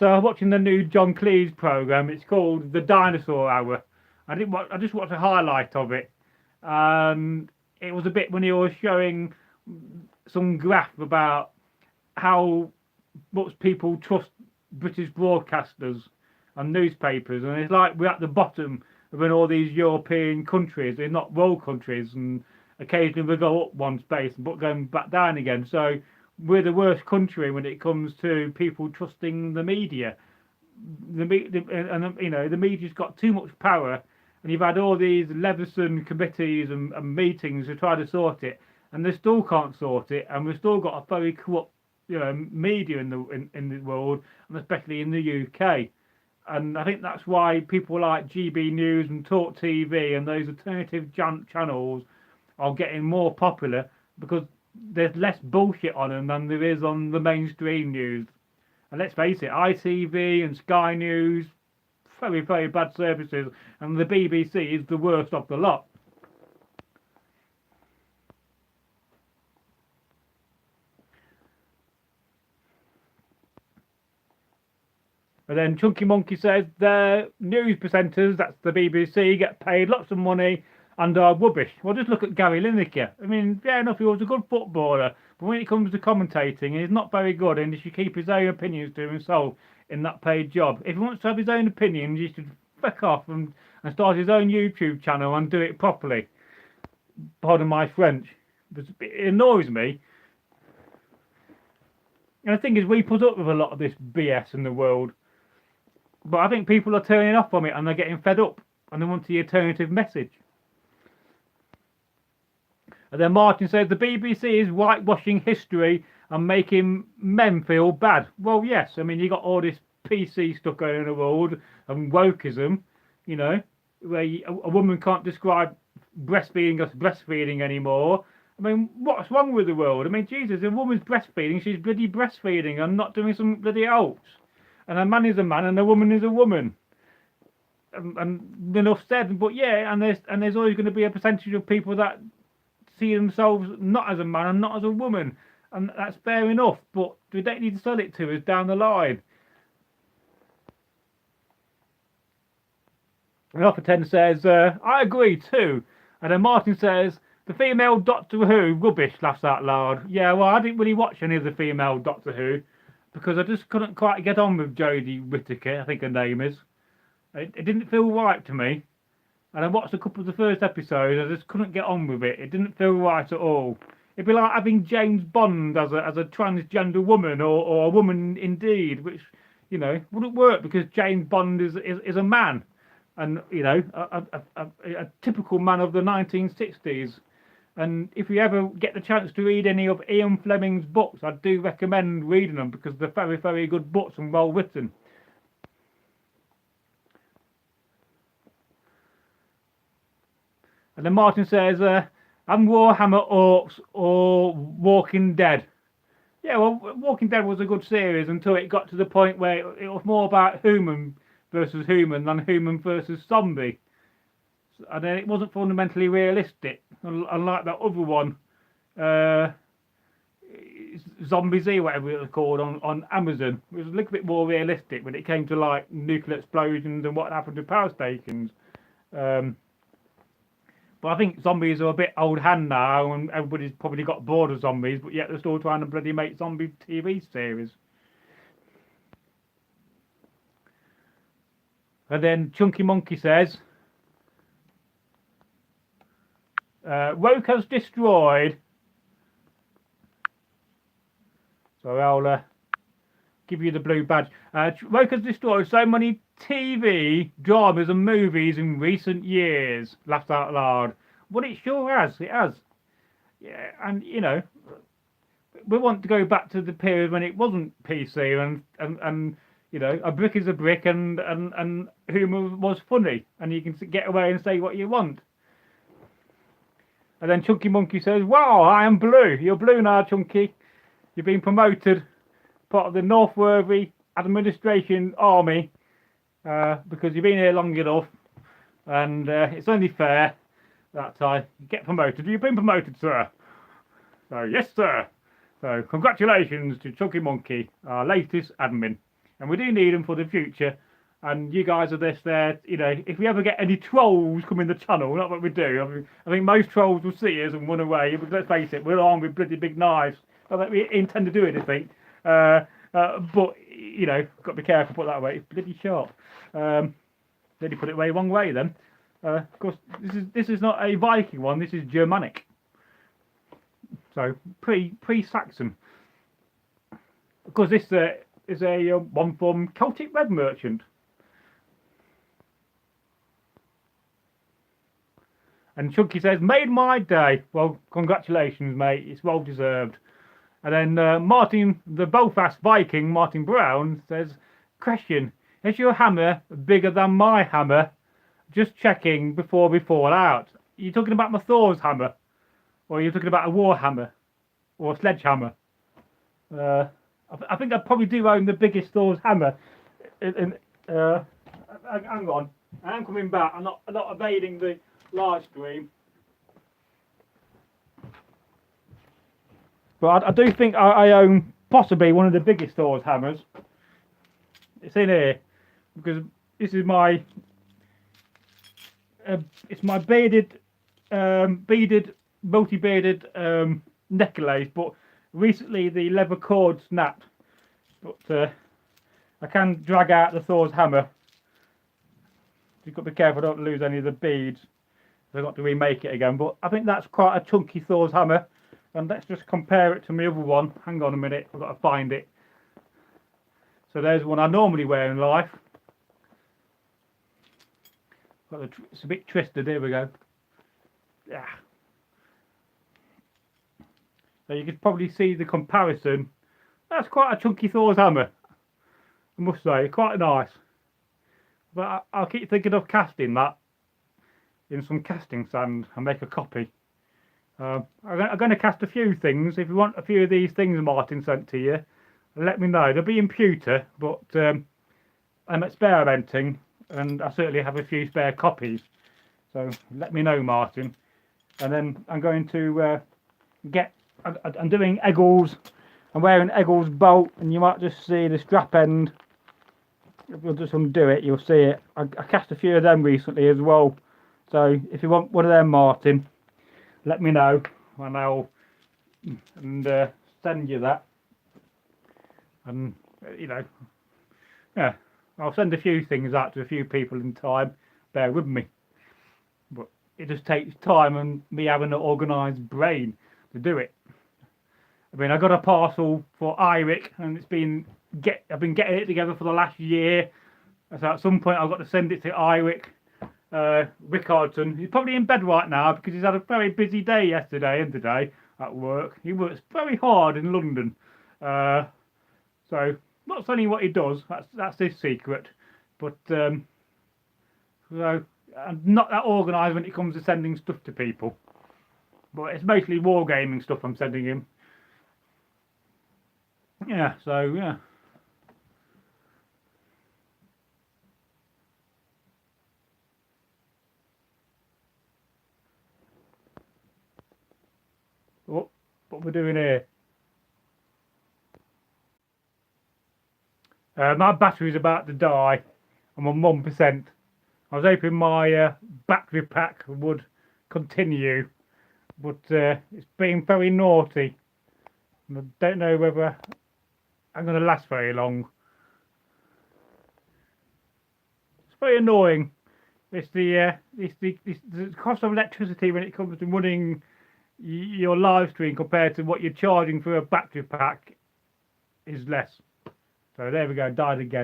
I'm watching the new John Cleese programme. It's called The Dinosaur Hour. I just watched a highlight of it, and it was a bit when he was showing some graph about how much people trust British broadcasters and newspapers, and it's like we're at the bottom of in all these European countries. They're not world countries, and occasionally we go up one space but going back down again. So we're the worst country when it comes to people trusting the media. The media's got too much power, and you've had all these Leveson committees and meetings to try to sort it, and they still can't sort it, and we've still got a very corrupt media in the world, and especially in the UK. And I think that's why people like GB News and Talk TV and those alternative channels are getting more popular, because there's less bullshit on them than there is on the mainstream news. And let's face it, ITV and Sky News, very, very bad services, and the BBC is the worst of the lot. And then Chunky Monkey says the news presenters, that's the BBC, get paid lots of money and are rubbish. Well, just look at Gary Lineker. I mean, fair enough, he was a good footballer, but when it comes to commentating, he's not very good, and he should keep his own opinions to himself in that paid job. If he wants to have his own opinions, he should fuck off and start his own YouTube channel and do it properly. Pardon my French. It annoys me. And the thing is, we put up with a lot of this BS in the world. But I think people are turning off from it, and they're getting fed up, and they want the alternative message. And then Martin says the BBC is whitewashing history and making men feel bad. Well, yes, I mean, you got all this PC stuff going in the world and wokeism, where a woman can't describe breastfeeding as breastfeeding anymore. I mean, what's wrong with the world? I mean, Jesus, if a woman's breastfeeding, she's bloody breastfeeding and not doing something bloody else. And a man is a man and a woman is a woman. And enough said, but yeah, and there's always going to be a percentage of people that see themselves not as a man and not as a woman, and that's fair enough, but we don't need to sell it to us down the line. And Alpha 10 says, I agree too. And then Martin says, the female Doctor Who, rubbish, laughs out loud. Yeah, well, I didn't really watch any of the female Doctor Who, because I just couldn't quite get on with Jodie Whittaker, I think her name is. It didn't feel right to me. And I watched a couple of the first episodes, I just couldn't get on with it. It didn't feel right at all. It'd be like having James Bond as a transgender woman, or a woman indeed, which, wouldn't work, because James Bond is a man. And, a typical man of the 1960s. And if you ever get the chance to read any of Ian Fleming's books, I do recommend reading them, because they're very, very good books and well written. And then Martin says, I'm Warhammer Orcs or Walking Dead. Yeah, well, Walking Dead was a good series until it got to the point where it was more about human versus human than human versus zombie. And then it wasn't fundamentally realistic, unlike that other one, Zombie Z, whatever it was called, on Amazon. It was a little bit more realistic when it came to like nuclear explosions and what happened to power stations. But I think zombies are a bit old hand now, and everybody's probably got bored of zombies, but yet they're still trying to bloody make zombie TV series. And then Chunky Monkey says, Woke has destroyed. So I'll give you the blue badge. Woke has destroyed so many TV dramas and movies in recent years. Laughed out loud. Well, it sure has. It has. Yeah, and we want to go back to the period when it wasn't PC and a brick is a brick, and humour was funny, and you can get away and say what you want. And then Chunky Monkey says, wow, I am blue. You're blue now, Chunky. You've been promoted, part of the Northworthy administration army, because you've been here long enough, and it's only fair that I get promoted. You've been promoted, sir. So, yes, sir. So, congratulations to Chunky Monkey, our latest admin. And we do need him for the future, And you guys are this there, you know, if we ever get any trolls come in the channel, not what we do. I think most trolls will see us and run away. But let's face it, we're armed with bloody big knives. Not that we intend to do anything. But, you know, got to be careful, put that away. It's bloody sharp. Then you put it away wrong way then. Of course, this is not a Viking one, this is Germanic. So, pre-Saxon. Of course, this is a one from Celtic Red Merchant. And Chunky says, made my day. Well, congratulations, mate. It's well deserved. And then Martin, the Belfast Viking, Martin Brown, says, question, is your hammer bigger than my hammer? Just checking before we fall out. Are you talking about my Thor's hammer? Or are you talking about a war hammer? Or a sledgehammer? I think I probably do own the biggest Thor's hammer. Hang on. I am coming back. I'm not evading the live stream. But I do think I own possibly one of the biggest Thor's hammers. It's in here because this is my it's my beaded multi-beaded necklace, but recently the leather cord snapped. But I can drag out the Thor's hammer. You've got to be careful not to lose any of the beads. I've got to remake it again, but I think that's quite a chunky Thor's hammer. And let's just compare it to my other one. Hang on a minute, I've got to find it. So there's one I normally wear in life. It's a bit twisted, here we go. Yeah. So you can probably see the comparison. That's quite a chunky Thor's hammer, I must say, quite nice. But I'll keep thinking of casting that in some casting sand and make a copy. I'm going to cast a few things. If you want a few of these things Martin sent to you, let me know. They'll be in pewter, but I'm experimenting and I certainly have a few spare copies. So let me know, Martin. And then I'm going to I'm doing Eggles. I'm wearing Eggles bolt, and you might just see the strap end. If you'll just undo it, you'll see it. I cast a few of them recently as well. So if you want one of them, Martin, let me know and I'll send you that. And you know, yeah, I'll send a few things out to a few people in time. Bear with me, but it just takes time and me having an organised brain to do it. I mean, I got a parcel for Iric, and I've been getting it together for the last year. So at some point I've got to send it to Iric. Rickardson, he's probably in bed right now because he's had a very busy day yesterday and today at work. He works very hard in London, so not saying what he does, that's his secret, but so I'm not that organised when it comes to sending stuff to people, but it's mostly wargaming stuff I'm sending him. Yeah, so yeah. What we're doing here. My battery's about to die. I'm on 1%. I was hoping my battery pack would continue, but it's been very naughty. And I don't know whether I'm going to last very long. It's very annoying. It's the cost of electricity when it comes to running your live stream compared to what you're charging for a battery pack is less. So there we go, died again.